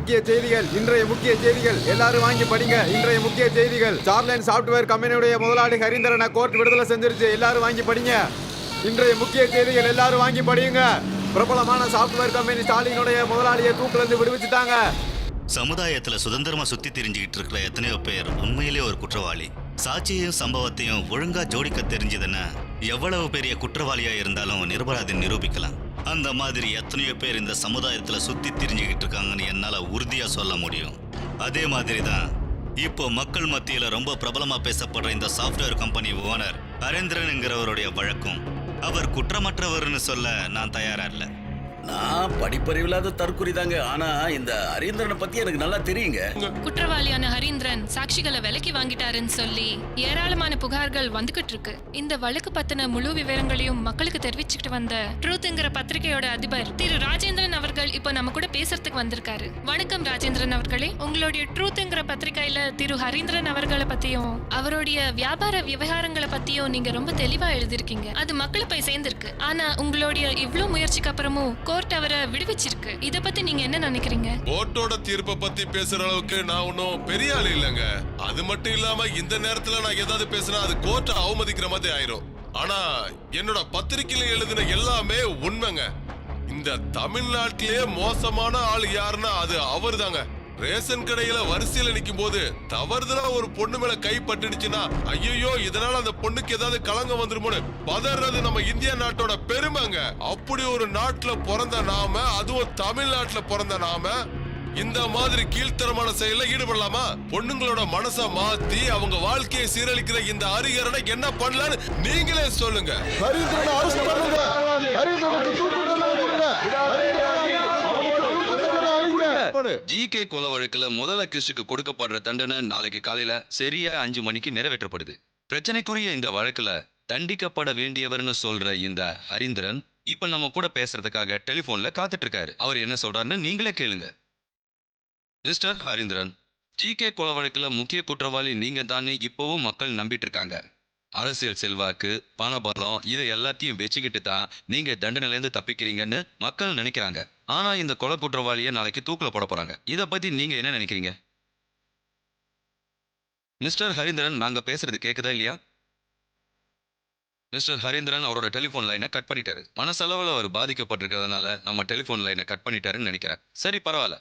முக்கிய செய்திகள். இன்றைய முக்கிய செய்திகள் எல்லாரும் வாங்கி படிங்க. இன்றைய முக்கிய செய்திகள். ஸ்டார்லைன் சாப்ட்வேர் கம்பெனியுடைய முதலாளி ஹரீந்திரனை கோர்ட் விடுதலை செஞ்சிருச்சு. எல்லாரும் வாங்கி படிங்க. இன்றைய முக்கிய செய்திகள் எல்லாரும் வாங்கி படியுங்க. பிரபலமான சாப்ட்வேர் கம்பெனி ஸ்டாலினுடைய முதலாளியை தூக்குல இருந்து விடுவிச்சுட்டாங்க. சமுதாயத்துல சுதந்திரமா சுத்தி தெரிஞ்சுக்கிட்டு இருக்கிற எத்தனையோ பேர் உண்மையிலே ஒரு குற்றவாளி. சாட்சியையும் சம்பவத்தையும் ஒழுங்கா ஜோடிக்க தெரிஞ்சதுன்னா எவ்வளவு பெரிய குற்றவாளியா இருந்தாலும் நிரபராதி நிரூபிக்கலாம். அந்த மாதிரி எத்தனையோ பேர் இந்த சமுதாயத்துல சுத்தி தெரிஞ்சுக்கிட்டு இருக்காங்கன்னு என்னால உறுதியா சொல்ல முடியும். அதே மாதிரி தான் இப்போ மக்கள் மத்தியில ரொம்ப பிரபலமா பேசப்படுற இந்த சாஃப்ட்வேர் கம்பெனி ஓனர் ஹரீந்திரன்ங்கிறவருடைய வழக்கும் அவர் குற்றமற்றவர்னு சொல்ல நான் தயாரா இல்லை. நான் படிப்பறிவில்லாத தற்குறி தாங்க. ஆனா இந்த ஹரீந்திரனை பத்தி எனக்கு நல்லா தெரியுங்க. குற்றவாளியான ஹரீந்திரன் சாட்சிகளை விலைக்கு வாங்கிட்டாருன்னு சொல்லி ஏராளமான புகார்கள் வந்துகிட்டு இருக்கு. இந்த வழக்கு பத்தின முழு விவரங்களையும் மக்களுக்கு தெரிவிச்சுட்டு வந்த ட்ரூத்ங்கிற பத்திரிகையோட அதிபர் திரு ராஜேந்திரன் அவர்கள் இப்போ நம்ம கூட பேசுறதுக்கு வந்திருக்காரு. வணக்கம் ராஜேந்திரன் அவர்களே. உங்களுடைய ட்ரூத்ங்கிற பத்திரிகையில திரு ஹரீந்திரன் அவர்களை பத்தியும் அவருடைய வியாபார விவகாரங்களை பத்தியும் நீங்க ரொம்ப தெளிவா எழுதிருக்கீங்க. அது மக்களை போய் சேர்ந்திருக்கு. ஆனா உங்களுடைய இவ்வளவு முயற்சிக்கு அப்புறமும் கோர்ட் அவரை விடுவிச்சிருக்கு. இத பத்தி நீங்க என்ன நினைக்கிறீங்க? கோர்ட்டோட தீர்ப்பை பத்தி பேசுற அளவுக்கு நான் ஒன்னும் பெரிய ஆளு இல்லைங்க. அது மட்டும் இல்லாம இந்த நேரத்துல நான் ஏதாவது பேசினா அது கோர்ட்டை அவமதிக்கிற மாதிரி ஆயிரும். ஆனா என்னோட பத்திரிகையில எழுதின எல்லாமே உண்மைங்க. இந்த தமிழ்நாட்டிலேயே மோசமான ஆள் யாருன்னா அது அவர் தாங்க. ரேஷன் கடையில வரிசையில நிக்கும் போது தவறுதலா ஒரு பொண்ணு மேல கை பட்டுடுச்சுன்னா ஐயோ இதனால அந்த பொண்ணுக்கு ஏதாவது களங்கம் வந்துருமோன்னு பதறது நம்ம இந்தியா நாட்டோட பெருமைங்க. அப்படி ஒரு நாட்டுல பிறந்த நாம, அதுவும் தமிழ்நாட்டுல பிறந்த நாம இந்த மாதிரி கீழ்த்தரமான செயல ஈடுபடலாமா? பொண்ணுங்களோட மனசை மாத்தி அவங்க வாழ்க்கையை சீரழிக்கிற இந்த ஹரிஹரனை என்ன பண்ணலான்னு நீங்களே சொல்லுங்க. ஜிகே கொலை வழக்குல முதல் அக்யூஸ்டுக்கு கொடுக்கப்படுற தண்டனை நாளைக்கு காலையில சரியா 5 மணிக்கு நிறைவேற்றப்படுது. பிரச்சனைக்குரிய இந்த வழக்குல தண்டிக்கப்பட வேண்டியவர்னு சொல்ற இந்த ஹரீந்திரன் இப்ப நம்ம கூட பேசுறதுக்காக டெலிபோன்ல காத்துட்டு இருக்காரு. அவர் என்ன சொல்றாருன்னு நீங்களே கேளுங்க. மிஸ்டர் ஹரீந்திரன், ஜிகே கொலை வழக்குல முக்கிய குற்றவாளி நீங்க தானே இப்பவும் மக்கள் நம்பிட்டு இருக்காங்க. அரசியல் செல்வாக்கு, பணபலம் இதை எல்லாத்தையும் வச்சுக்கிட்டு தான் நீங்க தண்டனையிலேருந்து தப்பிக்கிறீங்கன்னு மக்கள் நினைக்கிறாங்க. ஆனா இந்த கொலை குற்றவாளியை நாளைக்கு தூக்கில போட போறாங்க. இதை பத்தி நீங்க என்ன நினைக்கிறீங்க? மிஸ்டர் ஹரீந்திரன், நாங்க பேசுறது கேக்குதா இல்லையா? மிஸ்டர் ஹரீந்திரன் அவரோட டெலிபோன் லைனை கட் பண்ணிட்டாரு. மனசளவில் அவர் பாதிக்கப்பட்டிருக்கிறதுனால நம்ம டெலிபோன் லைனை கட் பண்ணிட்டாருன்னு நினைக்கிறேன். சரி, பரவாயில்ல.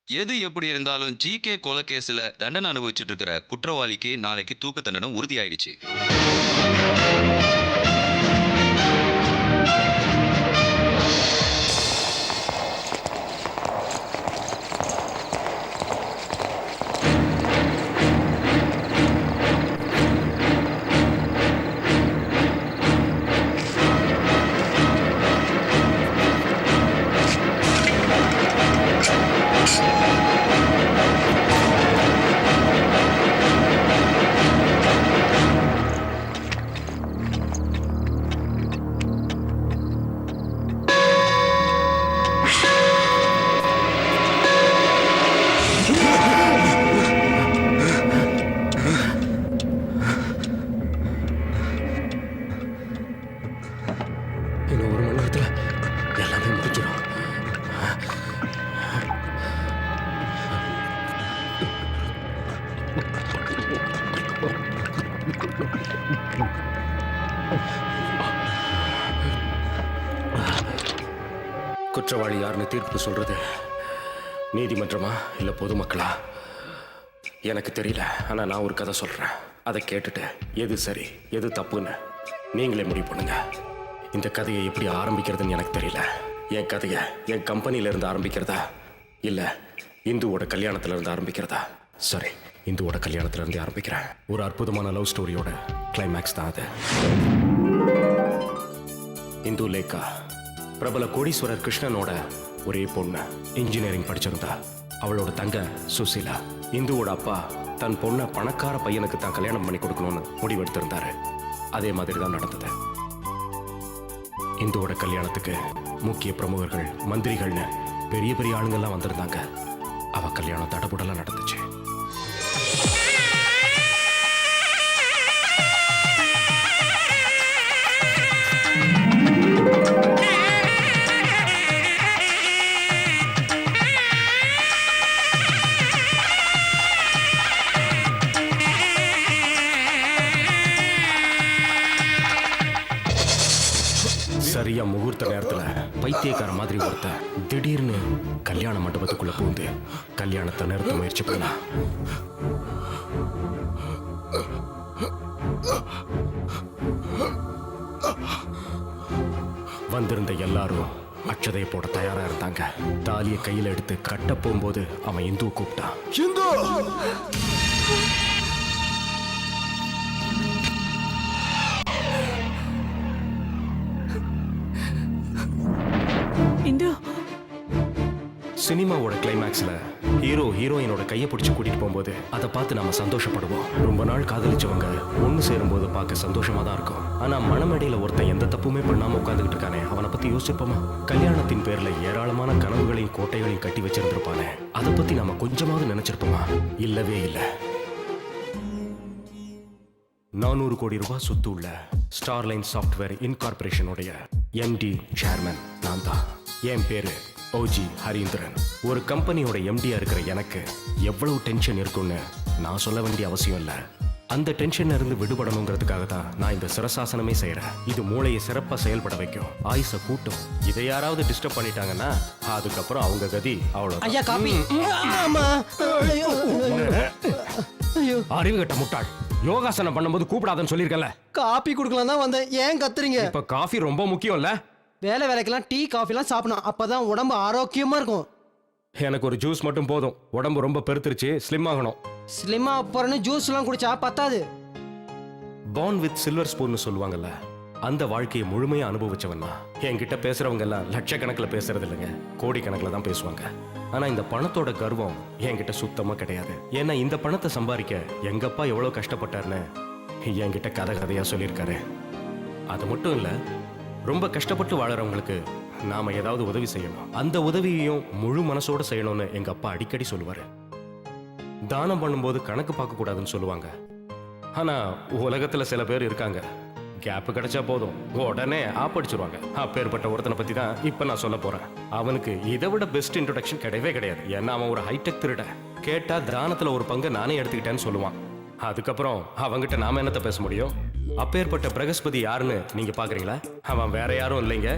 எது எப்படி இருந்தாலும் ஜிகே கொலை கேஸ்ல தண்டனை அனுபவிச்சுட்டு இருக்கிற குற்றவாளிக்கு நாளைக்கு தூக்கு தண்டனை உறுதியாயிடுச்சு. இன்னும் 1 மணி நேரத்துல எல்லாமே முடிஞ்சிடும். குற்றவாளி யாருன்னு தீர்ப்பு சொல்றது நீதிமன்றமா இல்ல பொதுமக்களா எனக்கு தெரியல. ஆனா நான் ஒரு கதை சொல்றேன். அதை கேட்டுட்டு எது சரி எது தப்புன்னு நீங்களே முடிவு பண்ணுங்க. இந்த கதையை எப்படி ஆரம்பிக்கிறதுன்னு எனக்கு தெரியல. என் கதையை என் கம்பெனியில இருந்து ஆரம்பிக்கிறதா இல்ல இந்துவோட கல்யாணத்துல இருந்து ஆரம்பிக்கிறதா? சரி, இந்துவோட கல்யாணத்துல இருந்து ஆரம்பிக்கிறேன். ஒரு அற்புதமான லவ் ஸ்டோரியோட கிளைமேக்ஸ் தான் அது. இந்து லேக்கா பிரபல கோடீஸ்வரர் கிருஷ்ணனோட ஒரே பொண்ணு. இன்ஜினியரிங் படிச்சிருந்தா. அவளோட தங்க சுசீலா. இந்துவோட அப்பா தன் பொண்ணை பணக்கார பையனுக்கு தான் கல்யாணம் பண்ணி கொடுக்கணும்னு முடிவெடுத்திருந்தாரு. அதே மாதிரி தான் நடந்தது. இந்துவோட கல்யாணத்துக்கு முக்கிய பிரமுகர்கள், மந்திரிகள்னு பெரிய பெரிய ஆளுங்கள்லாம் வந்திருந்தாங்க. அவ கல்யாணம் தடபுடலாம் நடந்துச்சு. சரியா முகூர்த்த நேரத்துல பைத்தியக்கார மாதிரி ஒருத்தன் திடீர்னு கல்யாண மண்டபத்துக்குள்ள பூந்து கல்யாணத்தை நிறுத்த முயற்சி பண்ணா. வந்திருந்த எல்லாரும் அட்சதையை போட தயாரா இருந்தாங்க. தாலியை கையில எடுத்து கட்ட போகும்போது அவன் இந்துவை கூப்பிட்டான். இந்து சினிமாவோட கிளைமேக்ஸ்ல ஹீரோ ஹீரோயினோட கையை பிடிச்சு கூட்டிட்டு போகும்போது அதை பார்த்து நாம சந்தோஷப்படுவோம். ரொம்ப நாள் காதலிச்சவங்க ஒன்று சேரும்போது பார்க்க சந்தோஷமா தான் இருக்கும். ஆனா மனமேடையில ஒருத்தன் எந்த தப்புமே பண்ணாம உட்காந்துக்கிட்டு இருக்கானே, அவனை பத்தி யோசிச்சிருப்போமா? கல்யாணத்தின் பேர்ல ஏராளமான கனவுகளையும் கோட்டைகளையும் கட்டி வச்சிருந்திருப்பானே, அதை பத்தி நாம கொஞ்சமாவது நினைச்சிருப்போமா? இல்லவே இல்லை. 400 கோடி ரூபாய் சொத்து உள்ள ஸ்டார்லைன் சாஃப்ட்வேர் இன்கார்பரேஷனுடைய எம்டி சேர்மன் நான் தான். என் பேரு ஓஜி ஹரீந்திரன். ஒரு கம்பெனியோட எம்டியா இருக்கிற எனக்கு எவ்வளவு டென்ஷன் இருக்குன்னு நான் சொல்ல வேண்டிய அவசியம் இல்லை. அந்த டென்ஷன்ல இருந்து விடுபடணுங்கிறதுக்காக தான் நான் இந்த சிரசாசனமே செய்யறேன். இது மூளையை சிறப்பா செயல்பட வைக்கும், ஆயுச கூட்டும். இதை யாராவது டிஸ்டர்ப் பண்ணிட்டாங்கன்னா அதுக்கப்புறம் அவங்க கதி அவ்வளவு. ஐயா காபி. அறிவு கட்ட முட்டாள், யோகாசனம் பண்ணும்போது கூப்பிடாதன்னு சொல்லியிருக்கல. காபி குடுக்கலாம் தான் வந்தேன், ஏன் கத்துறீங்க? இப்ப காஃபி ரொம்ப முக்கியம் இல்ல? வேலைக்கெல்லாம் டீ காஃபிலாம் சாப்பிடணும், அப்பதான் உடம்பு ஆரோக்கியமா இருக்கும். எனக்கு ஒரு ஜூஸ் மட்டும் போதும். உடம்பு ரொம்ப பெருத்துருச்சு, ஸ்லிம் ஆகணும். ஸ்லிம்மா போறேன்னு ஜூஸ் எல்லாம் குடிச்சா பத்தாது. பார்ன் வித் சில்வர் ஸ்பூன்னு சொல்லுவாங்கல்ல, அந்த வாழ்க்கையை முழுமையா அனுபவிச்சவன் தான். என்கிட்ட பேசுறவங்க எல்லாம் லட்சக்கணக்கில் பேசுறது இல்லைங்க, கோடிக்கணக்கில் தான் பேசுவாங்க. ஆனா இந்த பணத்தோட கர்வம் என்கிட்ட சுத்தமா கிடையாது. ஏன்னா இந்த பணத்தை சம்பாதிக்க எங்கப்பா எவ்வளவு கஷ்டப்பட்டாருன்னு என்கிட்ட கதை கதையா சொல்லியிருக்காரு. அது மட்டும் இல்ல, ரொம்ப கஷ்டப்பட்டு வாழறவங்களுக்கு நாம ஏதாவது உதவி செய்யணும், அந்த உதவியையும் முழு மனசோட செய்யணும்னு எங்க அப்பா அடிக்கடி சொல்லுவாரு. தானம் பண்ணும்போது கணக்கு பார்க்க கூடாதுன்னு சொல்லுவாங்க. ஆனா உலகத்துல சில பேர் இருக்காங்க, கேப் கிடைச்சா போதும் உடனே ஆப்படிச்சிருவாங்க. அப்பேற்பட்ட ஒருத்தனை பத்தி தான் இப்ப நான் சொல்ல போறேன். அவனுக்கு இதை விட பெஸ்ட் இன்ட்ரோடக்ஷன் கிடையவே கிடையாது. ஏன்னா அவன் ஒரு ஹைடெக் திருட. கேட்டா தானத்துல ஒரு பங்கு நானே எடுத்துக்கிட்டேன்னு சொல்லுவான். அதுக்கப்புறம் அவங்கிட்ட நாம என்னத்த பேச முடியும்? அப்பேற்பட்ட பிரகஸ்பதி யாருன்னு நீங்க பாக்குறீங்களா? அவன் வேற யாரும் இல்லைங்க,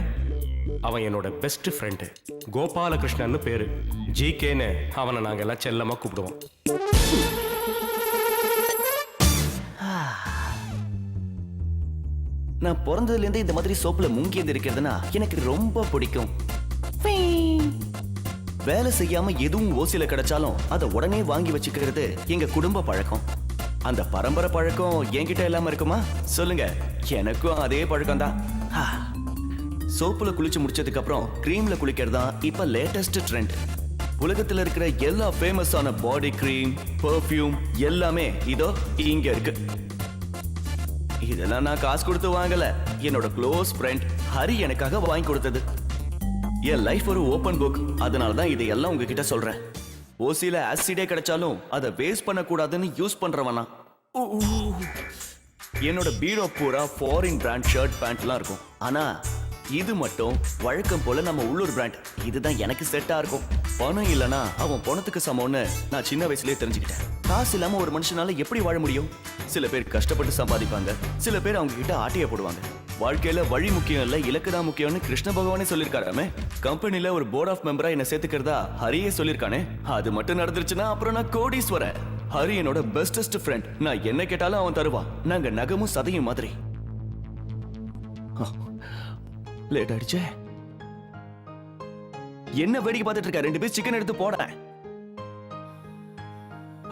அவன் என்னோட பெஸ்ட் ஃப்ரெண்டு கோபாலகிருஷ்ணன் பேரு. ஜிகேன்னு அவனை நாங்க எல்லாம் செல்லமா கூப்பிடுவோம். நான் பிறந்ததுல இருந்து இந்த மாதிரி சோப்புல முங்கி இருக்கிறதுனா எனக்கு ரொம்ப பிடிக்கும். வேலை செய்யாம எதுவும் ஓசில கிடைச்சாலும் அதை உடனே வாங்கி வச்சுக்கிறது எங்க குடும்ப பழக்கம். அந்த பரம்பரை பழக்கம் என்கிட்ட இல்லாம இருக்குமா சொல்லுங்க? எனக்கும் அதே பழக்கம் தான். சோப்புல குளிச்சு முடிச்சதுக்கு அப்புறம் கிரீம்ல குளிக்கிறது தான் இப்ப லேட்டஸ்ட் ட்ரெண்ட். உலகத்துல இருக்கிற எல்லா ஃபேமஸான பாடி கிரீம், பெர்ஃப்யூம் எல்லாமே இதோ இங்க இருக்கு. இதெல்லாம் நான் காசு கொடுத்து வாங்கல, என்னோட க்ளோஸ் ஃப்ரெண்ட் ஹரி எனக்காக வாங்கி கொடுத்தது. என் லைஃப் ஒரு ஓபன் புக், அதனால தான் இதையெல்லாம் உங்ககிட்ட சொல்றேன். ஓசில ஆசிடே கிடைச்சாலும் அதை வேஸ்ட் பண்ணக்கூடாதுன்னு யூஸ் பண்றவனா. என்னோட பீரோ பூரா ஃபாரின் பிராண்ட் ஷர்ட் பேண்ட்லாம் இருக்கும். ஆனா இது மட்டும் வழக்கம் போல நம்ம உள்ளூர் பிராண்ட். இதுதான் எனக்கு செட்டா இருக்கும். பணம் இல்லனா அவன் பணத்துக்கு சமம்னு நான் சின்ன வயசுலயே தெரிஞ்சுக்கிட்டேன். காசு இல்லாம ஒரு மனுஷனால எப்படி வாழ முடியும்? சில பேர் கஷ்டப்பட்டு சம்பாதிப்பாங்க, சில பேர் அவங்க கிட்ட ஆட்டைய போடுவாங்க. வாழ்க்கையில வழி முக்கியம் இல்ல, இலக்கு தான் முக்கியம்னு கிருஷ்ண பகவானே சொல்லிருக்காராமே. கம்பெனில ஒரு போர்ட் ஆஃப் மெம்பரா என்ன சேர்த்துக்கிறதா ஹரியே சொல்லிருக்கானே. அது மட்டும் நடந்துருச்சுன்னா அப்புறம் நான் கோடீஸ்வரன். ஹரி என்னோட பெஸ்டஸ்ட் ஃப்ரெண்ட். நான் என்ன கேட்டாலும் அவன் தருவான். நாங்க நகமும் சதையும் மாதிரி. லேட் ஆயிடுச்சே. என்ன வேடிக்கை பார்த்துட்டு இருக்க? 2 பீஸ் சிக்கன் எடுத்து போட.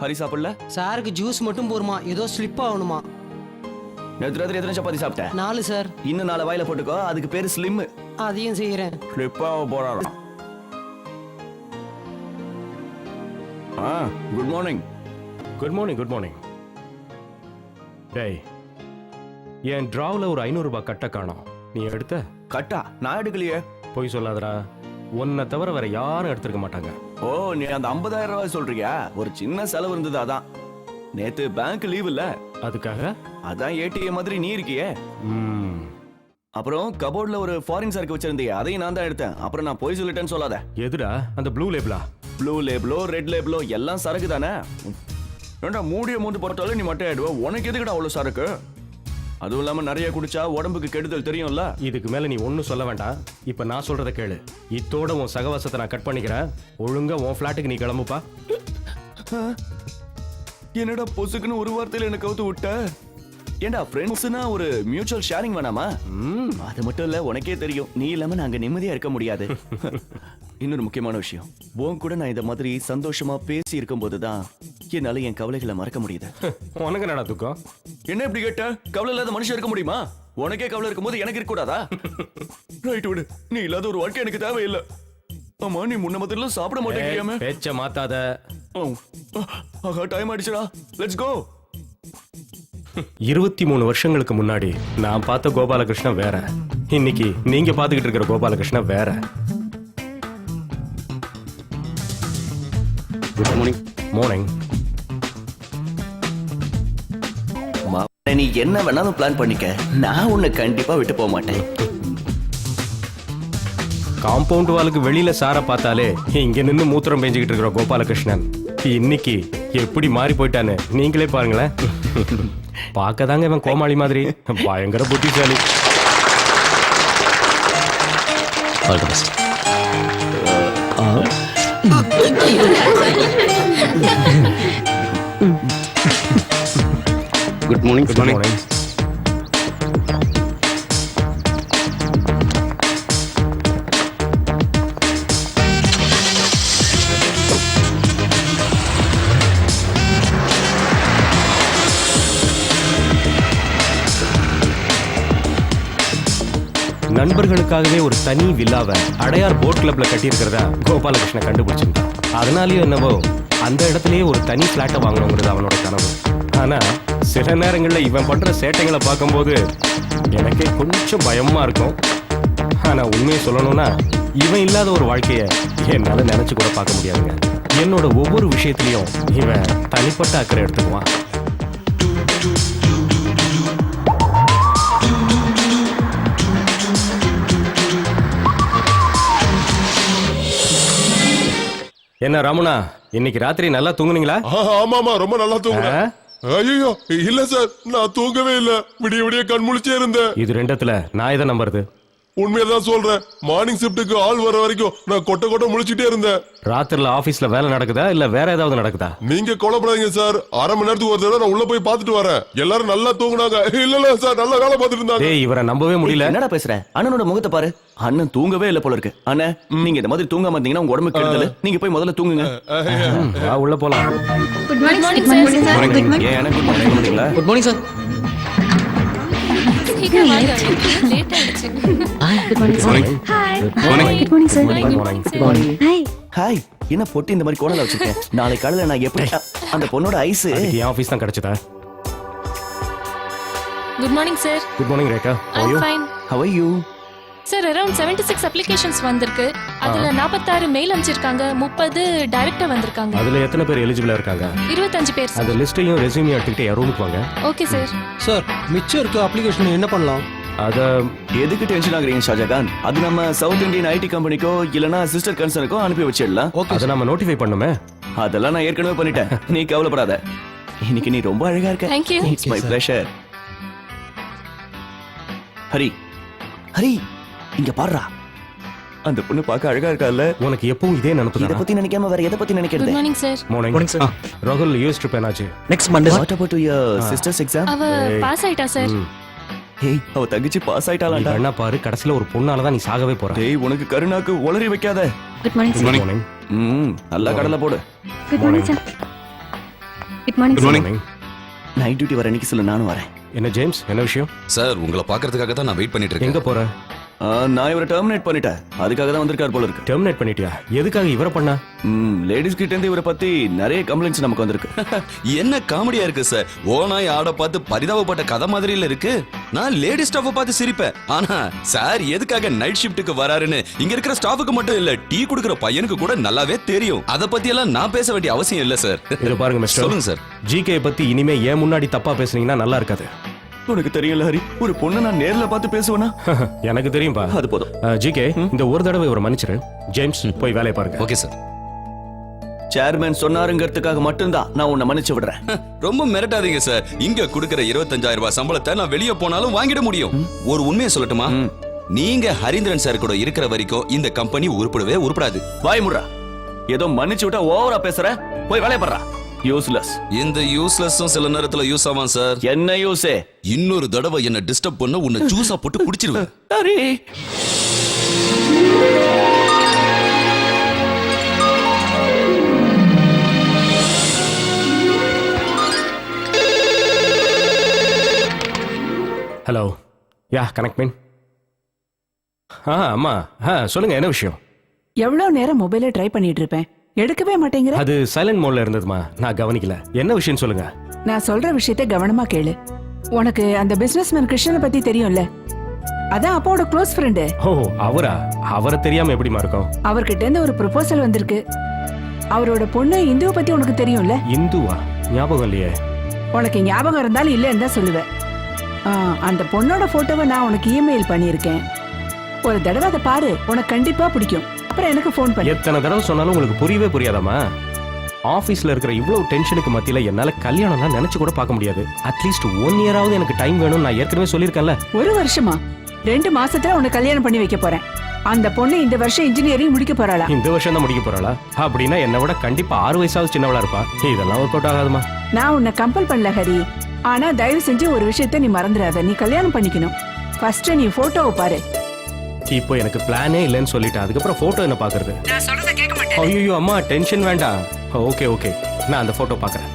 ஹரி சாப்பிடல? சாருக்கு ஜூஸ் மட்டும் போருமா, ஏதோ ஸ்லிப் ஆகணுமா? நேற்று ராத்திரி எத்தனை சப்பாத்தி சாப்பிட்டேன்? 4 சார். இன்னும் 4 வாயில போட்டுக்கோ, அதுக்கு பேரு ஸ்லிம். அதையும் செய்யறேன். ஸ்லிப்பாக போறாராம். Good morning. Good morning. Good morning. டேய், என் டிராவில் ஒரு 500 ரூபாய் கட்ட காணோம். நீ எடுத்த? கட்டா நான் எடுக்கலையே. போய் சொல்லாதடா, உன்னை தவிர வேற யாரும் எடுத்திருக்க மாட்டாங்க. ஓ, நீ அந்த 50,000 ரூபாய் சொல்றியா? ஒரு சின்ன செலவு இருந்தது, அதான். நேத்து பேங்க் லீவ் இல்ல, அதுக்காக அதான் ஏடிஎம் மாதிரி நீ இருக்கியே. அப்புறம் கபோர்ட்ல ஒரு ஃபாரின் சரக்கு வச்சிருந்தியே, அதையும் நான் தான் எடுத்தேன். அப்புறம் நான் போய் சொல்லிட்டேன்னு சொல்லாத. எதுடா அந்த ப்ளூ லேபிளா? ப்ளூ லேபிளோ ரெட் லேபிளோ எல்லாம் சரக்கு தானே. ரெண்டா மூடிய மூந்து போட்டாலும் நீ மட்டும் ஆயிடுவ. உனக்கு எதுக்குடா அவ்வளவு சரக்கு? அதுவும் இல்லாம நிறைய குடிச்சா உடம்புக்கு கெடுதல் தெரியும்ல. இதுக்கு மேல நீ ஒன்றும் சொல்ல வேண்டாம். இப்ப நான் சொல்றத கேளு. இத்தோட உன் சகவாசத்தை நான் கட் பண்ணிக்கிறேன். ஒழுங்கா உன் ஃபிளாட்டுக்கு நீ கிளம்புப்பா. என்னடா பொசுக்குன்னு ஒரு வார்த்தையில என்ன கவுத்து விட்ட? ஏண்டா ஃப்ரெண்ட்ஸ்னா ஒரு மியூச்சுவல் ஷேரிங் வேணாமா? அது மட்டும் இல்ல, உனக்கே தெரியும் நீ இல்லாம நாங்க நிம்மதியா இருக்க முடியாது. இன்னொரு முக்கியமான விஷயம், உன் கூட நான் இந்த மாதிரி சந்தோஷமா பேசி இருக்கும் போதுதான் என்னால என் கவலைகளை மறக்க முடியுது. உனக்கு என்னடா துக்கம்? என்ன இப்படி கேட்ட? கவலை இல்லாத மனுஷன் இருக்க முடியுமா? உனக்கே கவலை இருக்கும்போது எனக்கு இருக்க கூடாதா? ரைட் விடு, நீ இல்லாத ஒரு வாழ்க்கை எனக்கு தேவையில்லை. ஆமா, நீ முன்ன மாதிரிலாம் சாப்பிட மாட்டேங்கிறியாமே. பேச்ச மாத்தாத. ஆஹா, டைம் ஆயிடுச்சுடா, லெட்ஸ் கோ. 23 வருஷங்களுக்கு முன்னாடி நான் பார்த்த கோபாலகிருஷ்ணன் வேற. இன்னைக்கு நீங்க பாத்துக்கிட்டு இருக்கிற கோபாலகிருஷ்ணன் வேற. Good morning. மார்னிங். நீ என்ன வேணாலும் பிளான் பண்ணிக்க, நான் உன்னை கண்டிப்பா விட்டு போக மாட்டேன். காம்பவுண்ட் வாலுக்கு வெளியில சார பார்த்தாலே இங்க நின்னு மூத்திரம் பெஞ்சுக்கிட்டு இருக்கிற கோபாலகிருஷ்ணன் இன்னைக்கு எப்படி மாறி போயிட்டான்னு நீங்களே பாருங்களேன். பார்க்கதாங்க இவன் கோமாளி மாதிரி, பயங்கர புத்திசாலி. Good morning. Good morning. நண்பர்களுக்காகவே ஒரு தனி வில்லாவை அடையார் போட் கிளப்ல கட்டியிருக்கிறதா கோபாலகிருஷ்ணன் கண்டுபிடிச்சிருந்தான். அதனாலயும் என்னவோ அந்த இடத்துலயே ஒரு தனி பிளாட்டை வாங்கணுங்கிறது அவனோட கனவு. ஆனா சில நேரங்கள்ல இவன் பண்ற சேட்டைகளை பார்க்கும்போது எனக்கே கொஞ்சம் பயமா இருக்கும். ஆனா உண்மையை சொல்லணும்னா இவன் இல்லாத ஒரு வாழ்க்கைய என்னால நினைச்சு கூட பார்க்க முடியாதுங்க. என்னோட ஒவ்வொரு விஷயத்திலையும் இவன் தனிப்பட்ட அக்கறை எடுத்துக்குவான். என்ன ராமுனா, இன்னைக்கு ராத்திரி நல்லா தூங்குனீங்களா? ஆமாமா, ரொம்ப நல்லா தூங்குனேன். ஐயோ இல்ல சார், நான் தூங்கவே இல்ல. விடிய விடிய கண் முழிச்சே இருந்தேன். இது ரெண்டத்துல நான் எதை நம்புறது? உண்மையதான் சொல்றேன். மார்னிங் ஷிப்டுக்கு ஆள் வர வரைக்கும் நான் கொட்ட கொட்ட முழிச்சிட்டே இருந்தேன். ராத்திரில ஆபீஸ்ல வேலை நடக்குதா இல்ல வேற ஏதாவது நடக்குதா? நீங்க கொலைப்படாதீங்க சார். அரை மணி நேரத்துக்கு ஒரு தடவை நான் உள்ள போய் பாத்துட்டு வரேன். எல்லாரும் நல்லா தூங்குனாங்க. இல்ல சார், நல்லா வேலை பார்த்துட்டு இருந்தாங்க. டேய், இவரை நம்பவே முடியல. என்னடா பேசுற? அண்ணனோட முகத்தை பாரு. அண்ணன் தூங்கவே இல்ல போல இருக்கு. அண்ணன், நீங்க இந்த மாதிரி தூங்காம இருந்தீங்கன்னா உங்க உடம்பு கெடுதல். நீங்க போய் முதல்ல தூங்குங்க. வா, உள்ள போலாம். Good morning sir. Good morning. ஏன் எனக்கு குட் மார்னிங் சொல்றீங்களா? Good morning sir. சீக்கிரம் வாங்க, லேட் ஆயிடுச்சு. Good morning sir. Hi. Good morning sir. Good morning. Hi. Hi. என்ன பொட்டி இந்த மாதிரி கோணல வச்சிருக்கேன்? நாளை காலையில நான் எப்படி அந்த பொண்ணோட ஐஸ் என் ஆபீஸ் தான் கிடைச்சதா? Good morning sir. Good morning Rekha. I am fine. How are you? Sir, around 76 applications வந்திருக்கு. அதுல 46 மெயில் அனுப்பிச்சிருக்காங்க, 30 டைரக்டா வந்திருக்காங்க. அதுல எத்தனை பேர் எலிஜிபிளா இருக்காங்க? 25 பேர் சார். அந்த லிஸ்டையும் ரெஸ்யூமையும் எடுத்துக்கிட்டு என் ரூமுக்கு வாங்க. Okay sir. சார், மிச்சம் இருக்க அப்ளிகேஷன் என்ன பண்ணலாம்? அத எதுக்கு டென்ஷன் ஆகுறீங்க ஷாஜகான்? அது நம்ம சவுத் இந்தியன் ஐடி கம்பெனிக்கோ இல்லனா சிஸ்டர் கன்சர்னுக்கோ அனுப்பி வச்சிடலாம். அதை நம்ம நோட்டிஃபை பண்ணுமே. அதெல்லாம் நான் ஏற்கனவே பண்ணிட்டேன். நீ கவலைப்படாத. இன்னைக்கு நீ ரொம்ப அழகா இருக்க. Thank you. It's my pleasure. Hari, Hari, இங்க பாருடா. அந்த பொண்ணு பார்க்க அழகா இருக்கால. உனக்கு எப்பவும் இதே நினைப்பு இத தானா? பத்தி நினைக்காம வேற எதை பத்தி நினைக்கிறது? Good morning sir. Morning sir. ராகுல் யூஎஸ் ட்ரிப் என்னாச்சு? Next Monday. What about your sister's exam? அவ பாஸ் ஆயிட்டா சார். ஹேய், அவ தங்கச்சி பாஸ் நீ ஆயிட்டாளாடா. கண்ணா பாரு, கடைசில ஒரு பொண்ணால தான் நீ சாகவே போற. டேய், உனக்கு கருணாக்கு உளறி வைக்காத. Good morning good sir. Morning. நல்லா கடலை போடு. Good morning sir. Good morning good sir. Morning. Night duty வர அன்னைக்கு சொல்லு, நானும் வரேன். என்ன ஜேம்ஸ், என்ன விஷயம்? சார், உங்களை பார்க்கறதுக்காக தான் நான் வெயிட் பண்ணிட்டு இருக்கேன். எங்க போற? நான் இவரை டெர்மினேட் பண்ணிட்டேன். அதுக்காக தான் வந்திருக்கார் போல இருக்கு. டெர்மினேட் பண்ணிட்டியா? எதுக்காக இவரை பண்ணா? லேடிஸ் கிட்ட இருந்து இவரை பத்தி நிறைய கம்ப்ளைண்ட்ஸ் நமக்கு வந்திருக்கு. என்ன காமெடியா இருக்கு சார். ஓனாய் ஆட பார்த்து பரிதாபப்பட்ட கதை மாதிரி இல்ல இருக்கு. நான் லேடி ஸ்டாஃபை பார்த்து சிரிப்பேன். ஆனா சார் எதுக்காக நைட் ஷிஃப்ட்டுக்கு வராருன்னு இங்க இருக்கிற ஸ்டாஃபுக்கு மட்டும் இல்ல, டீ குடுக்கிற பையனுக்கு கூட நல்லாவே தெரியும். அத பத்தி எல்லாம் நான் பேச வேண்டிய அவசியம் இல்ல சார். இது பாருங்க மிஸ்டர். சொல்லுங்க சார். ஜிகே பத்தி இனிமே ஏன் முன்னாடி தப்பா பேசுனீங்கன்னா நல்லா இருக்காது. உனக்கு தெரியல ஹரி, ஒரு பொண்ணை நான் நேர்ல பார்த்து பேசுவேனா? எனக்கு தெரியும்பா. அது போதும். ஜிகே, இந்த ஒரு தடவை இவரை மன்னிச்சிரு. ஜேம்ஸ், போய் வேலையை பாருங்க. Okay sir. சேர்மேன் சொன்னாருங்கிறதுக்காக மட்டும்தான் நான் உன்னை மன்னிச்சு விடுறேன். ரொம்ப மிரட்டாதீங்க சார். இங்க கொடுக்கிற 25,000 ரூபாய் சம்பளத்தை நான் வெளியே போனாலும் வாங்கிட முடியும். ஒரு உண்மையை சொல்லட்டுமா? நீங்க ஹரீந்திரன் சார் கூட இருக்கிற வரைக்கும் இந்த கம்பெனி உருப்படவே உருப்படாது. வாய் முடுறா. ஏதோ மன்னிச்சு விட்டா ஓவரா பேசுற. போய் வேலைய பண்றா. யூஸ்லெஸ். இந்த யூஸ்லெஸ்ஸும் சில நேரத்துல யூஸ் ஆவான் சார். என்ன யூஸே? இன்னொரு தடவை என்ன டிஸ்டர்ப் பண்ண உன்னை ஜூஸா போட்டு குடிச்சிருவேன். சரி. ஹலோ, யா கனெக்ட் மீன். அம்மா சொல்லுங்க, என்ன விஷயம்? எவ்வளவு நேரம் மொபைலை ட்ரை பண்ணிட்டு இருப்பேன், எடுக்கவே மாட்டேங்கிற. அது சைலண்ட் மோட்ல இருந்ததுமா, நான் கவனிக்கல. என்ன விஷயம் சொல்லுங்க. நான் சொல்ற விஷயத்தை கவனமா கேளு. உனக்கு அந்த பிசினஸ்மேன் கிருஷ்ணனை பத்தி தெரியும்ல? அதான் அப்பாவோட க்ளோஸ் ஃப்ரெண்டு. ஓ, அவரா? அவரை தெரியாம எப்படிமா இருக்கும்? அவர்கிட்ட இருந்து ஒரு ப்ரொபோசல் வந்திருக்கு. அவரோட பொண்ணு இந்துவை பத்தி உனக்கு தெரியும்ல? இந்துவா? ஞாபகம் இல்லையே. உனக்கு ஞாபகம் இருந்தாலும் இல்லைன்னு தான் சொல்லுவேன். அந்த பொண்ணோட போட்டோவை நான் உனக்கு இமெயில் பண்ணியிருக்கேன். ஒரு தடவை அதை பாரு, உனக்கு கண்டிப்பா பிடிக்கும். அப்புறம் எனக்கு ஃபோன் பண்ணு. எத்தனை தடவை சொன்னாலும் உங்களுக்கு புரியவே புரியாதாமா? ஆபீஸ்ல இருக்கிற இவ்வளவு டென்ஷனுக்கு மத்தியில என்னால கல்யாணம்லாம் நினைச்சு கூட பார்க்க முடியாது. அட்லீஸ்ட் 1 இயராவது எனக்கு டைம் வேணும். நான் ஏற்கனவே சொல்லியிருக்கேன்ல. 1 வருஷமா? 2 மாசத்துல உனக்கு கல்யாணம் பண்ணி வைக்க போறேன். அந்த பொண்ணு இந்த வருஷம் இன்ஜினியரிங் முடிக்க போறாளா? இந்த வருஷம் தான் முடிக்க போறாளா? அப்படின்னா என்னை விட கண்டிப்பா 6 வயசாவது சின்னவளா இருப்பா. இதெல்லாம் ஒர்க் அவுட் ஆகாதுமா. நான் உன்னை கம்பல் பண்ணல ஹரி. ஆனா தயவு செஞ்சு ஒரு விஷயத்த நீ மறந்துடாத. நீ கல்யாணம் பண்ணிக்கணும். ஃபர்ஸ்ட் நீ போட்டோவை பாரு. இப்போ எனக்கு பிளானே இல்லைன்னு சொல்லிட்டேன். அதுக்கப்புறம் போட்டோ என்ன பாக்குறது? நான் சொல்றத கேட்க மாட்டேன். ஐயோ அம்மா, டென்ஷன் வேண்டாம். ஓகே ஓகே, நான் அந்த போட்டோ பாக்குறேன்.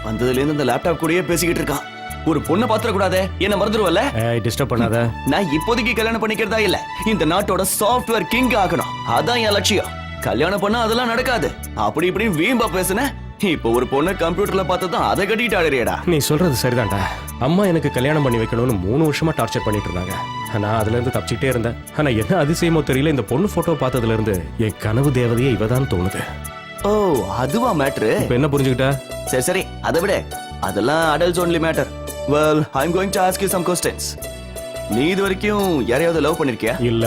வந்ததுல இருந்து இந்த லேப்டாப் கூடயே பேசிக்கிட்டு இருக்கான். ஒரு பொண்ணை பாத்திர கூடாதே, என்ன மறந்துடுவல்ல? டிஸ்டர்ப் பண்ணாத. நான் இப்போதைக்கு கல்யாணம் பண்ணிக்கிறதா இல்ல, இந்த நாட்டோட சாஃப்ட்வேர் கிங் ஆகணும். அதான் என் லட்சியம். கல்யாணம் பண்ணா அதெல்லாம் நடக்காது. அப்படி இப்படி வீம்பா பேசுன. இப்போ ஒரு பொண்ணை கம்ப்யூட்டர்ல பார்த்ததான் அதை கட்டிட்டு ஆடுறியடா. நீ சொல்றது சரிதான்டா. அம்மா எனக்கு கல்யாணம் பண்ணி வைக்கணும்னு 3 வருஷமா டார்ச்சர் பண்ணிட்டு இருந்தாங்க. நான் அதுல இருந்து தப்பிச்சுட்டே இருந்தேன். ஆனா என்ன அதிசயமோ தெரியல, இந்த பொண்ணு போட்டோ பார்த்ததுல இருந்து என் கனவு தேவதையே இவதான் தோணுது. ஓ, அதுவா மேட்டர்? இப்ப என்ன புரிஞ்சுக்கிட்ட? சரி சரி, அதை விட அதெல்லாம் adults only matter. Well, I am going to ask you some questions. நீ இது வரைக்கும் யாரையாவது லவ் பண்ணிருக்கியா? இல்ல.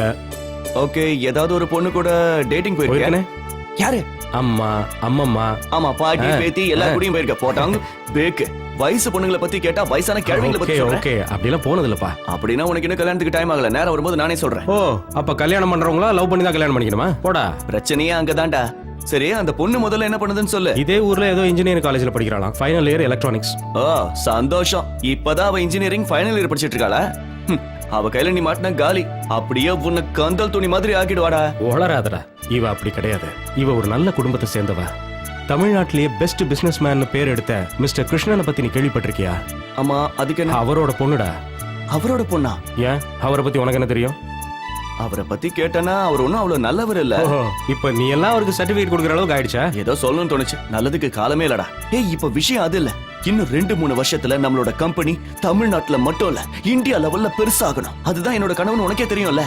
ஓகே, ஏதாவது ஒரு பொண்ணு கூட டேட்டிங் போயிருக்கியா? யாரு? அம்மா, அம்மம்மா. ஆமா, பாட்டி பேத்தி எல்லா கூடயும் போயிருக்க. போட்டாங்க பேக்கு. வயசு பொண்ணுங்களை பத்தி கேட்டா வயசான கேள்விகளை பத்தி சொல்றேன். ஓகே, அப்படிலாம் போனது இல்லப்பா. அப்படின்னா உனக்கு இன்னும் கல்யாணத்துக்கு டைம் ஆகல. நேரம் வரும்போது நானே சொல்றேன். ஓ, அப்ப கல்யாணம் பண்றவங்களா லவ் பண்ணி தான் கல்யாணம் பண்ணிக்கணுமா? போடா. பிரச்சனையே அங்கதான்டா. சரி, அந்த பொண்ணு முதல்ல என்ன பண்ணுதுன்னு சொல்லு. இதே ஊர்ல ஏதோ இன்ஜினியரிங் காலேஜ்ல படிக்கிறாளாம். Final year electronics. ஓ, சந்தோஷம். இப்பதான் அவ இன்ஜினியரிங் ஃபைனல் இயர் படிச்சிட்டு இருக்காளா? அவ கையில நீ மாட்டின காலி. அப்படியே உன்னை கந்தல் துணி மாதிரி ஆக்கிடுவாடா. ஒளராதடா. இவ அப்படி கிடையாது. இவ ஒரு நல்ல குடும்பத்தை சேர்ந்தவ. தமிழ்நாட்டிலேயே பெஸ்ட் பிசினஸ் மேன் பேர் எடுத்த மிஸ்டர் கிருஷ்ணனை பத்தி நீ கேள்விப்பட்டிருக்கியா? ஆமா, அதுக்கு என்ன? அவரோட பொண்ணுடா. அவரோட பொண்ணா? ஏன், அவரை பத்தி உனக்கு என்ன தெரியும்? அவரை பத்தி கேட்டனா அவர் ஒன்னும் அவ்வளவு நல்லவர் இல்ல. இப்ப நீ எல்லாம் அவருக்கு சர்டிபிகேட் கொடுக்கற அளவுக்கு ஆயிடுச்சா? ஏதோ சொல்லணும்னு தோணுச்சு. நல்லதுக்கு காலமே இல்லடா. ஏய், இப்ப விஷயம் அது இல்ல. இன்னும் 2-3 வருஷத்துல நம்மளோட கம்பெனி தமிழ்நாட்டுல மட்டும் இல்ல, இந்தியா லெவல்ல பெருசாகணும். அதுதான் என்னோட கனவுன்னு உனக்கே தெரியும்ல.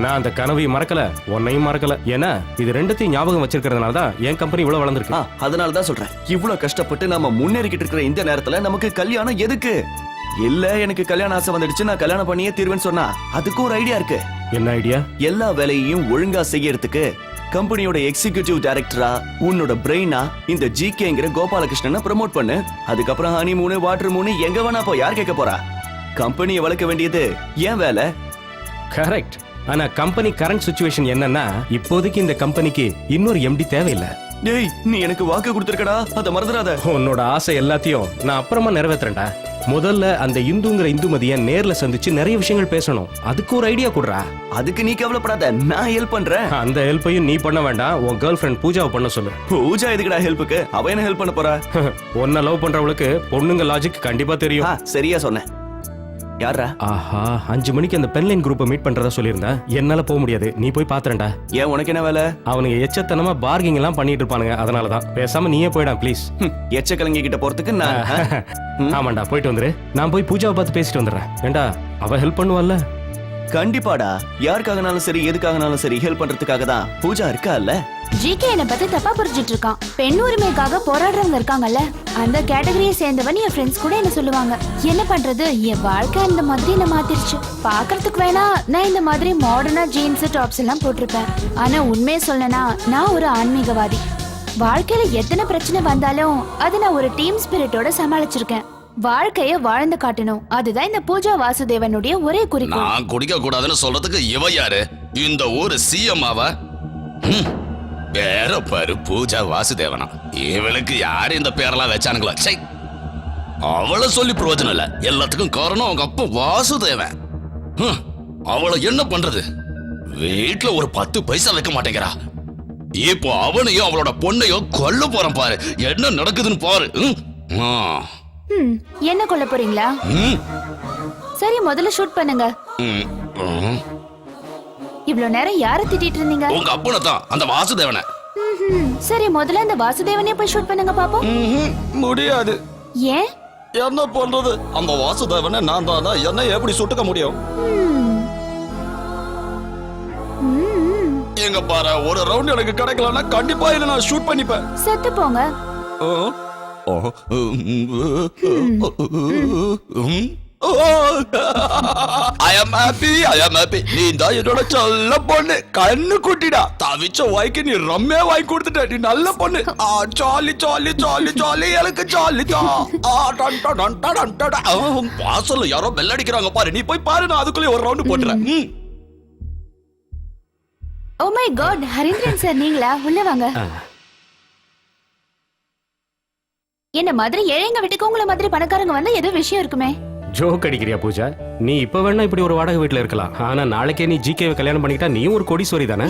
நான் அந்த கனவையும் மறக்கல, உன்னையும் மறக்கல. ஏன்னா இது ரெண்டுத்தையும் ஞாபகம் வச்சிருக்கிறதுனால தான் என் கம்பெனி இவ்வளவு வளர்ந்துருக்கு. அதனால தான் சொல்றேன், இவ்வளவு கஷ்டப்பட்டு நம்ம முன்னேறிக்கிட்டு இருக்கிற இந்த நேரத்துல நமக்கு கல்யாணம் எதுக்கு? இல்ல, எனக்கு கல்யாண ஆசை வந்துடுச்சு, நான் கல்யாணம் பண்ணியே தீர்வேன்னு சொன்னா அதுக்கு ஒரு ஐடியா இருக்கு. என்ன ஐடியா? எல்லா வேலையையும் ஒழுங்கா செய்யறதுக்கு கம்பெனியோட எக்ஸிகியூட்டிவ் டைரக்டரா உன்னோட பிரெயினா இந்த ஜிகேங்கிற கோபாலகிருஷ்ணனை ப்ரமோட் பண்ணு. அதுக்கப்புறம் ஹனி மூணு வாட்டர் மூணு எங்க வேணா போ. யார் கேட்க போறா? கம்பெனியை வளர்க்க வேண்டியது ஏன் வேலை. கரெக்ட். ஆனா கம்பெனி கரண்ட் சிச்சுவேஷன் என்னன்னா, இப்போதைக்கு இந்த கம்பெனிக்கு இன்னொரு எம்டி தேவையில்லை. டேய், நீ எனக்கு வாக்கு கொடுத்திருக்கடா, அதை மறந்துடாத. உன்னோட ஆசை எல்லாத்தையும் நான் அப்புறமா நிறைவேற்றுறேன்டா. முதல்ல அந்த இந்துங்கிற இந்துமதியை நேர்ல சந்திச்சு நிறைய விஷயங்கள் பேசணும். அதுக்கு ஒரு ஐடியா கொடுறா. அதுக்கு நீ கவலைப்படாத, நான் ஹெல்ப் பண்றேன். அந்த ஹெல்ப்பையும் நீ பண்ண வேண்டாம், உன் கேர்ள் ஃப்ரெண்ட் பூஜாவை பண்ண சொல்லு. பூஜா எதுக்குடா ஹெல்ப்புக்கு? அவ என்ன ஹெல்ப் பண்ண போறா? உன்னை லவ் பண்றவளுக்கு பொண்ணுங்க லாஜிக் கண்டிப்பா தெரியும். சரியா சொன்ன. யாரா? ஆஹா, 5 மணிக்கு அந்த பென்லைன் குரூப்பை மீட் பண்றதா சொல்லியிருந்தா. என்னால போக முடியாது, நீ போய் பாத்துறேன்டா. ஏன், உனக்கு என்ன வேலை? அவனுங்க எச்சத்தனமா பார்கிங் எல்லாம் பண்ணிட்டு இருப்பானுங்க, அதனாலதான். பேசாம நீயே போயிடா ப்ளீஸ். எச்ச கலங்கி கிட்ட போறதுக்கு நான் ஆமாண்டா, போயிட்டு வந்துரு. நான் போய் பூஜாவை பார்த்து பேசிட்டு வந்துடுறேன். ஏண்டா, அவ ஹெல்ப் பண்ணுவாள்ல? கண்டிப்பாடா. யாருக்காகனாலும் சரி, எதுக்காகனாலும் சரி, ஹெல்ப் பண்றதுக்காக தான் பூஜா இருக்கா இல்ல. ஜிகே என்ன பத்தி தப்பா புரிஞ்சிட்டு இருக்கான். பெண் உரிமைக்காக போராடுறவங்க இருக்காங்கல்ல, அந்த கேட்டகரியை சேர்ந்தவன் என் ஃப்ரெண்ட்ஸ் கூட என்ன சொல்லுவாங்க. என்ன பண்றது, என் வாழ்க்கை இந்த மாதிரி என்ன மாத்திருச்சு. பாக்குறதுக்கு வேணா நான் இந்த மாதிரி மாடர்னா ஜீன்ஸ் டாப்ஸ் எல்லாம் போட்டிருப்பேன். ஆனா உண்மையை சொல்லனா, நான் ஒரு ஆன்மீகவாதி. வாழ்க்கையில எத்தனை பிரச்சனை வந்தாலும் அதை நான் ஒரு டீம் ஸ்பிரிட்டோட சமாளிச்சிருக்கேன். வாழ்க்கைய வாழ்ந்து காட்டணும், அதுதான் இந்த பூஜா வாசுதேவனுடைய ஒரே குறிக்கோள். நான் குடிக்க கூடாதுன்னு சொல்றதுக்கு இவ யாரு? இந்த ஊரு சிஎம் ஆவ? பேர பாரு, பூஜா வாசுதேவனா. இவளுக்கு யாரு இந்த பேரெல்லாம் வச்சானுங்களா? சை, அவளை சொல்லி பிரயோஜனம் இல்ல. எல்லாத்துக்கும் காரணம் அவங்க அப்பா வாசுதேவன். அவளை என்ன பண்றது? வீட்டுல ஒரு 10 பைசா வைக்க மாட்டேங்கிறா. இப்போ அவனையும் அவளோட பொண்ணையும் கொல்ல போறான் பாரு. என்ன நடக்குதுன்னு பாரு. என்ன கொல்ல போறீங்களா? சரி, முதல்ல ஷூட் பண்ணுங்க. இவ்வளவு நேரம் யார திட்டிட்டு இருந்தீங்க? உங்க அப்பனை தான், அந்த வாசுதேவனை. சரி, முதல்ல அந்த வாசுதேவனே போய் ஷூட் பண்ணுங்க பாப்போம். முடியாது. ஏன்? என்ன பண்றது? அந்த வாசுதேவனை நான் தானா, என்ன எப்படி சுட்டுக்க முடியும்? எங்க பாரு, ஒரு ரவுண்ட் எனக்கு கிடைக்கலன்னா கண்டிப்பா இல்ல நான் ஷூட் பண்ணிப்பேன். செத்து போங்க. I am happy. நீ தான் என்னோட சொல்ல பொண்ணு, கண்ணு குட்டிடா. தவிச்ச வாய்க்கு நீ ரம்மே வாங்கி கொடுத்துட்ட. நீ நல்ல பொண்ணு. ஜாலி ஜாலி ஜாலி ஜாலி, எனக்கு ஜாலி தான். வாசல்ல யாரோ பெல் அடிக்கிறாங்க பாரு, நீ போய் பாரு. நான் அதுக்குள்ளே ஒரு ரவுண்ட் போட்டுறேன். Oh my God, Harindran sir நீங்களா? உள்ள வாங்க. என்ன மாதிரி ஏழைங்க வீட்டுக்கு உங்களை மாதிரி பணக்காரங்க வந்தா ஏதோ விஷயம் இருக்குமே. ஜோக் அடிக்கிறியா பூஜா? நீ இப்ப வேணா இப்படி ஒரு வாடகை வீட்டுல இருக்கலாம், ஆனா நாளைக்கே நீ ஜிகேவை கல்யாணம் பண்ணிக்கிட்டா நீ ஒரு கோடீஸ்வரி தானே.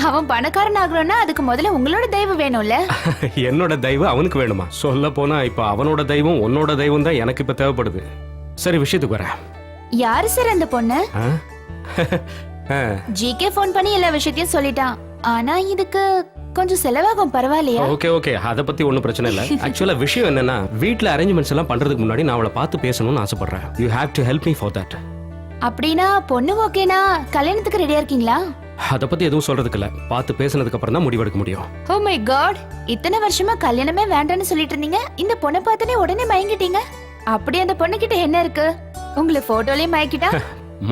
அவன் பணக்காரன் ஆகணும்னா அதுக்கு முதல்ல உங்களோட தெய்வம் வேணும்ல. என்னோட தெய்வம் அவனுக்கு வேணுமா? சொல்ல போனா இப்ப அவனோட தெய்வம் உன்னோட தெய்வம் தான் எனக்கு இப்ப தேவைப்படுது. சரி, விஷயத்துக்கு வரேன். யாரு சார் அந்த பொண்ணு? ஜிகே போன் பண்ணி எல்லா விஷயத்தையும் சொல்லிட்டான். ஆனா இதுக்கு கொஞ்சம் செலவாகும், பரவாயில்லையா? ஓகே, அத பத்தி ஒண்ணும் பிரச்சனை இல்ல. ஆக்சுவலா விஷயம் என்னன்னா, வீட்ல அரேஞ்ச்மெண்ட்ஸ் எல்லாம் பண்றதுக்கு முன்னாடி நான் அவளை பார்த்து பேசணும்னு ஆசைப்படுறேன். You have to help me for that. அப்படினா பொண்ணு ஓகேனா கல்யாணத்துக்கு ரெடியா இருக்கீங்களா? அத பத்தி எதுவும் சொல்றதுக்கு இல்ல. பார்த்து பேசினதுக்கு அப்புறம் தான் முடிவெடுக்க முடியும். ஓ மை காட், இத்தனை வருஷமா கல்யாணமே வேண்டாம்னு சொல்லிட்டு இருந்தீங்க. இந்த பொண்ணை பார்த்தனே உடனே மயங்கிட்டீங்க. அப்படி அந்த பொண்ணு கிட்ட என்ன இருக்கு? உங்களை போட்டோலயே மயக்கிட்டா?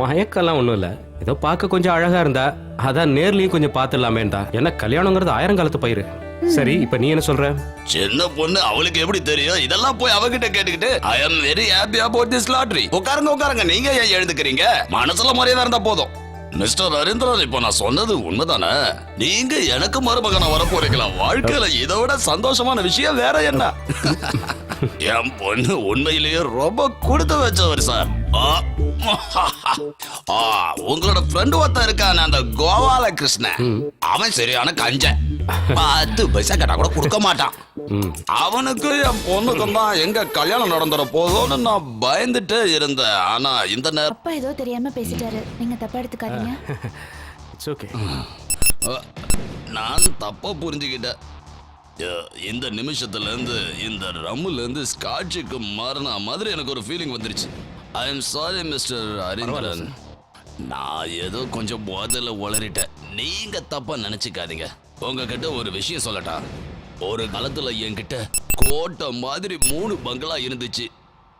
மயக்கெல்லாம் ஒண்ணும் இல்ல. ஏதோ பார்க்க கொஞ்சம் அழகா இருந்தா, அதான் நேர்லயும் கொஞ்சம் பாத்துடலாமேண்டா. என்ன கல்யாணங்கிறது 1000 காலத்து பயிரு. சரி, இப்ப நீ என்ன சொல்ற? சின்ன பொண்ணு, அவளுக்கு எப்படி தெரியும்? இதெல்லாம் போய் அவகிட்ட கேட்டுக்கிட்டு I am very happy about this lottery. உட்காருங்க, நீங்க ஏன் எழுதுக்கிறீங்க? மனசுல மரியாதை இருந்தா போதும். மிஸ்டர் ஹரிந்திரன், இப்போ நான் சொன்னது உண்மைதானே? நீங்க எனக்கு மருமகனா வர போறீங்களா? வாழ்க்கையில இதை விட சந்தோஷமான விஷயம் வேற என்ன? என் பொண்ணு உண்மையிலேயே ரொம்ப கொடுத்து வச்சவர் சார். உங்களோட ஃப்ரெண்ட் ஒருத்தன் இருக்கான, அந்த கோபால கிருஷ்ணன். அவன் சரியான கஞ்சன். 10 பைசா கேட்டா கூட கொடுக்க மாட்டான். அவனுக்கு என் பொண்ணுக்கும் தான் எங்க கல்யாணம் நடந்துற போதும்னு நான் பயந்துட்டே இருந்தேன். ஆனா இந்த நேரம் அப்பா ஏதோ தெரியாம பேசிட்டாரு, நீங்க தப்பா எடுத்துக்காதீங்க. It's okay. நான் தப்பா புரிஞ்சுக்கிட்டேன். இந்த நிமிஷத்துல இருந்து இந்த ரம்முல இருந்து ஸ்காட்சுக்கு மாறின மாதிரி எனக்கு ஒரு ஃபீலிங் வந்துருச்சு. I am sorry mister Harindran. நான் ஏதோ கொஞ்சம் போதையில உளறிட்டேன். நீங்க தப்பா நினைச்சுக்காதீங்க. உங்ககிட்ட ஒரு விஷயம் சொல்லட்டா? ஒரு காலத்துல என்கிட்ட கோட்டை மாதிரி 3 பங்களா இருந்துச்சு.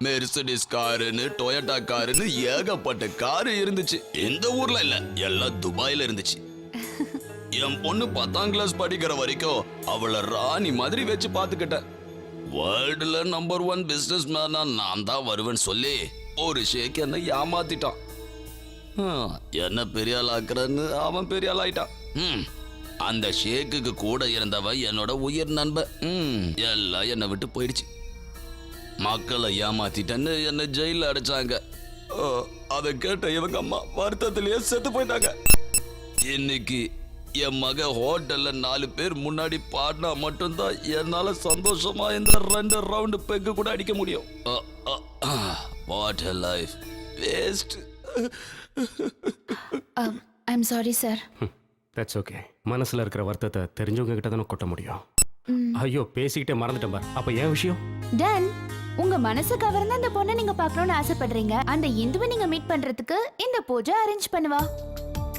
மெர்சிடிஸ் காருன்னு, டொயோட்டா காருன்னு ஏகப்பட்ட காரு இருந்துச்சு. இந்த ஊர்ல இல்ல, எல்லாம் துபாயில இருந்துச்சு. என் பொண்ணு 10ஆம் கிளாஸ் படிக்கிற வரைக்கும் அவளை ராணி மாதிரி வச்சு பாத்துக்கிட்டேன். வேர்ல்டுல நம்பர் 1 பிசினஸ் மேனா நான் தான் வருவேன்னு சொல்லி ஒரு ஷேக் என்ன ஏமாத்திட்டான். என்ன பெரிய ஆள் ஆக்குறன்னு அவன் பெரிய ஆள் ஆயிட்டான். அந்த ஷேக்குக்கு கூட இருந்தவ என்னோட உயிர் நண்பன். எல்லாம் என்னை விட்டு போயிடுச்சு. மக்களை ஏமாத்திட்டேன்னு என்ன ஜெயில அடைச்சாங்க. அதை கேட்ட இவங்க அம்மா வருத்தத்திலேயே செத்து போயிட்டாங்க. இன்னைக்கு என் மக ஹோட்டல்ல 4 பேர் முன்னாடி பாடினா மட்டும்தான் என்னால சந்தோஷமா இந்த 2 ரவுண்டு பெக்கு கூட அடிக்க முடியும். What a life waste. I'm sorry sir. That's okay. மனசுல இருக்கிற வருத்தத்தை தெரிஞ்சவங்க கிட்ட தானே கொட்ட முடியும். ஐயோ பேசிக்கிட்டே மறந்துட்டேன் பார். அப்ப ஏன் விஷயம்? டன், உங்க மனசு கவர்ந்த அந்த பொண்ணை நீங்க பார்க்கணும்னு ஆசைப்படுறீங்க. அந்த இந்துவை நீங்க மீட் பண்றதுக்கு இந்த பூஜை அரேஞ்ச் பண்ணுவா.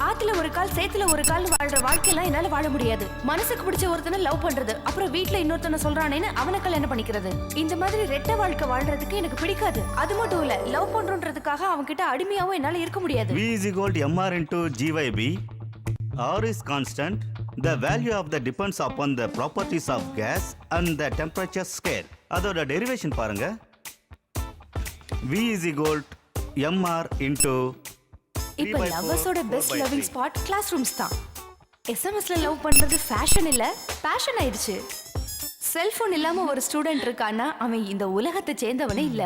ஆத்துல ஒரு கால் சேத்துல ஒரு கால் வாழ்ற வாழ்க்கையெல்லாம் என்னால வாழ முடியாது. மனசுக்கு பிடிச்ச ஒருத்தனை லவ் பண்றது, அப்புறம் வீட்டுல இன்னொருத்தனை சொல்றானேன்னு அவனை கல்யாணம் பண்ணிக்கிறது, இந்த மாதிரி ரெட்டை வாழ்க்கை வாழ்றதுக்கு எனக்கு பிடிக்காது. அது மட்டும் இல்ல, லவ் பண்றோன்றதுக்காக அவன் கிட்ட அடிமையாவும் என்னால இருக்க முடியாது. V is equal to mr into gyb. R is constant. The value of the depends upon the properties of gas and the temperature scale. அதோட டெரிவேஷன் பாருங்க. V is equal to mr into இப்ப லவ்வர்ஸோட best loving spot classrooms தான். எஸ்எம்எஸ்ல love பண்றது fashion இல்ல, passion ஆயிடுச்சு. Cellphone இல்லாம ஒரு ஸ்டூடெண்ட் இருக்கான்னா அவன் இந்த உலகத்தை சேர்ந்தவனே இல்ல.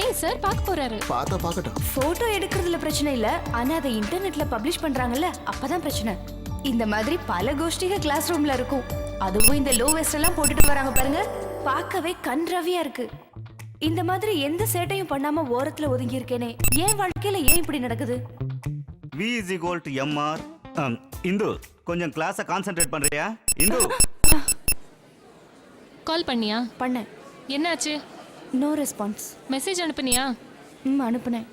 ஏய் சார் பார்க்க போறாரு. பார்க்கட்டும். போட்டோ எடுக்கிறதுல பிரச்சனை இல்ல, ஆனா அதை இன்டர்நெட்ல பப்ளிஷ் பண்றாங்கல்ல, அப்பதான் பிரச்சனை. இந்த மாதிரி பல கோஷ்டிக கிளாஸ் ரூம்ல இருக்கும். அதுவும் இந்த லோ வெஸ்ட் எல்லாம் போட்டுட்டு வராங்க பாருங்க, பார்க்கவே கண்ரவியா இருக்கு. இந்த மாதிரி எந்த சேட்டையும் பண்ணாம ஓரத்துல ஒதுங்கி இருக்கேனே, என் வாழ்க்கையில ஏன் இப்படி நடக்குது? V is equal to mr. Hindu கொஞ்சம் கிளாஸை கான்சென்ட்ரேட் பண்றியா? இந்து கால் பண்ணியா? பண்ணேன். என்னாச்சு? No response. மெசேஜ் அனுப்புனியா? அனுப்புனேன்.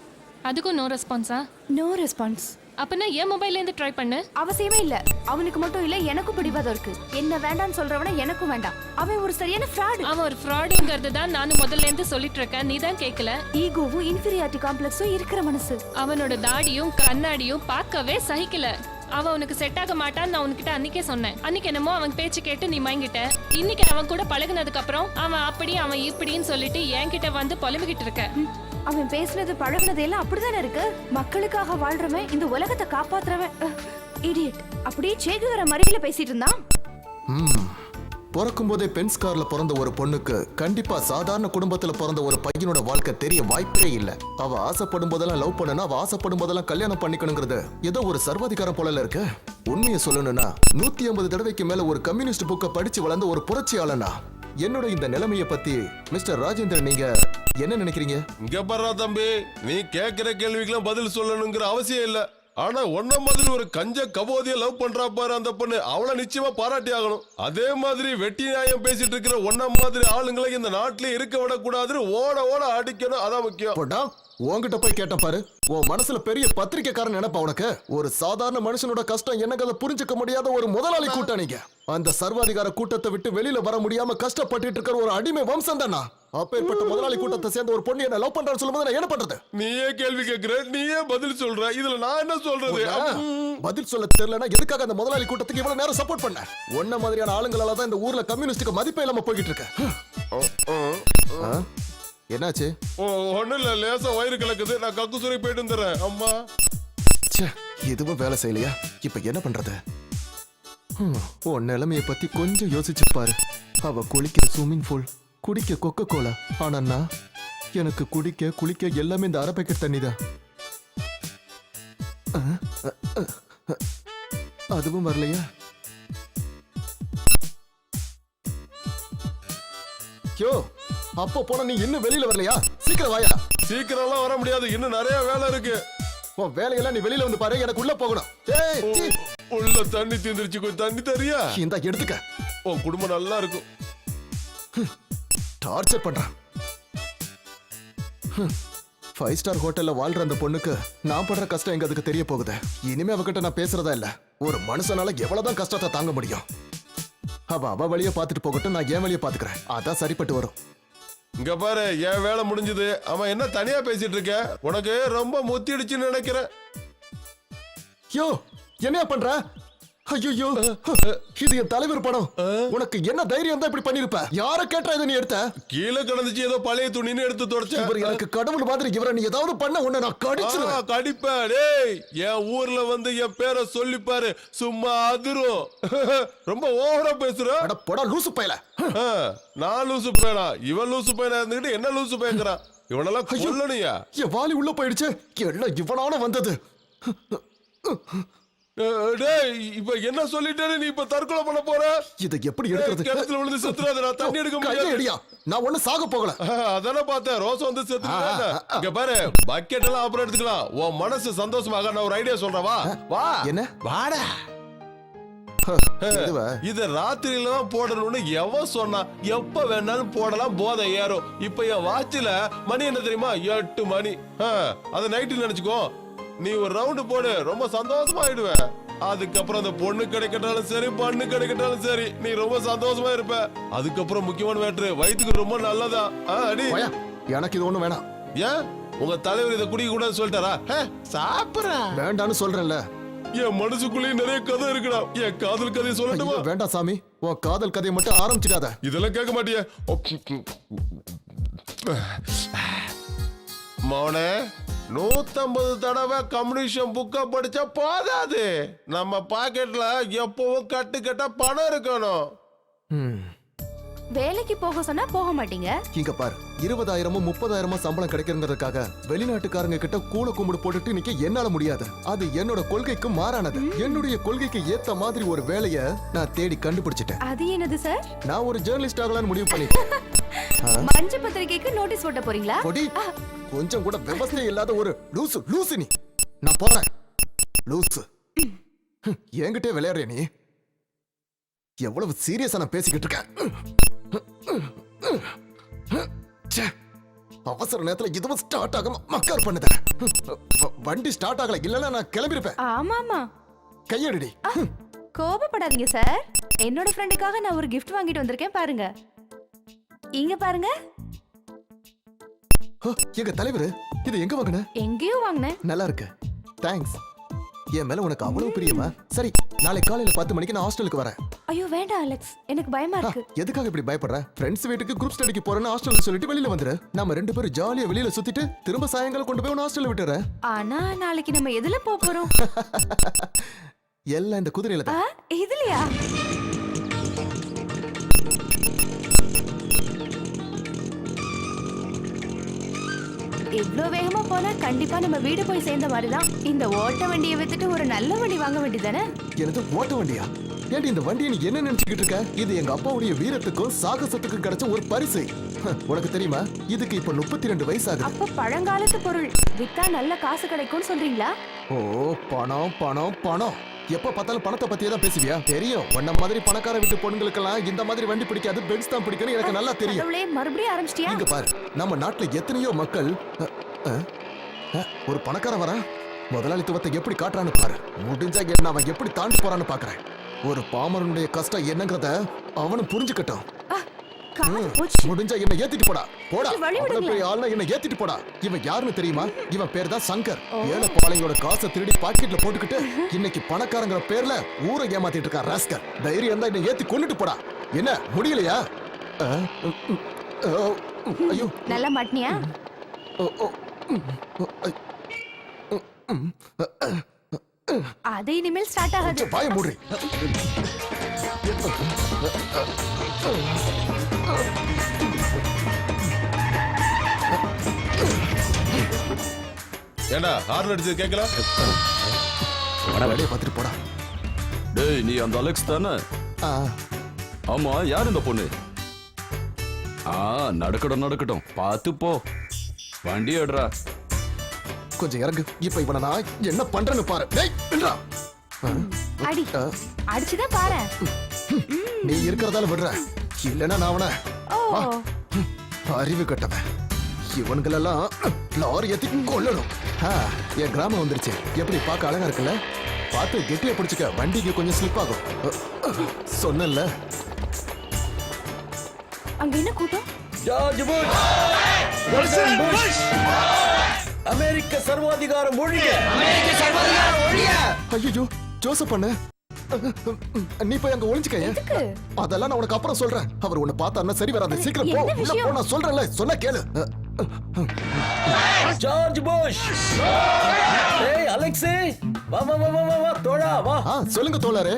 அதுக்கும் நோ ரெஸ்பான்ஸா? No response. அப்பனா என் மொபைல்ல இருந்து ட்ரை பண்ணு. அவசியமே இல்ல. அவனுக்கு மட்டும் இல்ல, எனக்கும் பிடிவாதம் இருக்கு. என்ன வேண்டாம்னு சொல்றவன எனக்கும் வேண்டாம். அவன் ஒரு சரியான ஃப்ராட். அவன் ஒரு ஃப்ராடுங்கிறது தான் நானும் முதல்ல இருந்து சொல்லிட்டு இருக்கேன், நீ தான் கேட்கல. ஈகோவும் இன்ஃபீரியாரிட்டி காம்ப்ளெக்ஸும் இருக்கிற மனசு. அவனோட தாடியும் கண்ணாடியும் பார்க்கவே சகிக்கல. அவன் உனக்கு செட் ஆக மாட்டான்னு நான் உன்கிட்ட அன்னைக்கே சொன்னேன். அன்னைக்கு என்னமோ அவன் பேச்சு கேட்டு நீ மயங்கிட்ட. இன்னைக்கு அவன் கூட பழகுனதுக்கு அப்புறம் அவன் அப்படி அவன் இப்படின்னு சொல்லிட்டு என்கிட்ட வந்து புலம்பிக்கிட்டு இருக்க. அவன் பேசுனது பழகுனது எல்லாம் அப்படிதானே இருக்கு. மக்களுக்காக வாழ்றவன், இந்த உலகத்தை காப்பாத்துறவன். இடியட். அப்படியே சேகுவர மறியல பேசிட்டு இருந்தான். பிறக்கும் போதே பென்ஸ் கார்ல பிறந்த ஒரு பொண்ணுக்கு கண்டிப்பா சாதாரண குடும்பத்துல பிறந்த ஒரு பையனோட வாழ்க்கை தெரிய வாய்ப்பே இல்ல. அவ ஆசைப்படும் போதெல்லாம் லவ் பண்ணனா, அவ ஆசைப்படும் போதெல்லாம் கல்யாணம் பண்ணிக்கணுங்கிறது ஏதோ ஒரு சர்வாதிகாரம் போல இருக்கு. உண்மையை சொல்லணும்னா 150 தடவைக்கு மேல ஒரு கம்யூனிஸ்ட் புக்கை படிச்சு வளர்ந்த ஒரு புரட்சியாளனா என்னோட இந்த நிலைமையை பத்தி மிஸ்டர் ராஜேந்திரன் நீங்க என்ன நினைக்கிறீங்க? இங்க பாரு தம்பி, நீ கேட்கிற கேள்விக்கெல்லாம் பதில் சொல்லணுங்கிற அவசியம் இல்ல. ஆனா ஒன்ன மாதிரி ஒரு கஞ்ச கபோதிய லவ் பண்றா பாரு அந்த பொண்ணு, அவளை நிச்சயமா பாராட்டி ஆகணும். அதே மாதிரி வெட்டி நியாயம் பேசிட்டு இருக்கிற ஒன்ன மாதிரி ஆளுங்களை இந்த நாட்டிலே இருக்க விடக்கூடாதுன்னு ஓட ஓட அடிக்கணும், அதான் முக்கியம். உன்கிட்ட போய் கேட்ட பாரு, உன் மனசுல பெரிய பத்திரிக்கைக்காரன் நினைப்பா உனக்கு. ஒரு சாதாரண மனுஷனோட கஷ்டம் என்னங்கிறத புரிஞ்சுக்க முடியாத ஒரு முதலாளி கூட்டம் நீங்க. அந்த சர்வாதிகார கூட்டத்தை விட்டு வெளியில வர முடியாம கஷ்டப்பட்டு இருக்கிற ஒரு அடிமை வம்சம் தானா? அப்பேற்பட்ட முதலாளி கூட்டத்தை சேர்ந்த ஒரு பொண்ணு என்ன லவ் பண்றான்னு சொல்லும்போது நான் என்ன பண்றது? நீயே கேள்வி கேட்கிற, நீயே பதில் சொல்ற, இதுல நான் என்ன சொல்றது? பதில் சொல்ல தெரியலனா எதுக்காக அந்த முதலாளி கூட்டத்துக்கு இவ்வளவு நேரம் சப்போர்ட் பண்ண? ஒன்ன மாதிரியான ஆளுங்களால தான் இந்த ஊர்ல கம்யூனிஸ்டுக்கு மதிப்பே இல்லாம போய்கிட்டு இருக்கு. என்னாச்சு? ஒண்ணு இல்ல, லேசா வயிறு கலக்குது, நான் கக்குசுரை போயிட்டு வந்துடுறேன். அம்மா எதுவும் வேலை செய்யலையா? இப்ப என்ன பண்றது? உன் நிலைமைய பத்தி கொஞ்சம் யோசிச்சு பாரு. அவ குளிக்கிற ஸ்விம்மிங் பூல், குடிக்க கொக்கோ கோலா. ஆனா எனக்கு குடிக்க குளிக்க எல்லாமே இந்த அரை பேக்கெட் தண்ணி தான். அதுவும் வரலையா? யோ, அப்போ போன நீ இன்னும் வெளியில வரலையா? சீக்கிரம் வாயா. சீக்கிரம் எல்லாம் வர முடியாது, இன்னும் நிறைய வேலை இருக்கு. உன் வேலையெல்லாம் நீ வெளியில வந்து பாரு, எனக்கு உள்ள போகணும். உள்ள தண்ணி தீந்துருச்சு, கொஞ்சம் தண்ணி தரியா? இந்த எடுத்துக்க. உன் குடும்பம் நல்லா இருக்கும். டார்ச்சர் பண்றான். 5 ஸ்டார் ஹோட்டல்ல வாழ்ற அந்த பொண்ணுக்கு நான் படுற கஷ்டம் எங்க அதுக்கு தெரிய போகுது. இனிமே அவகிட்ட நான் பேசுறதா இல்ல. ஒரு மனுஷனால எவ்வளவுதான் கஷ்டத்தை தாங்க முடியும்? அவ வழிய பாத்துட்டு போகட்டும், நான் என் வழிய பாத்துக்கிறேன். அதான் சரிப்பட்டு வரும். இங்க பாரு, என் வேலை முடிஞ்சது. அவன் என்ன தனியா பேசிட்டு இருக்க? உனக்கு ரொம்ப முத்திடுச்சுன்னு நினைக்கிறேன். யோ, என்னையா பண்ற? ஐயோ, இது என் தலைவர் படம். உனக்கு என்ன தைரியம் தான் இப்படி பண்ணிருப்ப? யார கேட்டா இதை நீ எடுத்த? கீழே கிடந்துச்சு ஏதோ பழைய துணின்னு எடுத்து தொடச்சேன். இவர் எனக்கு கடவுள் மாதிரி. இவரை நீ ஏதாவது பண்ண உன்னை நான் கடிச்சிருவேன். கடிப்பேன். டேய், என் ஊர்ல வந்து என் பேரை சொல்லிப்பாரு, சும்மா அதிரும். ரொம்ப ஓவரா பேசுற. அட போடா லூசு பயல. நான் லூசு பையனா? இவன் லூசு பையனா இருந்துகிட்டு என்ன லூசு பையங்கிறான்? இவனெல்லாம் கொல்லணுயா? என் வாலி உள்ள போயிடுச்சு. எல்லாம் இவனால வந்தது. டேய், இப்ப என்ன சொல்லிட்டேன்னு நீ இப்ப தற்கொலை பண்ண போற? இதை எப்படி எடுக்கிறது? கிணத்துல விழுந்து செத்துறாத. நான் தண்ணி எடுக்க முடியாது. நான் ஒண்ணு சாக போகல. அதானே பார்த்தேன். ரோஸ் வந்து செத்துறாத. இங்க பாரு, பக்கெட் எல்லாம் அப்புறம் எடுத்துக்கலாம். உன் மனசு சந்தோஷமாக நான் ஒரு ஐடியா சொல்றேன். வா. என்ன? வாடா. இத ராத்திரியில தான் போடணும்னு எவன் சொன்னா? எப்ப வேணாலும் போடலாம், போதை ஏறும். இப்ப என் வாட்சில மணி என்ன தெரியுமா? 8 மணி. அத நைட்டு நினைச்சுக்கோ. நீ ஒரு ரவுண்டு போடு, ரொம்ப சந்தோஷமா ஆயிடுவ. அதுக்கப்புறம் அந்த பொண்ணு கிடைக்கட்டாலும் சரி, பண்ணு கிடைக்கட்டாலும் சரி, நீ ரொம்ப சந்தோஷமா இருப்ப. அதுக்கப்புறம் முக்கியமான மேட்ரு, வயிற்றுக்கு ரொம்ப நல்லதா. அடி, எனக்கு இது ஒண்ணு வேணாம். ஏன் உங்க தலைவர் இதை குடிக்க கூடாது சொல்லிட்டாரா? சாப்பிடுற வேண்டான்னு சொல்றேன்ல. என் மனசுக்குள்ளேயும் நிறைய கதை இருக்குடா. என் காதல் கதையை சொல்லட்டுமா? வேண்டாம் சாமி, உன் காதல் கதையை மட்டும் ஆரம்பிச்சுக்காத. இதெல்லாம் கேட்க மாட்டிய மோனே. 150 தடவை கம்யூனிஷன் புக்க படிச்சா போதாது. நம்ம பாக்கெட்ல எப்பவும் கட்டு கட்ட பணம் இருக்கணும். வேலைக்கு போக சொன்னா போக மாட்டீங்க. இங்க பாரு, 20,000 30,000 சம்பளம் கிடைக்கிறதுக்காக வெளிநாட்டுக்காரங்க கிட்ட கூல கும்பிடு போட்டுட்டு நிக்க என்னால முடியாது. அது என்னோட கொள்கைக்கு மாறானது. என்னுடைய கொள்கைக்கு ஏத்த மாதிரி ஒரு வேலைய நான் தேடி கண்டுபிடிச்சிட்டேன். அது என்னது சார்? நான் ஒரு ஜேர்னலிஸ்ட் ஆகலாம்னு முடிவு பண்ணிட்டேன். மஞ்ச பத்திரிகைக்கு நோட்டீஸ் போட்ட போறீங்களா? கொஞ்சம் கூட விவசாயம் இல்லாத ஒரு லூசு நீ. நான் போறேன். லூசு என்கிட்டே விளையாடுற நீ. எவ்வளவு சீரியஸா நான் பேசிக்கிட்டு இருக்கேன். அவசர நேரத்துல இதுவும் ஸ்டார்ட் ஆகாம மக்கார் பண்ணுத. வண்டி ஸ்டார்ட் ஆகல, இல்லன்னா நான் கிளம்பிருப்பேன். ஆமாமா. கையடிடி. கோபப்படாதீங்க சார். என்னோட ஃப்ரெண்டுக்காக நான் ஒரு gift வாங்கிட்டு வந்திருக்கேன் பாருங்க. இங்க பாருங்க. எங்க தலைவர் இது எங்க வாங்குன? எங்கேயோ வாங்குனேன். நல்லா இருக்கு. தேங்க்ஸ். என் மேல உனக்கு அவ்வளவு பிரியமா? சரி, நாளை காலையில 10 மணிக்கு நான் ஹாஸ்டலுக்கு வரேன். ஐயோ வேண்டாம் அலெக்ஸ், எனக்கு பயமா இருக்கு. எதுக்காக இப்படி பயப்படுற? ஃப்ரெண்ட்ஸ் வீட்டுக்கு குரூப் ஸ்டடிக்கு போறேன்னு ஹாஸ்டல்ல சொல்லிட்டு வெளியில வந்துரு. நாம 2 பேரும் ஜாலியா வெளியில சுத்திட்டு திரும்ப சாயங்காலம் கொண்டு போய் ஹாஸ்டல்ல விட்டுறேன். ஆனா நாளைக்கு நம்ம எதுல போறோம்? எல்லாம் இந்த குதிரையில தான். இதுலயா? இவ்ளோ வேகமா போனா கண்டிப்பா நம்ம வீடு போய் சேர்ந்த மாதிரிதான். இந்த ஓட்ட வண்டியை வித்துட்டு ஒரு நல்ல வண்டி வாங்க வேண்டியதானே? எனது ஓட்ட வண்டியா? ஏன்டி இந்த வண்டியை நீ என்ன நினைச்சுக்கிட்டு இருக்க? இது எங்க அப்பாவுடைய வீரத்துக்கும் சாகசத்துக்கும் கிடைச்ச ஒரு பரிசு. உனக்கு தெரியுமா, இதுக்கு இப்ப 32 வயசு ஆகுது. அப்ப பழங்காலத்து பொருள் வித்தா நல்ல காசு கிடைக்கும்னு சொல்றீங்களா? ஓ, பணம் பணம் பணம். எப்ப பார்த்தாலும் பணத்தை பத்தியே தான் பேசுவியா? தெரியும், உன்ன மாதிரி பணக்கார வீட்டு பொண்ணுங்களுக்கெல்லாம் இந்த மாதிரி வண்டி பிடிக்காது, பென்ஸ் தான் பிடிக்கணும். எனக்கு நல்லா தெரியும். மறுபடியும் ஆரம்பிச்சிட்டியா? இங்க பாரு, நம்ம நாட்டுல எத்தனையோ மக்கள். ஒரு பணக்கார வரா, முதலாளித்துவத்தை எப்படி காட்டுறான்னு பாரு. முடிஞ்சா என்ன அவன் எப்படி தாண்டி போறான்னு பாக்குறேன். ஒரு பாமரனுடைய கஷ்டம் என்னங்கறத அவனும் புரிஞ்சுக்கட்டும். முடிஞ்சா என்ன ஏத்திட்டு போடா. போடா, ஆள்னா என்ன ஏத்திட்டு போடா. இவன் யாருன்னு தெரியுமா? இவன் பேர் தான் சங்கர். ஏழை பாளையோட காசை திருடி பாக்கெட்ல போட்டுக்கிட்டு இன்னைக்கு பணக்காரங்கிற பேர்ல ஊரை ஏமாத்திட்டு இருக்கான் ராஸ்கர். தைரியம் தான் என்ன ஏத்தி கொண்டுட்டு போடா. என்ன முடியலையா? ஐயோ, நல்லா மாட்டினியா? அது இனிமேல் ஸ்டார்ட் ஆகாது. வாய மூடி. ஏண்டா ஹார்ன் அடிச்சது கேட்கல? வேலையை பார்த்துட்டு போடா. டேய், நீ அந்த அலெக்ஸ் தானே? ஆமா, யார் இந்த பொண்ணு? நடக்கட்டும் நடக்கட்டும், பார்த்து போ. வண்டி எடுறா. கொஞ்சம் இறங்கு. இப்ப இவனை நான் என்ன பண்றேன்னு பாரு. அடி, அடிச்சுதான் பாரு. நீ இருக்கிறதால விடுற, இல்லன்னா நான் அவனை. அறிவு கட்டவன். இவன்களெல்லாம் லாரி ஏத்தி கொல்லணும். என் கிராமம் வந்துருச்சு. எப்படி பார்க்க அழகா இருக்குல்ல? பார்த்து கெட்டியா பிடிச்சுக்க, வண்டிக்கு கொஞ்சம் ஸ்லிப் ஆகும். சொன்னல. அங்க என்ன கூட்டம்? ஜார்ஜ் புஷ், அமெரிக்க சர்வாதிகாரம் ஒழிக. ஐயோ, ஜோசப் பண்ண நீ போய் அங்க ஒளிஞ்சுக்க. அதெல்லாம் நான் உனக்கு அப்புறம் சொல்றேன். அவர் உன்னை பார்த்தா சரி வராது. சீக்கிரம் போ. உள்ள போ, நான் சொல்றேன்ல, சொன்னா கேளு. George Bush. ஏய் அலெக்ஸே, வா வா வா வா வா தோழா வா. சொல்லுங்க தோழரே.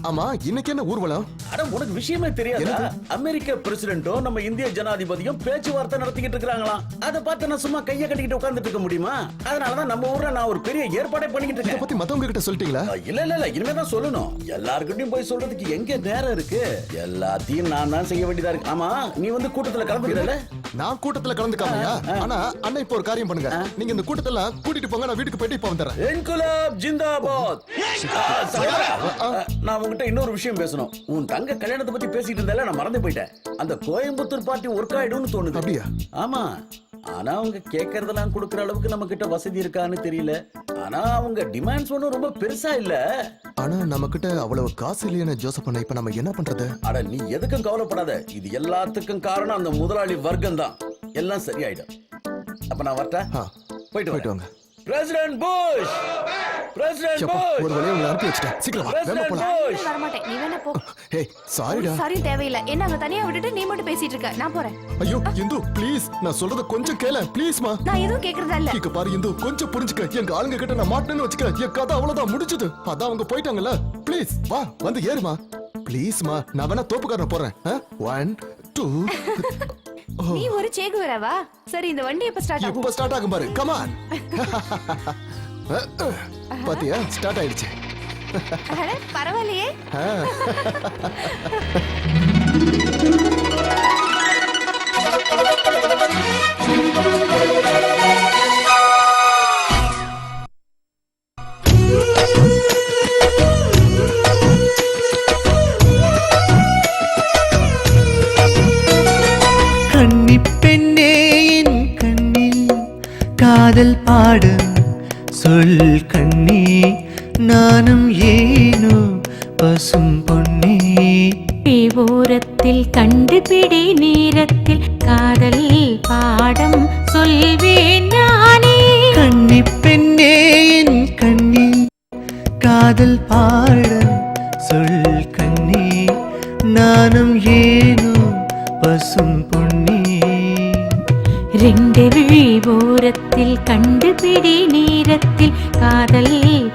ஆமா, இன்னைக்கு என்ன ஊர்வலம்? அட உனக்கு விஷயமே தெரியாதா? அமெரிக்க பிரசிடென்ட்டும் நம்ம இந்திய ஜனாதிபதியும் பேச்சுவார்த்தை நடத்திக்கிட்டு இருக்காங்களாம். அத பார்த்து நான் சும்மா கைய கட்டிக்கிட்டு உட்கார்ந்துட்டு இருக்க முடியுமா? அதனாலதான் நம்ம ஊர்ல நான் ஒரு பெரிய ஏற்பாடை பண்ணிக்கிட்டு இருக்கேன். பத்தி மத்தவங்க கிட்ட சொல்லிட்டீங்களா? இல்ல இனிமே தான் சொல்லணும். எல்லார்கிட்டயும் போய் சொல்றதுக்கு எங்க நேரம் இருக்கு? எல்லாத்தையும் நான் தான் செய்ய வேண்டியதா இருக்கு. ஆமா, நீ வந்து கூட்டத்துல கலந்துக்கல? நான் கூட்டத்துல கலந்துக்காமையா? ஆனா அண்ணா இப்போ ஒரு காரியம் பண்ணுங்க. நீங்க இந்த கூட்டத்துல கூட்டிட்டு போங்க, நான் வீட்டுக்கு போயிட்டு இப்ப வந்துடுறேன். இன்குலாப் ஜிந்தாபாத். நான் உங்ககிட்ட இன்னொரு விஷயம் பேசணும். உன் தங்க கல்யாணத்தை பத்தி பேசிட்டு இருந்தால நான் மறந்து போயிட்டேன். அந்த கோயம்புத்தூர் பார்ட்டி ஒர்க் ஆயிடும்னு தோணுது. அப்படியா? ஆமா. ஆனா அவங்க கேட்கறதெல்லாம் கொடுக்கற அளவுக்கு நம்ம கிட்ட வசதி இருக்கான்னு தெரியல. ஆனா அவங்க டிமாண்ட்ஸ் ஒன்றும் ரொம்ப பெருசா இல்ல. ஆனா நம்ம கிட்ட அவ்வளவு காசு இல்லைன்னு ஜோசப் பண்ண, இப்ப நம்ம என்ன பண்றது? அட நீ எதுக்கும் கவலைப்படாத. இது எல்லாத்துக்கும் காரணம் அந்த முதலாளி வர்க்கம் தான். எல்லாம் சரியாயிடும். அப்ப நான் வரட்டா? போயிட்டு வாங்க. President Bush. President Bush. ஒரு வழியா உங்களை அனுப்பி வச்சிட்டேன். சீக்கிரம் வா. வேகமா போலாம். வர மாட்டேன். நீ வேணா போ. ஏய் சாரிடா. சாரி தேவையில்லை. என்ன அங்க தனியா விட்டுட்டு நீ மட்டும் பேசிட்டு இருக்க. நான் போறேன். ஐயோ இந்து ப்ளீஸ், நான் சொல்றத கொஞ்சம் கேள ப்ளீஸ்மா. நான் எதுவும் கேக்குறதா இல்ல. இங்க பாரு இந்து, கொஞ்சம் புரிஞ்சுக்க. எங்க ஆளுங்க கிட்ட நான் மாட்டேன்னு வச்சுக்க. என் கதை அவ்வளவுதான் முடிஞ்சது. அதான் அவங்க போயிட்டாங்கல்ல. ப்ளீஸ் வா, வந்து ஏறுமா ப்ளீஸ்மா. நான் வேணா தோப்புக்காரன் போறேன். 1 2. நீ ஒரு சேகுவரவா? சரி, இந்த வண்டி எப்ப ஸ்டார்ட் ஆகும்? இப்ப ஸ்டார்ட் ஆகும் பாரு. Come on. பாத்தியா, ஸ்டார்ட் ஆயிடுச்சு. அட பரவாயில்லையே. கன்னி பெண்ணே என் கண்ணில் காதல் பாடும் சொல் கண்ணே, நானும் ஏனோ பசும் பொன்னே. ஓரத்தில் கண்டுபிடி நேரத்தில் காதல் பாடம் சொல்வேன் நானே. கன்னி பெண்ணே என் கண்ணில் காதல் பாடும் சொல் கண்ணே, நானும் ஏனோ பசும் பொன்னே. ரெண்டு விழி ஓரத்தில் கண்டுபிடி நேரத்தில் காதல்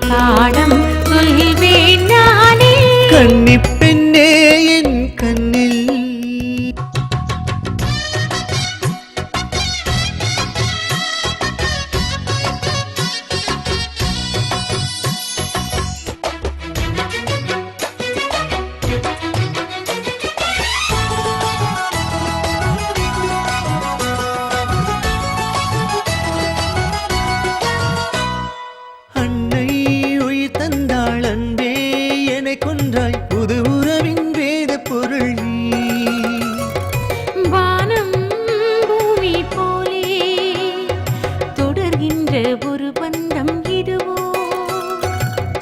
பாடம் சொல்வேன் நானே. கன்னி பெண்ணே என் கண்ணில்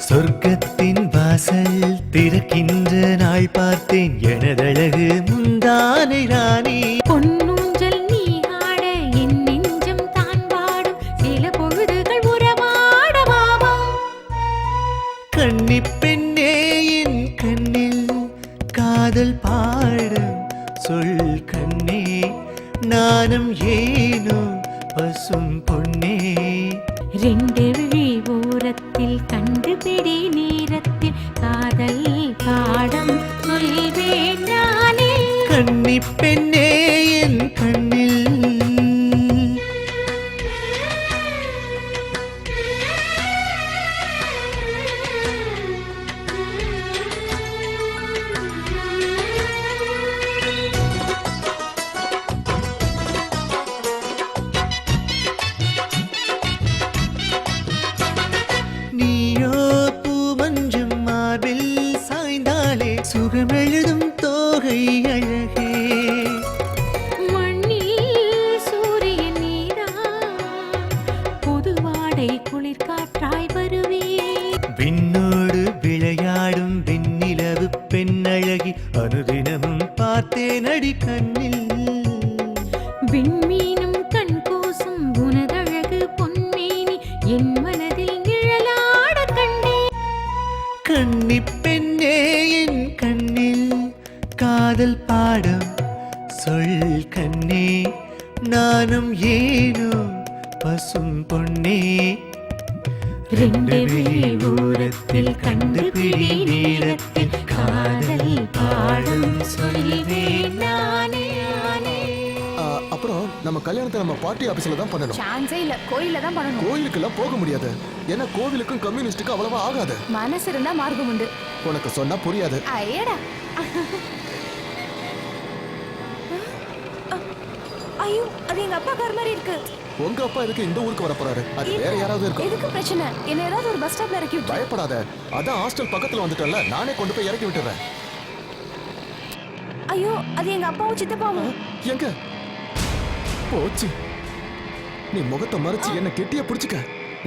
சொர்க்கத்தின் வாசல் திறக்கின்ற நாள் பார்த்தேன், எனதழகு முந்தானை ராணி. பொன்னூஞ்சல் நீ ஆட என் நெஞ்சம் தான் பாடும், சில பொழுதுகள் உறவாடவாவா. கன்னி பெண்ணே என் கண்ணில் காதல் பாடும் சொல் கண்ணே, நானும் ஏனோ பசும் பொன்னே. ரெண்டு விழி ஓரத்தில் கண்டுபிடி நேரத்தில் காதல் பாடம் சொல்வேன் நானே. கன்னி பெண்ணே என் கண்ணில் நீயோ பூமஞ்சம் மார்பில் சாய்ந்தாலே சுகமெழுதும் தோகை அழகே. மண்ணில் சூரியன் நீதான், புதுவாடை குளிர் காற்றாய் வருவே. விண்ணோடு விளையாடும் வெண்ணிலவு பெண்ணழகி அனுதினமும் பார்த்தேன் அடி கண்ணில். விண்மீனும் கண் கூசும் உனதழகு பொன்மேனி என் மனதில் நிழலாட கண்டே. கன்னி பெண்ணே என் கண்ணில் காதல் பாடம் சொல் கண்ணே நானும் ஏனோ பசும் பொன்னே ரெண்டு விழி ஓரத்தில் கண்டுபிடி நேரத்தில் காதல் பாடும் சொல்வேன் நானே நானே. அப்புறம் நம்ம கல்யாணத்தை நம்ம பார்ட்டி ஆபீஸ்ல தான் பண்ணணும். சான்ஸே இல்ல, கோயில்ல தான் பண்ணணும். கோயிலுக்கெல்லாம் போக முடியாது. ஏன்னா கோவிலுக்கும் கம்யூனிஸ்டுக்கும் அவ்வளவா ஆகாது. மனசு இருந்தா மார்க்கம் உண்டு. உனக்கு சொன்னா புரியாது. ஐயடா. ஐயோ, அது எங்க அப்பா கார் மாதிரி இருக்கு. உங்க அப்பா எதுக்கு இந்த ஊருக்கு வர போறாரு? அது வேற யாராவது இருக்கும். எதுக்கு பிரச்சனை? என்ன ஏதாவது ஒரு பஸ் ஸ்டாப்ல இறக்கி விட்டு. பயப்படாத, அதான் ஹாஸ்டல் பக்கத்துல வந்துட்டல, நானே கொண்டு போய் இறக்கி விட்டுறேன். ஐயோ, அது எங்க அப்பாவும் சித்தப்பாவும். எங்க போச்சு? நீ முகத்தை மறைச்சு என்ன கெட்டியா பிடிச்சுக்க.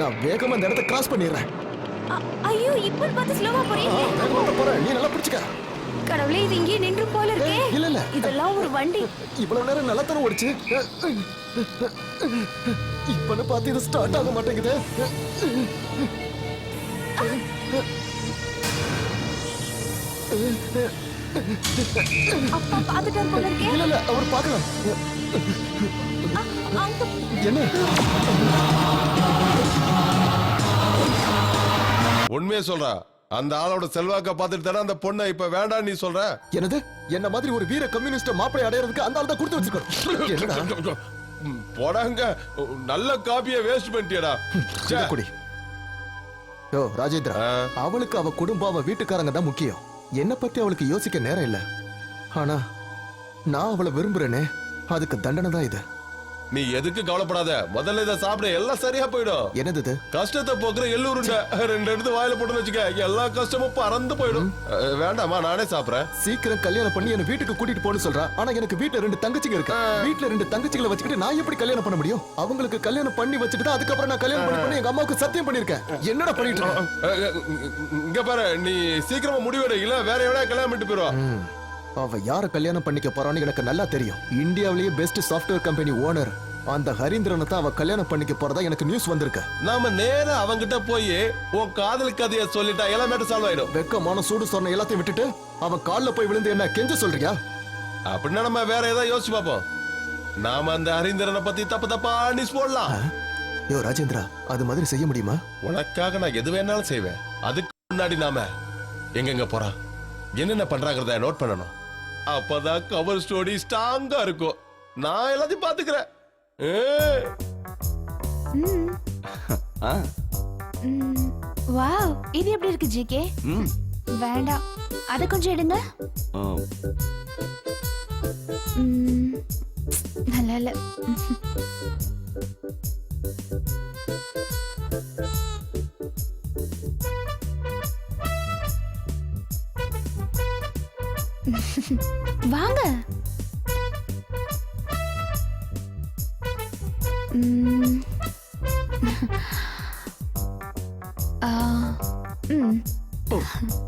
நான் வேகமா இந்த இடத்தை கிராஸ் பண்ணிடுறேன். ஐயோ, இப்ப பார்த்து ஸ்லோவா போறீங்க. வேகமா போறேன், நீ நல்லா பிடிச்சுக்க. கடவுளே, இது இங்கே நின்று போல இருக்கே. இல்ல இல்ல, இதெல்லாம் ஒரு வண்டி. இவ்வளவு நேரம் நல்லா தானே ஓடிச்சு. இப்பன்னு பார்த்து இது ஸ்டார்ட் ஆக மாட்டேங்குது. அப்பா பாத்துட்டார் போல இருக்கே. இல்ல இல்ல, அவர் பார்க்கல. என்ன உண்மையை சொல்றா, அந்த ஆளோட செல்வாக்க பார்த்துட்டு தானே அந்த பொண்ணை இப்ப வேண்டாம் நீ சொல்ற. என்னது? என்ன மாதிரி ஒரு வீர கம்யூனிஸ்ட் மாப்பிளை அடையறதுக்கு அந்த ஆள் தான் கொடுத்து வச்சிருக்கோம். என்னடா போடாங்க, நல்ல காப்பியை வேஸ்ட் பண்ணிட்டியடா. குடி. யோ ராஜேந்திரா, அவளுக்கு அவ குடும்பம் அவ வீட்டுக்காரங்க தான் முக்கியம். என்ன பத்தி அவளுக்கு யோசிக்க நேரம் இல்ல. ஆனா நான் அவளை விரும்புறேனே, அதுக்கு தண்டனை தான் இது. நீ எதுக்கு கவலைப்படாத, முதல்ல இதை சாப்பிட எல்லாம் சரியா போயிடும். என்னது இது? கஷ்டத்தை போக்குற எள்ளூருண்ட ரெண்டு எடுத்து வாயில போட்டுன்னு வச்சுக்க, எல்லா கஷ்டமும் பறந்து போயிடும். வேண்டாமா, நானே சாப்பிடுறேன். சீக்கிரம் கல்யாணம் பண்ணி என்ன வீட்டுக்கு கூட்டிட்டு போன்னு சொல்றா. ஆனா எனக்கு வீட்டுல 2 தங்கச்சிங்க இருக்கு. வீட்டுல 2 தங்கச்சிகளை வச்சுக்கிட்டு நான் எப்படி கல்யாணம் பண்ண முடியும்? அவங்களுக்கு கல்யாணம் பண்ணி வச்சுட்டு அதுக்கப்புறம் நான் கல்யாணம் பண்ணி எங்க அம்மாவுக்கு சத்தியம் பண்ணிருக்கேன். என்னடா பண்ணிட்டு இருக்க? இங்க பாரு, நீ சீக்கிரமா முடிவெடு, இல்ல வேற எவ்வளவு கல்யாணம் பண்ணிட்டு போயிருவா. அவ யார கல்யாணம் பண்ணிக்க போறான்னு எனக்கு நல்லா தெரியும். இந்தியாவிலேயே பெஸ்ட் சாஃப்ட்வேர் கம்பெனி ஓனர் அந்த ஹரீந்திரனை தான் அவ கல்யாணம் பண்ணிக்க போறதா எனக்கு நியூஸ் வந்திருக்கு. நாம நேரா அவங்கிட்ட போய் உன் காதல் கதைய சொல்லிட்டா எல்லாம் மேட்டர் சால்வ் ஆயிடும். வெக்கமான சூடு சொன்ன எல்லாத்தையும் விட்டுட்டு அவன் கால்ல போய் விழுந்து என்ன கெஞ்ச சொல்றியா? அப்படின்னா நம்ம வேற ஏதாவது யோசிச்சு பார்ப்போம். நாம அந்த ஹரீந்திரனை பத்தி தப்பா நியூஸ் போடலாம். யோ ராஜேந்திரா, அது மாதிரி செய்ய முடியுமா? உனக்காக நான் எது வேணாலும் செய்வேன். அதுக்கு முன்னாடி நாம எங்கெங்க போறோம், என்னென்ன பண்றாங்கிறத நோட் பண்ணணும். அப்பதான் கவர் ஸ்டோரி ஸ்ட்ராங்கா இருக்கும். நான் எல்லாத்தையும் பாத்துக்கிறேன். வாவ், இது எப்படி இருக்கு ஜிகே? வேண்டாம், அத கொஞ்சம் எடுங்க. நல்லா இல்ல. வாங்க.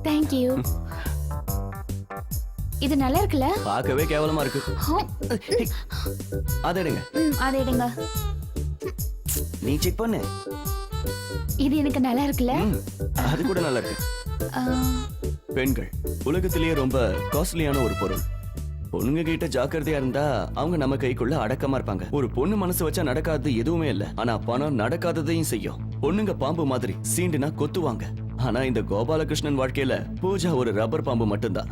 Thank you. இது நல்லா இருக்குல்ல? பார்க்கவே கேவலமா இருக்கு. அதை எடுங்க. அதை எடுங்க. நீ செக் பண்ணு. இது எனக்கு நல்லா இருக்குல்ல? அது கூட நல்லா இருக்கு. பெண்கள் உலகத்திலேயே ரொம்ப காஸ்ட்லியான ஒரு பொருள். பொண்ணுங்க கிட்ட ஜாக்கிரதையா இருந்தா அவங்க நம்ம கைக்குள்ள அடக்கமா இருப்பாங்க. ஒரு பொண்ணு மனசு வச்சா நடக்காதது எதுவுமே இல்ல. ஆனா பணம் நடக்காததையும் செய்யும். பொண்ணுங்க பாம்பு மாதிரி சீண்டுனா கொத்துவாங்க. ஆனா இந்த கோபாலகிருஷ்ணன் வாழ்க்கையில பூஜா ஒரு ரப்பர் பாம்பு மட்டும்தான்.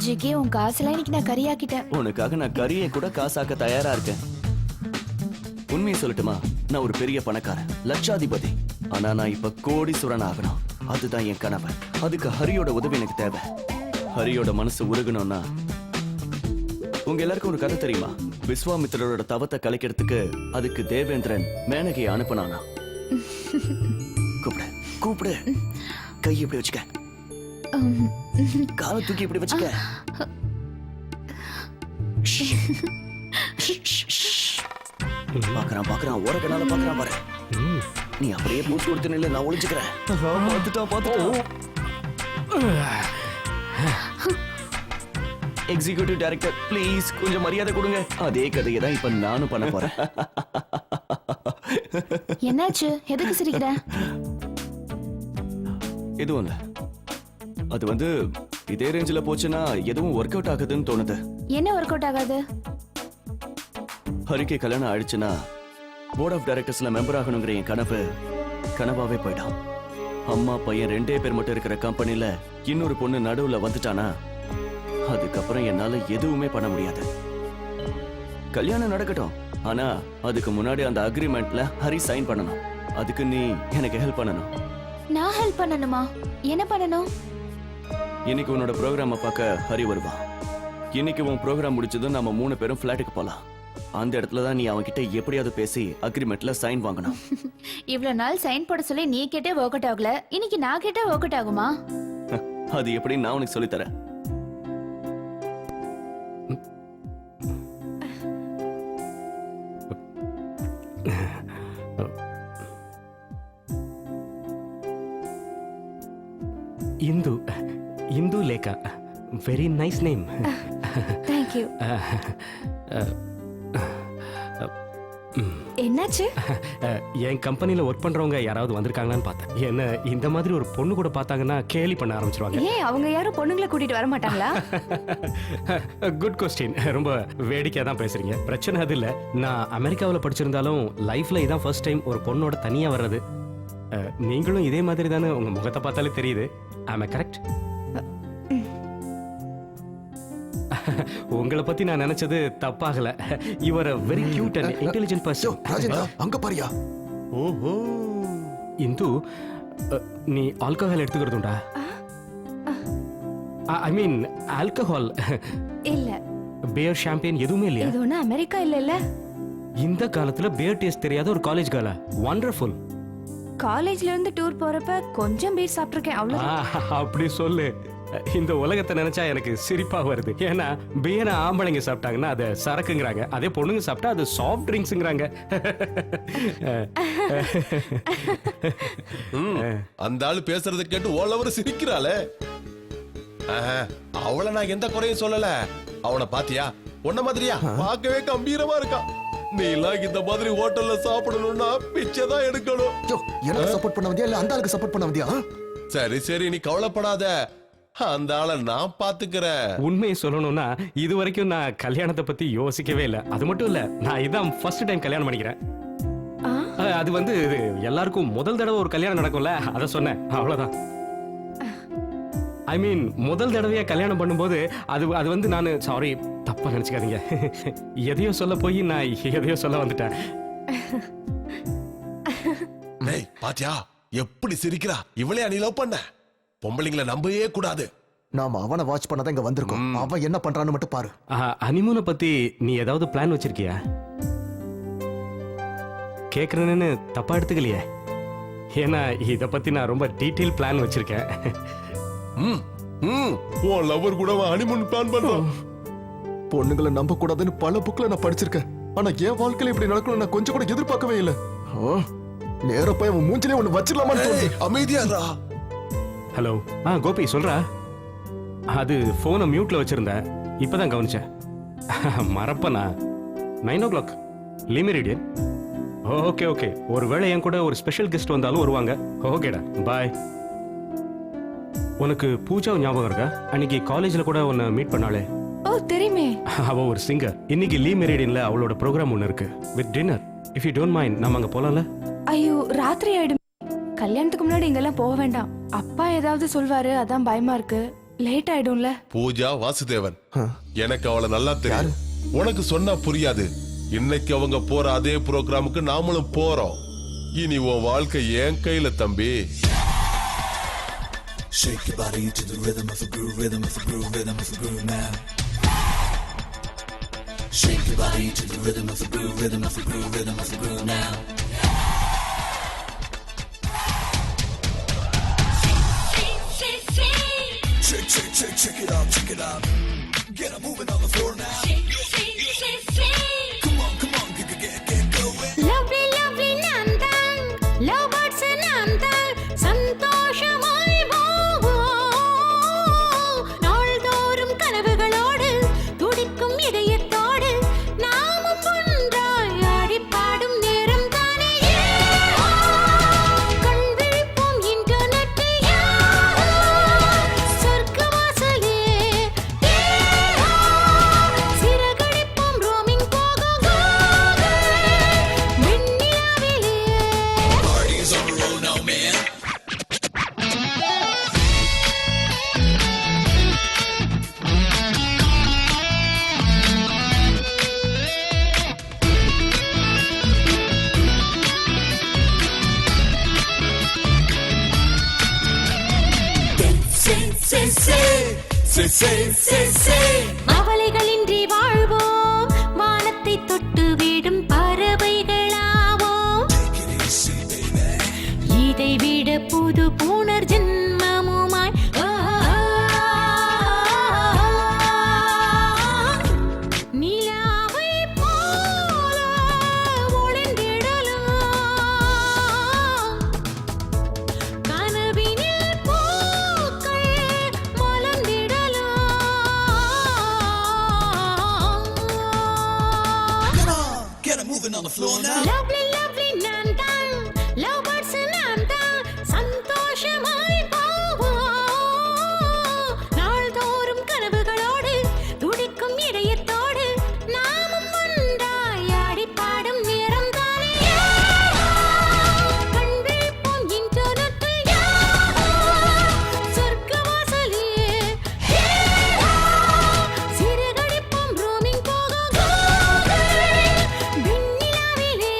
ஜிகே, உன் காசுலாம் இன்னைக்கு நான் கறியாக்கிட்டேன். உனக்காக நான் கறியை கூட காசாக்க தயாரா இருக்கேன். உண்மையை சொல்லட்டுமா, நான் ஒரு பெரிய பணக்காரன், லட்சாதிபதி. ஆனா நான் இப்ப கோடீஸ்வரன் ஆகணும். அதுதான் என் கனவு. அதுக்கு ஹரியோட உதவி எனக்கு தேவை. ஹரியோட மனசு உருகணும்னா, உங்க எல்லாருக்கும் ஒரு கதை தெரியுமா? விஸ்வாமித்திரரோட தவத்தை கலைக்கிறதுக்கு அதுக்கு தேவேந்திரன் மேனகையை அனுப்பினானா. கூப்பிடு கூப்பிடு. கை இப்படி வச்சுக்க, காலை தூக்கி இப்படி வச்சுக்க. பாக்குறான் ஓரக்கனால பாக்குறான் பாரு. நீ அப்படியே பூச்சி கொடுத்து நில்ல, நான் ஒளிஞ்சுக்கிறேன். பாத்துட்டோம். எக்ஸிகியூட்டிவ் டைரக்டர் ப்ளீஸ் கொஞ்சம் மரியாதை கொடுங்க. அதே கதையை தான் இப்ப நானும் பண்ண போறேன். என்னாச்சு? எதுக்கு சிரிக்கிற? எதுவும் இல்ல. அது வந்து இதே ரேஞ்சில் போச்சுன்னா எதுவும் ஒர்க் அவுட் ஆகுதுன்னு தோணுது. என்ன ஒர்க் அவுட் ஆகாது? ஹரிக்கு கல்யாணம் ஆயிடுச்சுன்னா போர்ட் ஆஃப் டைரக்டர்ஸ்ல மெம்பர் ஆகணுங்கிற என் கனவு கனவாவே போயிடும். அம்மா பையன் 2 பேர் மட்டும் இருக்கிற கம்பெனில இன்னொரு பொண்ணு நடுவுல வந்துட்டானா அதுக்கப்புறம் என்னால எதுவுமே பண்ண முடியாது. கல்யாணம் நடக்கட்டும், ஆனா அதுக்கு முன்னாடி அந்த அக்ரிமெண்ட்ல ஹரி சைன் பண்ணணும். அதுக்கு நீ எனக்கு ஹெல்ப் பண்ணணும். நான் ஹெல்ப் பண்ணணுமா? என்ன பண்ணணும்? இன்னைக்கு உன்னோட ப்ரோக்ராம பார்க்க ஹரி வருவான். இன்னைக்கு உன் ப்ரோக்ராம் முடிச்சதும் நம்ம 3 பேரும் ஃபிளாட்டுக்கு போலாம். அந்த இடத்துல தான் நீ அவன்கிட்ட எப்படியாவது பேசி அக்ரிமெண்ட்ல சைன் வாங்கணும். இவ்வளவு நாள் சைன் போட சொல்லி நீ கேட்டே ஒர்க் அவுட் ஆகல, இன்னைக்கு நான் கேட்டே ஒர்க் அவுட் ஆகுமா? அது எப்படி நான் உனக்கு சொல்லி தரேன். Hindu Hindu Lekha, very nice name. Thank you. என்னாச்சு? என் கம்பெனியில் ஒர்க் பண்றவங்க யாராவது வந்திருக்காங்களான்னு பார்த்தேன். என்ன இந்த மாதிரி ஒரு பொண்ணு கூட பார்த்தாங்கன்னா கேலி பண்ண ஆரம்பிச்சிருவாங்க. ஏன் அவங்க யாரும் பொண்ணுங்களை கூட்டிட்டு வர மாட்டாங்களா? Good question. ரொம்ப வேடிக்கையா தான் பேசுறீங்க. பிரச்சனை அது இல்ல. நான் அமெரிக்காவில் படிச்சிருந்தாலும் லைஃப்ல இதான் ஃபர்ஸ்ட் டைம் ஒரு பொண்ணோட தனியா வர்றது. நீங்களும் இதே மாதிரி தானே, உங்க முகத்தை பார்த்தாலே தெரியுது. ஆம் ஐ கரெக்ட்? உங்களை பத்தி நான் நினைச்சது தப்பாகல. You are a very cute and intelligent person. Rajendra, அங்க பாரியா. ஓஹோ. இந்து, நீ ஆல்கஹால் எடுத்துக்கிறதுண்டா? ஐ மீன் ஆல்கஹால் இல்ல. பியர், ஷாம்பெயின் எதுவுமே இல்லையா? இது ஒண்ணு அமெரிக்கா இல்லல்ல. இந்த காலத்துல பியர் டேஸ்ட் தெரியாத ஒரு காலேஜ் கேர்ளா? வண்டர்ஃபுல். காலேஜ்ல இருந்து டூர் போறப்ப கொஞ்சம் பீர் சாப்பிட்டிருக்கேன், அவ்வளவு. அப்படி சொல்லு. இந்த உலகத்தை நினைச்சா எனக்கு சிரிப்பா வருது. ஏன்னா பியரை ஆம்பளைங்க சாப்பிட்டாங்கன்னா அதை சரக்குங்கிறாங்க, அதே பொண்ணுங்க சாப்பிட்டா அது சாஃப்ட் ட்ரிங்க்ஸ்ங்கிறாங்க. அந்த ஆளு பேசுறத கேட்டு ஓலவர் சிரிக்கிறாளே. அவளை நான் எந்த குறையும் சொல்லல. அவனை பாத்தியா? உன்ன மாதிரியா? பார்க்கவே கம்பீரமா இருக்கா. நீ எல்லாம் இந்த மாதிரி ஹோட்டல்ல சாப்பிடணும்னா பிச்சை தான் எடுக்கணும். எனக்கு சப்போர்ட் பண்ண வந்தியா இல்ல அந்த ஆளுக்கு சப்போர்ட் பண்ண வந்தியா? சரி சரி, நீ கவலைப்படாத. அந்த ஆளை நான் பாத்துக்கிறேன். உண்மையை சொல்லணும்னா இது வரைக்கும் நான் கல்யாணத்தை பத்தி யோசிக்கவே இல்லை. அது மட்டும் இல்ல, நான் இதான் ஃபர்ஸ்ட் டைம் கல்யாணம் பண்ணிக்கிறேன். அது வந்து எல்லாருக்கும் முதல் தடவை ஒரு கல்யாணம் நடக்கும்ல, அதை சொன்னேன், அவ்வளவுதான். ஐ மீன் முதல் தடவையா கல்யாணம் பண்ணும்போது அது வந்து நான் சாரி, தப்பா நினைச்சுக்காதீங்க. எதையோ சொல்ல போய் நான் எதையோ சொல்ல வந்துட்டேன். பாத்தியா எப்படி சிரிக்கிறா? இவளே நீ லவ் பண்ண? பொம்பளைங்களை நம்பவே கூடாது. நாம அவனை வாட்ச் பண்ணதான் இங்க வந்திருக்கோம். அவன் என்ன பண்றான்னு மட்டும் பாரு. ஹனிமூனை பத்தி நீ ஏதாவது பிளான் வச்சிருக்கியா? கேக்குறேன்னு தப்பா எடுத்துக்கலையே. ஏன்னா இத பத்தி நான் ரொம்ப டீடைல் பிளான் வச்சிருக்கேன். ஓ லவர் கூட ஹனிமூன் பிளான் பண்றான். பொண்ணுங்களை நம்ப கூடாதுன்னு பல புக்ல நான் படிச்சிருக்கேன். ஆனா என் வாழ்க்கையில இப்படி நடக்கணும் நான் கொஞ்சம் கூட எதிர்பார்க்கவே இல்லை. நேர போய் அவன் மூஞ்சிலே ஒண்ணு வச்சிடலாமான்னு தோணுது. அமைதியாரா. ஹலோ. கோபி சொல்றா. அது போனை மியூட்ல வச்சிருந்தேன், இப்பதான் கவனிச்சேன். மறப்பனா? 9 o'clock லிமிரிடியன். Okay okay. ஒருவேளை என் கூட ஒரு ஸ்பெஷல் கெஸ்ட் வந்தாலும் வருவாங்க. ஓகேடா, பாய். உனக்கு பூஜா ஞாபகம் இருக்கா? அன்னைக்கு காலேஜ்ல கூட உன்னை மீட் பண்ணாலே. ஓ தெரியுமே. அவ ஒரு சிங்கர். இன்னைக்கு லீ மெரிடியன்ல அவளோட ப்ரோக்ராம் ஒன்னு இருக்கு with dinner. If you don't mind நம்ம அங்க போலாம்ல? ஐயோ ராத்திரி ஆயிடும். கல்யாணத்துக்கு முன்னாடி இங்கெல்லாம் போக வேண்டாம். அப்பா ஏதாவது சொல்வாரு, அதான் பயமா இருக்கு. லேட் ஆயிடும்ல. பூஜா வாசுதேவன், எனக்கு அவளை நல்லா தெரியும். உனக்கு சொன்னா புரியாது. இன்னைக்கு அவங்க போற அதே ப்ரோக்ராமுக்கு நாமளும் போறோம். இனி உன் வாழ்க்கை என் கையில தம்பி. Shake your body to the rhythm of a groove, rhythm of a groove, rhythm of a groove now. Shake your body to the rhythm of a groove, rhythm of a groove, rhythm of a groove now. Shake, shake, shake, shake it out, check it out. Get up moving on the floor now. Shake, shake, shake, shake. Come on, come on, get going. Lovely, lovely Nandan, love birds Nandan, சந்தோஷமாய் நாள்தோறும் கனவுகளோடு துடிக்கும் இதயத்தோடு நாமும் ஒன்றாய் ஆடி பாடும் நேரம் தானே. கண் விழிப்போம் இன்டர்நெட். அவளைகளின்றி வாழ்வோம், வானத்தை தொட்டு விடும் பறவைகளாவோம். இதை விட புது புனர் ஜென்மமுமாய் நிலாவை போல ஒளிந்திடலாம். கனவினில் பூக்கள் மலர்ந்திடலாம். Get it moving on the floor now. Lovely, lovely நான் தான், love birds நான் தான், சந்தோஷமாய் போவோம். நாள்தோறும் கனவுகளோடு, துடிக்கும் இதயத்தோடு, நாமும் ஒன்றாய் ஆடிப் பாடும் நேரம் தானே. கண் விழிப்போம் இன்டர்நெட்டில், சொர்க்கவாசலிலே. சிறகடிப்போம் roaming போக விண்ணிலாவிலே.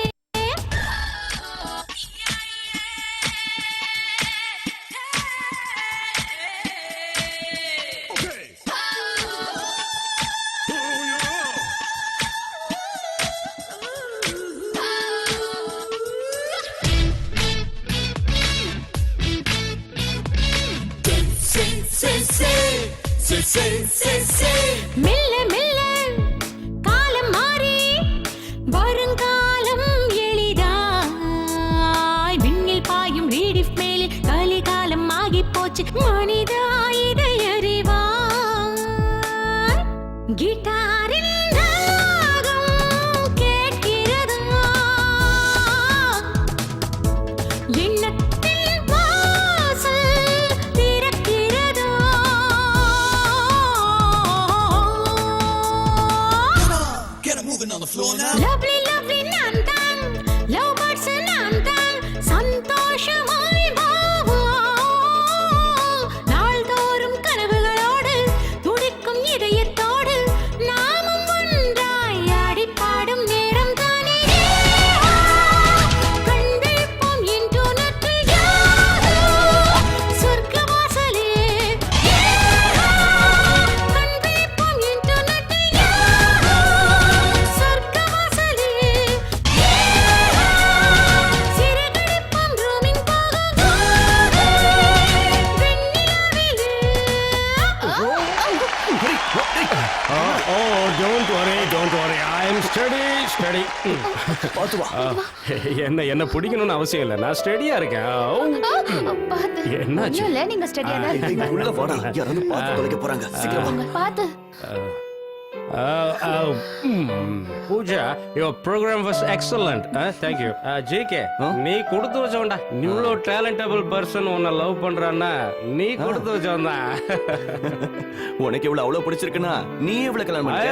மெல்ல மெல்ல காலம் மாறி வருங்காலம் எளிதாய் விண்ணில் பாயும் ரீடிஃப் மேலில் கலிகாலம் ஆகி போச்சு மனிதா இதை அறிவாய். கிட்டாரின் ராகம் கேட்கிறதா, எண்ணத்தின் வாசல் திறக்கிறதா. Get it moving on the floor now. Lovely, lovely நான் தான், love birds நான் தான், சந்தோஷமாய் போவோம். நாள்தோறும் கனவுகளோடு, துடிக்கும் இதயத்தோடு, நாமும் ஒன்றாய் ஆடிப் பாடும் நேரம் தானே. கண் விழிப்போம் இன்டர்நெட்டில், சொர்க்கவாசலே. கண் விழிப்போம் இன்டர்நெட்டில், சொர்க்கவாசலே. சிறகடிப்போம் roaming போக என்ன பிடிக்கணும்னு அவசியம் இல்லை, நான் ஸ்டெடியா இருக்கேன். என்னாச்சு? இல்ல நீங்க ஸ்டடியா தான் இருக்கீங்க. உள்ள வாடா, யாராவது பார்த்து தொலைக்க போறாங்க. சீக்கிரம் வாங்க. பாத்து Pooja, your program was excellent. Thank you. JK, நீ கொடுத்து வச்சவன்டா. இவ்வளோ டேலண்டபிள் பர்சன் உன்னை லவ் பண்றான்னா நீ கொடுத்து வச்சவன் தான். உனக்கு இவ்வளவு அவ்வளவு பிடிச்சிருக்குன்னா நீ எவ்வளவு கல்யாணம் பண்ணிக்க?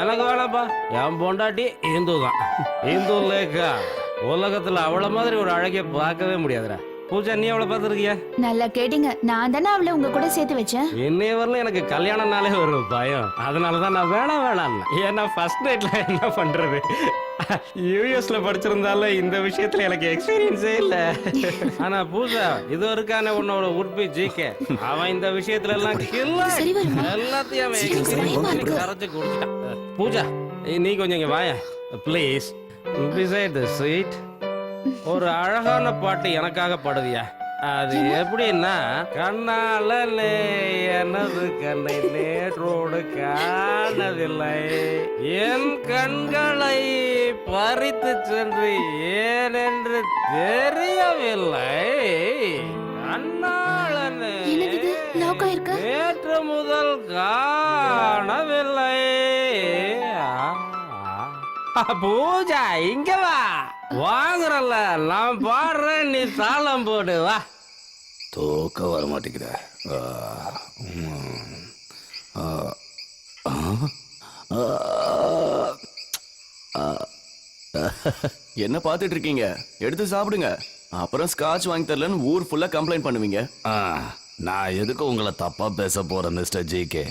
எனக்கு வேணாப்பா, என் பொண்டாட்டி இந்து தான். இந்து லேக்கா உலகத்துல அவளை மாதிரி ஒரு அழகிய பார்க்கவே முடியாதுடா. பூஜா, நீ அவளை பார்த்துருக்கியா? நல்லா கேட்டீங்க, நான் தானே அவளை உங்க கூட சேர்த்து வச்சேன். இன்னைய வரல எனக்கு கல்யாணம்னாலே ஒரு பயம். அதனாலதான் நான் வேணாம். ஏன்னா ஃபர்ஸ்ட் நைட்ல என்ன பண்றது? யூஎஸ்ல படிச்சிருந்தாலும் இந்த விஷயத்துல எனக்கு எக்ஸ்பீரியன்ஸே இல்ல. ஆனா பூஜா, இது வரைக்கான உன்னோட உறுப்பி ஜிகே, அவன் இந்த விஷயத்துல எல்லாம் எல்லாத்தையும் அவன் எக்ஸ்பீரியன்ஸ் கரைச்சு கொடுத்துட்டான். பூஜா, நீ கொஞ்சம் இங்க வாய ப்ளீஸ். பிசைட் தி சீட் ஒரு அழகான பாட்டு எனக்காக பாடுவியா? அது எப்படின்னா, கண்ணால எனது கண்ணை நேற்றோடு காணவில்லை, என் கண்களை பறித்து சென்று ஏனென்று தெரியவில்லை, கண்ணாளனே நேற்று முதல் காணவில்லை. பூஜா, இங்க வா. வாங்குறல்ல, நான் பாடுறேன், நீ தாளம் போடு. வா. தூக்க வர மாட்டேங்கிற. என்ன பார்த்துட்டு இருக்கீங்க? எடுத்து சாப்பிடுங்க. அப்புறம் ஸ்காட்ச் வாங்கி தரலன்னு ஊர் ஃபுல்லா கம்ப்ளைண்ட் பண்ணுவீங்க. நான் எதுக்கு உங்களை தப்பா பேச போறேன் மிஸ்டர் ஜிகே?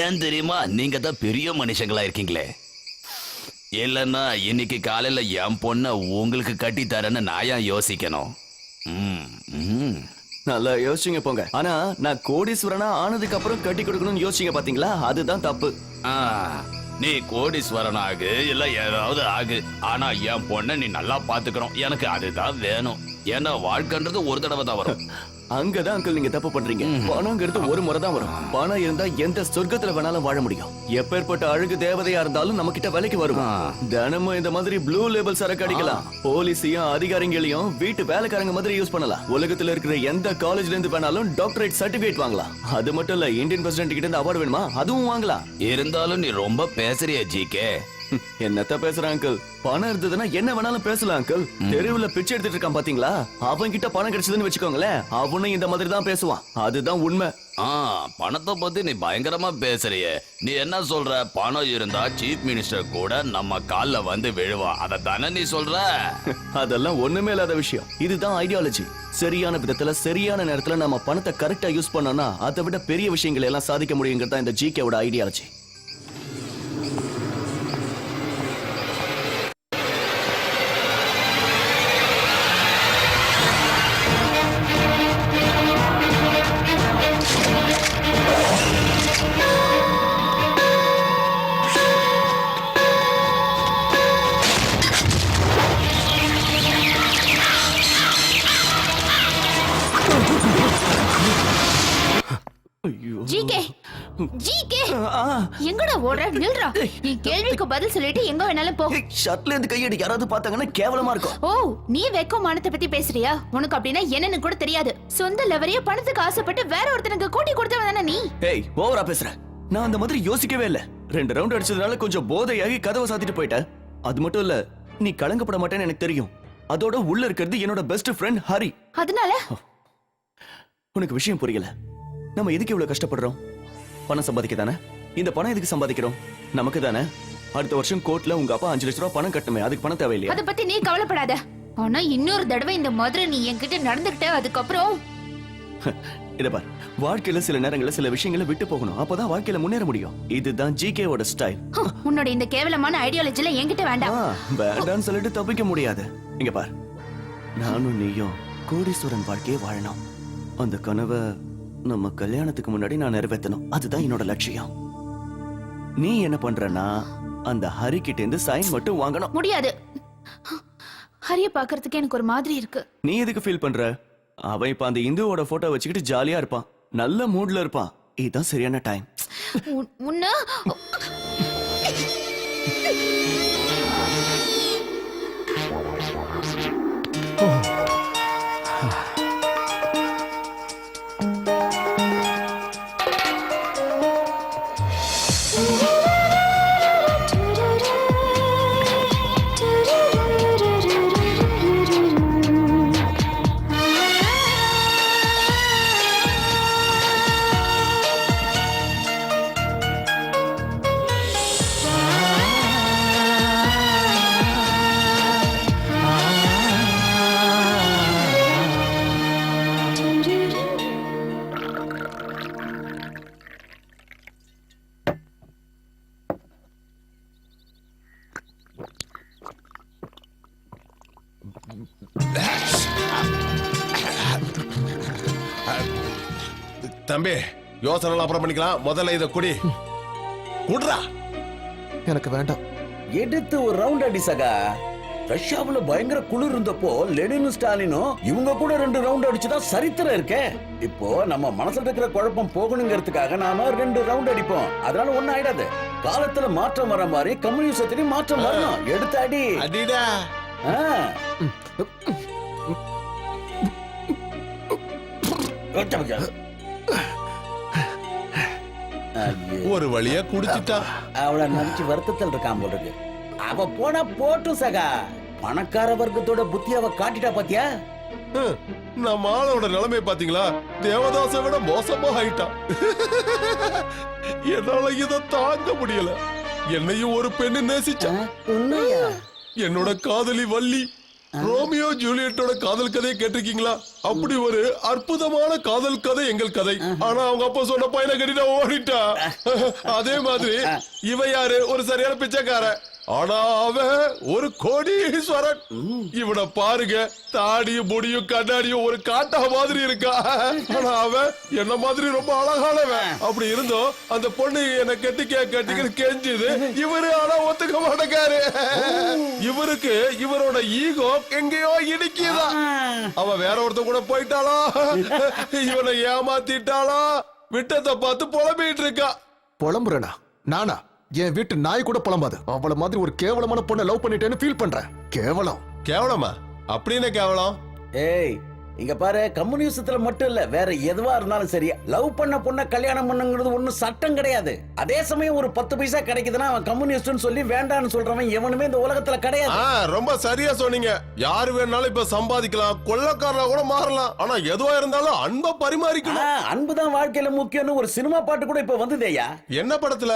ஏன் தெரியுமா, நீங்க தான் பெரிய மனுஷங்களா இருக்கீங்களே. இல்லைன்னா இன்னைக்கு காலையில என் பொண்ணை உங்களுக்கு கட்டி தரேன்னு நான் ஏன் யோசிக்கணும்? நல்லா யோசிச்சுங்க போங்க. ஆனா நான் கோடீஸ்வரனா ஆனதுக்கு அப்புறம் கட்டி கொடுக்கணும்னு யோசிச்சீங்க பாத்தீங்களா, அதுதான் தப்பு. நீ கோடீஸ்வரன் ஆகு இல்ல ஏதாவது ஆகு, ஆனா என் பொண்ணை நீ நல்லா பாத்துக்கணும். எனக்கு அதுதான் வேணும். ஏன்னா வாழ்க்கைன்றது ஒரு தடவை தான் வரும். அங்கதான் அங்கிள் நீங்க தப்பு பண்றீங்க. பணங்கிறது ஒரு முறை தான் வரும். பணம் இருந்தா எந்த சொர்க்கத்துல வேணாலும் வாழ முடியும். எப்பேற்பட்ட அழகு தேவதையா இருந்தாலும் நம்ம கிட்ட வேலைக்கு வரும். தினமும் இந்த மாதிரி ப்ளூ லேபிள் சரக்கு அடிக்கலாம். போலீஸையும் அதிகாரிகளையும் வீட்டு வேலைக்காரங்க மாதிரி யூஸ் பண்ணலாம். உலகத்துல இருக்கிற எந்த காலேஜ்ல இருந்து வேணாலும் டாக்டரேட் சர்டிபிகேட் வாங்கலாம். அது மட்டும் இல்ல, இந்தியன் பிரசிடென்ட் கிட்ட இருந்து அவார்டு வேணுமா அதுவும் வாங்கலாம். இருந்தாலும் நீ ரொம்ப பேசுறிய ஜிகே. என்னத்த பேசுற அங்கிள்? பணம் இருந்ததுன்னா என்ன வேணாலும் பேசலாம் அங்கிள். தெருவுல பிச்சை எடுத்துட்டு இருக்கான் பாத்தீங்களா, அவன் கிட்ட பணம் கிடைச்சதுன்னு வச்சுக்கோங்களேன், அவனும் இந்த மாதிரி தான் பேசுவான். அதுதான் உண்மை. பணத்தை பத்தி நீ பயங்கரமா பேசுறிய. நீ என்ன சொல்ற? பணம் இருந்தா சீஃப் மினிஸ்டர் கூட நம்ம கால்ல வந்து விழுவா, அத தானே நீ சொல்ற? அதெல்லாம் ஒண்ணுமே இல்லாத விஷயம். இதுதான் ஐடியாலஜி. சரியான விதத்துல சரியான நேரத்துல நம்ம பணத்தை கரெக்டா யூஸ் பண்ணோம்னா அதை விட பெரிய விஷயங்களை எல்லாம் சாதிக்க முடியுங்கிறதா இந்த ஜிகேவோட ஐடியாலஜி. ஜிகே ஜிகே எங்கடா ஓடுற? நில்றா. என் கேள்விக்கு பதில் சொல்லிட்டு எங்க வேணாலும் போ. ஷர்ட்ல இருந்து கையடி யாராவது பார்த்தாங்கன்னா கேவலமா இருக்கும். ஓ, நீ வெக்கம் மானத்தை பத்தி பேசுறியா? உனக்கு அப்படின்னா என்னன்னு கூட தெரியாது. சொந்த லவரைய பணத்துக்கு ஆசைப்பட்டு வேற ஒருத்தனுக்கு கூட்டி கொடுத்தவன் தானே நீ. ஏய், ஓவரா பேசுற. நான் அந்த மாதிரி யோசிக்கவே இல்ல. 2 ரவுண்ட் அடிச்சதுனால கொஞ்சம் போதையாகி கதவை சாத்திட்டு போயிட்டேன். அது மட்டும் இல்ல, நீ கலங்கப்பட மாட்டேன்னு எனக்கு தெரியும். அதோட உள்ள இருக்கிறது என்னோட பெஸ்ட் ஃப்ரெண்ட் ஹரி. அதனால உனக்கு விஷயம் புரியல. நம்ம எதுக்கு இவ்வளவு கஷ்டப்படுறோம்? பணம் சம்பாதிக்க தானே. இந்த பணம் எதுக்கு சம்பாதிக்கிறோம்? நமக்கு தானே. அடுத்த வருஷம் கோர்ட்ல உங்க அப்பா 5 லட்சம் ரூபாய் பணம் கட்டணுமே, அதுக்கு பணம் தேவையில்லையா? அத பத்தி நீ கவலைப்படாத. ஆனா இன்னொரு தடவை இந்த மாதிரி நீ என்கிட்ட நடந்துக்கிட்ட அதுக்கப்புறம் இத பார், வாழ்க்கையில சில நேரங்கள்ல சில விஷயங்களை விட்டு போகணும். அப்பதான் வாழ்க்கையில முன்னேற முடியும். இதுதான் ஜிகேவோட ஸ்டைல். உன்னோட இந்த கேவலமான ஐடியாலஜில என்கிட்ட வேண்டாம். வேண்டான்னு சொல்லிட்டு தப்பிக்க முடியாது. இங்க பார், நானும் நீயும் கோடீஸ்வரன் வாழ்க்கையை வாழணும். அந்த கனவை நம்ம கல்யாணத்துக்கு முன்னாடி நான் நிறைவேற்றணும். அதுதான் என்னோட லட்சியம். நீ என்ன பண்றனா, அந்த ஹரி கிட்ட இருந்து சைன் மட்டும் வாங்கணும். முடியாது. ஹரிய பாக்குறதுக்கு எனக்கு ஒரு மாதிரி இருக்கு. நீ எதுக்கு ஃபீல் பண்ற? அவன் இப்ப அந்த இந்துவோட போட்டோ வச்சுக்கிட்டு ஜாலியா இருப்பான், நல்ல மூட்ல இருப்பான். இதுதான் சரியான டைம். உன்ன தம்பி, யோசனை அப்புறம் பண்ணிக்கலாம். முதல்ல இத குடி. குடுறா. எனக்கு வேண்டாம். எடுத்து ஒரு ரவுண்ட் அடி சகா. ரஷ்யாவுல பயங்கர குளிர் இருந்தப்போ லெனினும் ஸ்டாலினும் இவங்க கூட 2 ரவுண்ட் அடிச்சுதான் சரித்திரம் இருக்கே. இப்போ நம்ம மனசுல இருக்கிற குழப்பம் போகணுங்கிறதுக்காக நாம 2 ரவுண்ட் அடிப்போம். அதனால ஒண்ணும் ஆயிடாது. காலத்துல மாற்றம் வர மாதிரி கம்யூனிசத்திலையும் மாற்றம் வரணும். எடுத்து அடி. அடிடா. ஒரு வழியா குடிச்சிட்டா. அவளை நினைச்சு வருத்தத்தில் இருக்கான் போல இருக்கு. அவ போனா போட்டும் சகா. பணக்கார வர்க்கத்தோட புத்தி அவ காட்டிட்டா பாத்தியா? நம்ம ஆளோட நிலைமை பாத்தீங்களா? தேவதாசை விட மோசமா ஆயிட்டான். என்னால இத தாங்க முடியல. என்னையும் ஒரு பெண்ணு நேசிச்சா. என்னோட காதலி வள்ளி. ரோமியோ ஜூலியட்டோட காதல் கதையை கேட்டிருக்கீங்களா? அப்படி ஒரு அற்புதமான காதல் கதை எங்கள் கதை. ஆனா அவங்க அப்பா சொன்ன பையனை கட்டிட்டு ஓடிட்டா. அதே மாதிரி இவ யாரு? ஒரு சரியான பிச்சைக்கார. ஆனா அவன் ஒரு கோடீஸ்வரன். இவனை பாருங்க, தாடியும் முடியும் கண்ணாடியும் ஒரு காட்டா மாதிரி இருக்கா. ஆனா அவன் என்ன மாதிரி ரொம்ப அழகானவன். அப்படி இருந்தோம் அந்த பொண்ணு என்ன கெட்டிக்க கெஞ்சுது. இவரு ஆனா ஒத்துக்க மாட்டேங்காரு. இவருக்கு இவரோட ஈகோ எங்கேயோ இடிக்குதா. அவன் வேற ஒருத்த கூட போயிட்டாளா, இவனை ஏமாத்திட்டாளா, விட்டத்தை பார்த்து புலம்பிட்டு இருக்கா. புலம்புறனா? நானா? என் வீட்டு நாய் கூட புலம்பாது. அவள மாதிரி ஒரு கேவலமான பொண்ணை லவ் பண்ணிட்டேன்னு ஃபீல் பண்றேன். கேவலம். கேவலமா? அப்படின்னு கேவலம்? ஏய் இங்க பாரு, கம்யூனிசத்துல மட்டும் இல்ல, வேற எதுவா இருந்தாலும் சரி, லவ் பண்ண பொண்ண கல்யாணம் பண்ணுங்கிறது ஒண்ணும் சட்டம் கிடையாது. அதே சமயம் ஒரு 10 பைசா கிடைக்குதுன்னா அவன் கம்யூனிஸ்ட்னு சொல்லி வேண்டான்னு சொல்றவன் எவனுமே இந்த உலகத்துல கிடையாது. ரொம்ப சரியா சொன்னீங்க. யாரு வேணாலும் இப்ப சம்பாதிக்கலாம், கொள்ளக்காரனா கூட மாறலாம். ஆனா எதுவா இருந்தாலும் அன்பை பரிமாறிக்கணும். அன்புதான் வாழ்க்கையில முக்கியம்னு ஒரு சினிமா பாட்டு கூட இப்ப வந்ததேயா. என்ன படத்துல?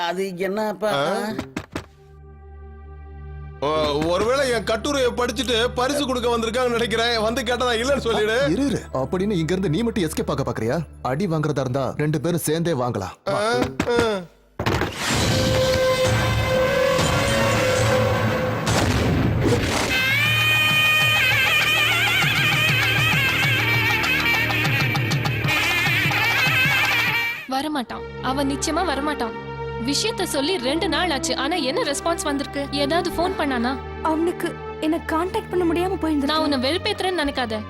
அது என்னப்பா? ஒருவேளை என் கட்டுரையை படிச்சுட்டு பரிசு கொடுக்க வந்திருக்காங்க நினைக்கிறேன். வந்து கேட்டதா இல்லன்னு சொல்லிடு. இரு அப்படின்னு இங்க இருந்து நீ மட்டும் எஸ்கேப் ஆக பாக்குறியா? அடி வாங்குறதா இருந்தா 2 பேரும் சேர்ந்தே வாங்கலாம். வரமாட்டான், அவன் நிச்சயமா வரமாட்டான். விஷயத்த சொல்லி 2 நாள் ஆச்சு, ஆனா என்ன ரெஸ்பான்ஸ் வந்திருக்கு? ஏதாவது ஃபோன் பண்ணானா? அவனுக்கு என்ன காண்டாக்ட் பண்ண முடியாம போயிருந்தா. நான் உன்னை வெறுப்பேத்துறேன்னு நினைக்காத.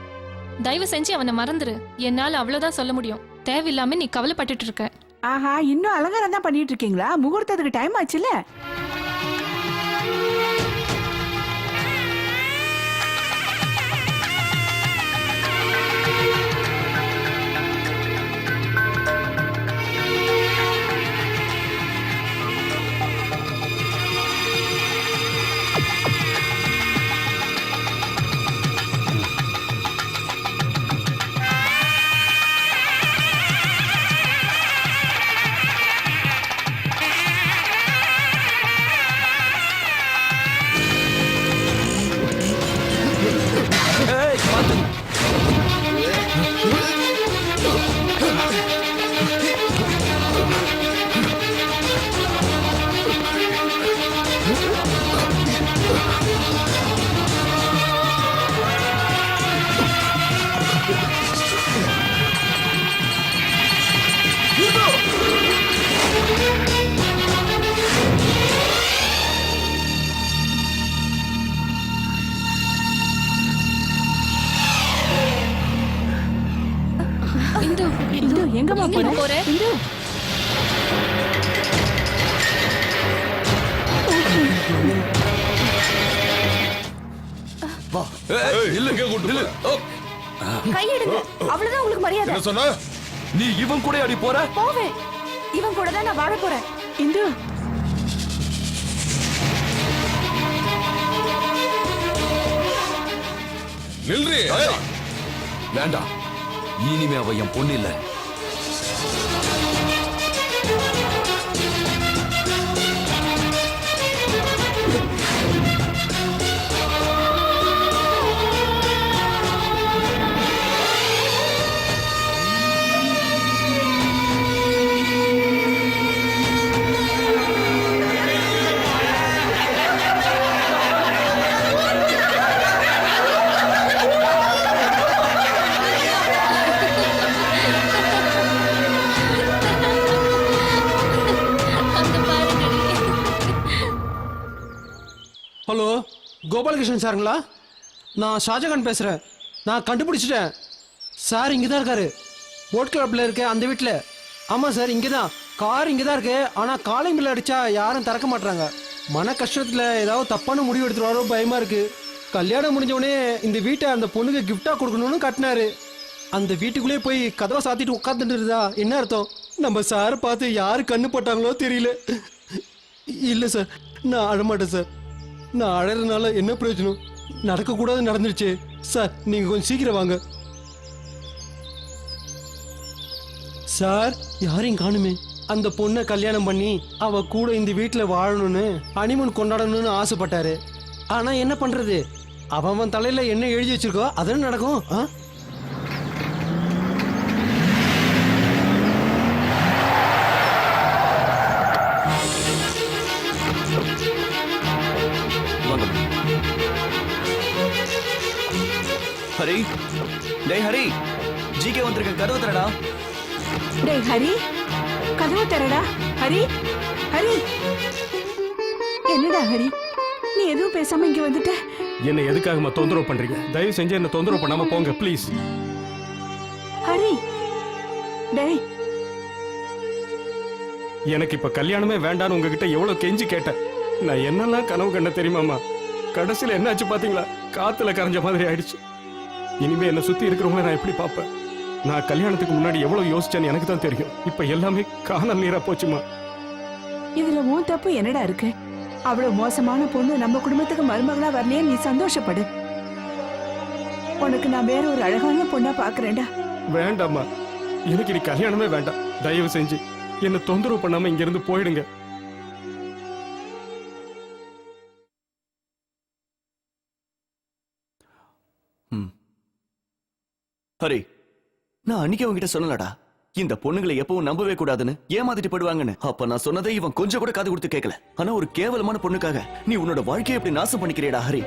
தயவு செஞ்சு அவனை மறந்துரு. என்னால அவ்வளவுதான் சொல்ல முடியும். தேவையில்லாம நீ கவலைப்பட்டுட்டு இருக்க. ஆஹா, இன்னும் அலங்காரம் தான் பண்ணிட்டு இருக்கீங்களா? முகூர்த்தத்துக்கு டைம் ஆச்சுல. எங்கம்மா போற? இந்து வா. இல்லங்க கூட்டு கையெடுங்க. அவ்வளவுதான் உங்களுக்கு மரியாதை. என்ன சொன்ன? நீ இவன் கூட அடி போற? போவேன். இவன் கூட தான் நான் வாழ போறேன். இந்து நில்றி. வேண்டாம், இனிமே அவ என் பொண்ணு இல்ல. ஹலோ, கோபாலகிருஷ்ணன் சாருங்களா? நான் ஷாஜகான் பேசுகிறேன். நான் கண்டுபிடிச்சிட்டேன் சார். இங்கே தான் இருக்காரு, போட் கிளப்பில் இருக்க அந்த வீட்டில். ஆமாம் சார், இங்கே தான். கார் இங்கே தான் இருக்கு. ஆனால் காலிங் பில் அடித்தா யாரும் திறக்க மாட்டாங்க. மன கஷ்டத்தில் ஏதாவது தப்பான முடிவு எடுத்துருவாரோ பயமாக இருக்குது. கல்யாணம் முடிஞ்சவொடனே இந்த வீட்டை அந்த பொண்ணுக்கு கிஃப்டாக கொடுக்கணும்னு கட்டினாரு. அந்த வீட்டுக்குள்ளேயே போய் கதவை சாத்திட்டு உட்காந்துட்டு இருந்தா என்ன அர்த்தம்? நம்ம சாரை பார்த்து யார் கண்ணு போட்டாங்களோ தெரியல. இல்லை சார், நான் அழமாட்டேன் சார். நான் அழறதுனால என்ன பிரயோஜனம்? நடக்கக்கூடாது நடந்துருச்சு சார். நீங்க கொஞ்சம் சீக்கிரம் வாங்க சார். யாரையும் காணுமே. அந்த பொண்ணை கல்யாணம் பண்ணி அவ கூட இந்த வீட்டில் வாழணும்னு ஹனிமூன் கொண்டாடணும்னு ஆசைப்பட்டாரு. ஆனா என்ன பண்றது? அவன் தலையில என்ன எழுதி வச்சிருக்கோ அதெல்லாம் நடக்கும். ஹரி, டேய் ஹரி, ஜிகே வந்திருக்க, கதவு திறடா. டேய் ஹரி, கதவு திறடா. ஹரி, ஹரி, என்னடா ஹரி, நீ எதுவும் பேசாம இங்க வந்துட்ட? என்ன எதுக்காக தொந்தரவு பண்றீங்க? தயவு செஞ்சு என்ன தொந்தரவு பண்ணாம போங்க ப்ளீஸ். ஹரி, டேய், எனக்கு இப்ப கல்யாணமே வேண்டான்னு உங்ககிட்ட எவ்வளவு கெஞ்சி கேட்டேன். நான் என்னெல்லாம் கனவு கண்ட தெரியுமாமா? கடைசியில என்னாச்சு பாத்தீங்களா? காத்துல கரைஞ்ச மாதிரி ஆயிடுச்சு. இனிமே என்ன சுத்தி இருக்கிறவங்கள நான் எப்படி பார்ப்பேன்? நான் கல்யாணத்துக்கு முன்னாடி எவ்வளவு யோசிச்சேன்னு எனக்கு தான் தெரியும். இப்ப எல்லாமே காணல் நீரா போச்சுமா. இதுல உன் தப்பு என்னடா இருக்கு? அவ்வளவு மோசமான பொண்ணு நம்ம குடும்பத்துக்கு மருமகளா வரலையே, நீ சந்தோஷப்படு. உனக்கு நான் வேற ஒரு அழகான பொண்ணா பாக்குறேன்டா. வேண்டாம்மா, எனக்கு நீ கல்யாணமே வேண்டாம். தயவு செஞ்சு என்ன தொந்தரவு பண்ணாம இங்க இருந்து போயிடுங்க. ஹரி, நான் அன்னைக்கு அவங்கிட்ட சொன்னலடா, இந்த பொண்ணுங்களை எப்பவும் நம்பவே கூடாதுன்னு, ஏமாத்திட்டு போடுவாங்கன்னு. அப்ப நான் சொன்னதை இவன் கொஞ்சம் கூட காது கொடுத்து கேட்கல. ஆனா ஒரு கேவலமான பொண்ணுக்காக நீ உன்னோட வாழ்க்கையை எப்படி நாசம் பண்ணிக்கிறியடா ஹரி?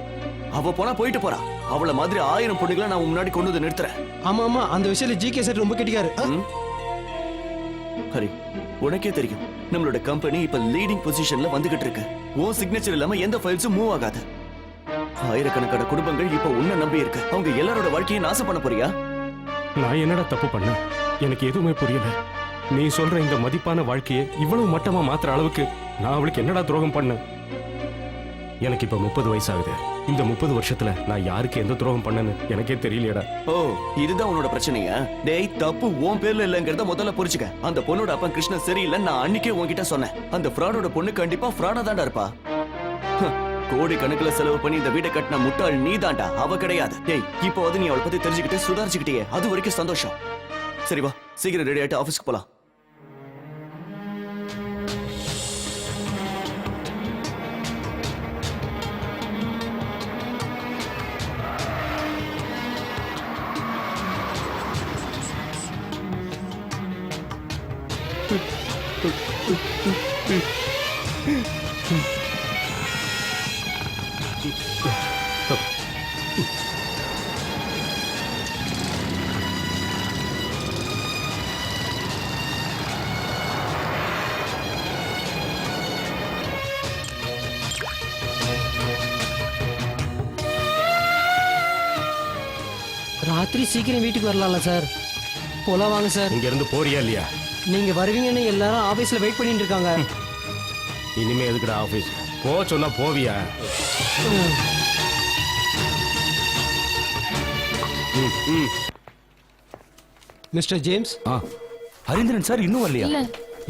அவ போனா போயிட்டு போறா. அவள மாதிரி 1000 பொண்ணுகளை நான் முன்னாடி கொண்டு வந்து நிறுத்துறேன். ஆமா ஆமா, அந்த விஷயத்துல ஜிகே சார் ரொம்ப கெட்டிக்காரு. ஹரி, உனக்கே தெரியும் நம்மளோட கம்பெனி இப்ப லீடிங் பொசிஷன்ல வந்துகிட்டு இருக்கு. உன் சிக்னேச்சர் இல்லாம எந்த ஃபைல்ஸும் மூவ் ஆகாது. ஆயிரக்கணக்கான குடும்பங்கள் இப்ப உன்னை நம்பி இருக்கு. அவங்க எல்லாரோட வாழ்க்கையை நாசம் பண்ண போறியா? நான் என்னடா தப்பு பண்ண? எனக்கு எதுவுமே புரியல. நீ சொல்ற இந்த மதிப்பான வாழ்க்கையை இவ்வளவு மட்டமா மாத்துற அளவுக்கு நான் அவளுக்கு என்னடா துரோகம் பண்ண? எனக்கு இப்ப 30 வயசாகுது. இந்த 30 வருஷத்துல நான் யாருக்கு எந்த துரோகம் பண்ணேன்னு எனக்கே தெரியலையடா. ஓ, இதுதான் உன்னோட பிரச்சனையா? டேய், தப்பு உன் பேர்ல இல்லங்கறத முதல்ல புரிஞ்சுக்க. அந்த பொண்ணோட அப்பா கிருஷ்ணன் சரியில்லை, நான் அன்னைக்கே உன்கிட்ட சொன்னேன். அந்த ஃப்ராடோட பொண்ணு கண்டிப்பா ஃப்ராடா தான்டா இருப்பா. கோடி கணக்குல செலவு பண்ணி இந்த வீட்டை கட்டின முட்டாள் நீ தான்டா, அவ கிடையாது. டேய், இப்போ அது நீ அவளை பத்தி தெரிஞ்சுக்கிட்டு சுதாரிச்சுக்கிட்டே, அது வரைக்கும் சந்தோஷம். சரி வா, சீக்கிரம் ரெடி ஆயிட்டு ஆபீஸ்க்கு போலாம். ராத்திரி சீக்கிரம் வீட்டுக்கு வரலாம்ல சார்? போலாம் வாங்க சார். இங்க இருந்து போறியா இல்லையா? நீங்க வருவீங்கன்னு எல்லாரும் ஆபீஸ்ல வெயிட் பண்ணிட்டு இருக்காங்க. இனிமே எதுக்குடா ஆபீஸ்? போ சொன்னா போவியா? Mister James. ஹரிந்திரன் சார் இன்னும் வரலையா? இல்ல,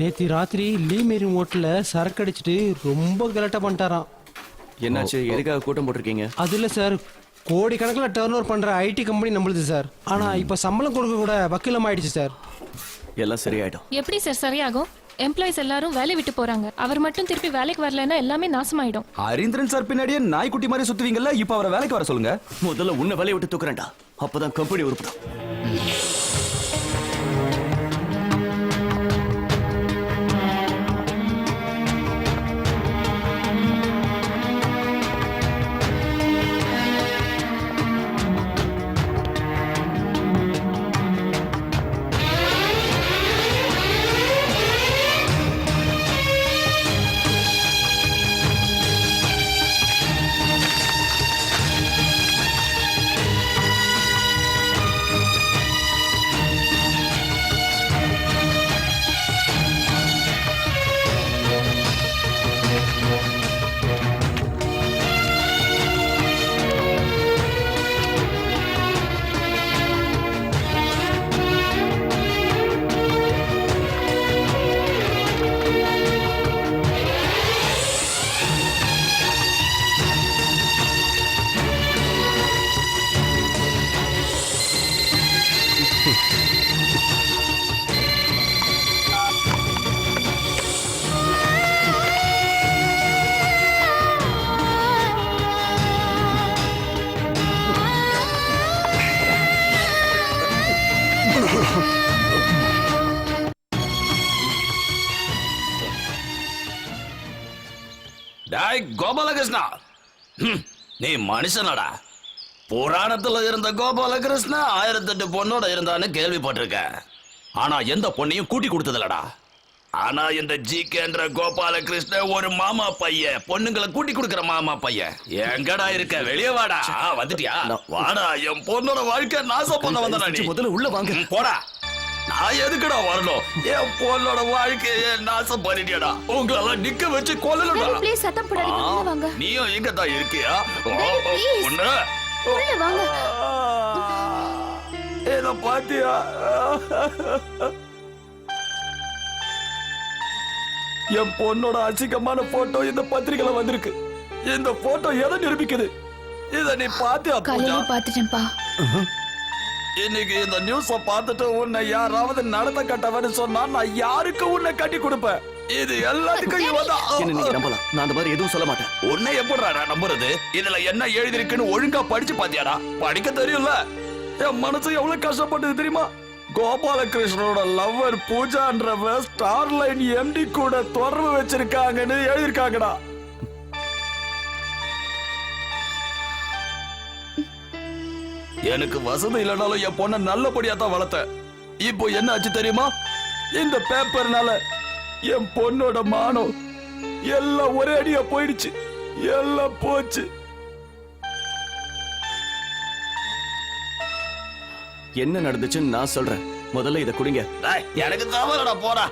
நேத்தி ராத்திரி லீ மேரி ஹோட்டல்ல சரக்கு அடிச்சிட்டு ரொம்ப கலட்டா பண்ணிட்டாராம். என்னாச்சு? எதுக்காக கூட்டம் போட்டிருக்கீங்க? அது இல்ல சார், கோடி கணக்கில் டர்ன் ஓவர் பண்ற ஐடி கம்பெனி நம்மளுது சார். ஆனா இப்ப சம்பளம் கொடுக்க கூட வக்கீலம் ஆயிடுச்சு சார். எல்லாம் சரியாயிடும். எப்படி சார் சரியாகும்? எம்ப்ளாயிஸ் எல்லாரும் வேலை விட்டு போறாங்க. அவர் மட்டும் திருப்பி வேலைக்கு வரலன்னா எல்லாமே நாசமாயிடும். ஹரீந்திரன் சார் பின்னாடியே நாய்க்குட்டி மாதிரி சுத்துவீங்கல்ல, இப்ப அவரை வேலைக்கு வர சொல்லுங்க. முதல்ல உன்னை வேலையை விட்டு தூக்குறேன்டா, அப்பதான் கம்பெனி உருப்படும். டேய் கோபாலகிருஷ்ணா, நீ மனுஷனடா? புராணத்துல இருந்த கோபாலகிருஷ்ண 1008 பொண்ணோட இருந்தான்னு கேள்விப்பட்டிருக்கேன். ஆனா எந்த பொண்ணையும் கூட்டி கொடுத்ததில்லடா. ஆனா இந்த ஜிகேன்ற கோபாலகிருஷ்ண ஒரு மாமா பையன், பொண்ணுங்களை கூட்டி கொடுக்கிற மாமா பையன். எங்கடா இருக்க? வெளியே வாடா. வந்துட்டியா? வாடா, என் பொண்ணோட வாழ்க்கை நாசம் பண்ண வந்தா நீ. முதல்ல உள்ள வாங்க. போடா. நான் எதுக்குடா வரணும்? என் பொண்ணோட வாழ்க்கைய நாசம் பண்ணிட்டியடா. உங்களெல்லாம் நிக்க வச்சு கொல்லலடா. ப்ளீஸ் சத்தம் போடாதீங்க, உள்ள வாங்க. நீயும் எங்க தான் இருக்கியா? please. உன்ன உள்ள வாங்க. இத பாத்தியா? என் பொண்ணோட அசிங்கமான போட்டோ இந்த பத்திரிகையில வந்திருக்கு. இந்த போட்டோ எதை நிரூபிக்குது? இத நீ பாத்தியா பூஜா? காலையில பாத்துட்டேன்ப்பா. இன்னைக்கு இந்த நியூஸ பார்த்துட்டு உன்னை யாராவது நடத்த கட்டவன்னு சொன்னா நான் யாருக்கு உன்னை கட்டி கொடுப்பேன்? இது எல்லாத்துக்கும் இவதான். என்ன நீங்க நம்பலாம், நான் அந்த மாதிரி எதுவும் சொல்ல மாட்டேன். உன்னை எப்படிடா நம்புறது? இதுல என்ன எழுதிருக்குன்னு ஒழுங்கா படிச்சு பாத்தியாடா? படிக்க தெரியும்ல. என் மனசு எவ்வளவு கஷ்டப்பட்டது தெரியுமா? கோபாலகிருஷ்ணனோட லவ்வர் பூஜான்றவ ஸ்டார்லைன் எம்டி கூட தொடர்பு வச்சிருக்காங்கன்னு எழுதிருக்காங்கடா. எனக்கு வசதி இல்லைனாலும் என் பொண்ண நல்லபடியா தான் வளர்த்தேன். இப்போ என்ன ஆச்சு தெரியுமா? இந்த பேப்பர்னால என் பொண்ணோட மானம் எல்லாம் ஒரே அடியா போயிடுச்சு. எல்லாம் போச்சு. என்ன நடந்துச்சுன்னு நான் சொல்றேன். முதல்ல இத குடிங்க. எனக்கு தவறடா, போடா.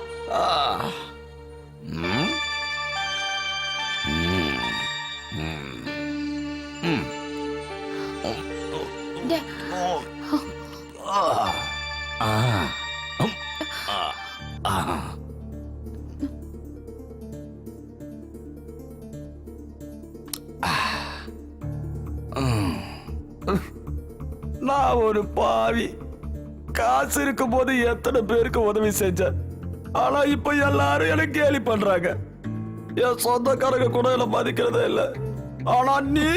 நான் ஒரு பாவி. காசு இருக்கும் போது எத்தனை பேருக்கு உதவி செஞ்சேன். ஆனா இப்ப எல்லாரும் எனக்கு கேலி பண்றாங்க. என் சொந்தக்காரங்க கூட என்ன மதிக்கிறதே இல்ல. ஆனா நீ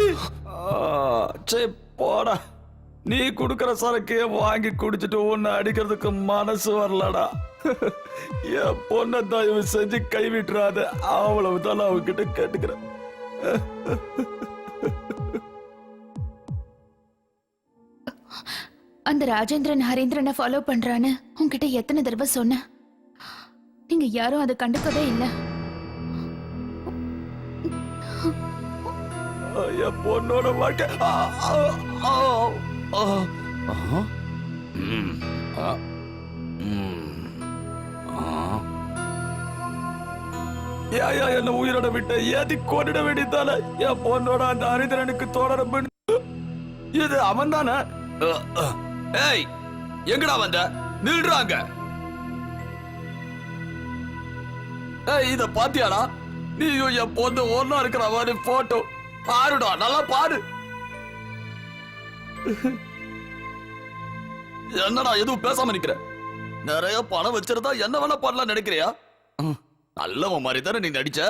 போடா. நீ குடுக்கற சரக்கு வாங்கி குடிச்சிட்டு உன்னை அடிக்கிறதுக்கு மனசு வரலடா. என் பொண்ணை தயவு செஞ்சு கைவிட்டுறாத. அவ்வளவுதான் நான் அவகிட்ட கேட்டுக்கிறேன். அந்த ராஜேந்திரன் ஹரீந்திரனை ஃபாலோ பண்றான்னு உன்கிட்ட எத்தனை தடவை சொன்னேன். நீங்க யாரும் அதை கண்டுக்கவே இல்லை. என் பொண்ணோட வாழ்க்கை என்ன உயிரோட விட்ட ஏத்தி கொண்டுட வேண்டியதானே? என் பொண்ணோட அந்த ஹரிந்திரனுக்கு தொடர இது அவன் தானே? ஏய், எங்கடா வந்த? நில்றாங்க. ஏய், இத பாத்தியாடா? நீயும் என் பொண்ணு ஒன்னா இருக்கிற மாதிரி போட்டோ பாருடா, நல்லா பாரு. என்னடா எதுவும் பேசாம நிக்கிற? நிறைய பணம் வச்சிருந்தா என்ன வேணா பண்ணலாம் நினைக்கிறியா? நல்லவன் மாதிரி தானே நீ நடிச்ச.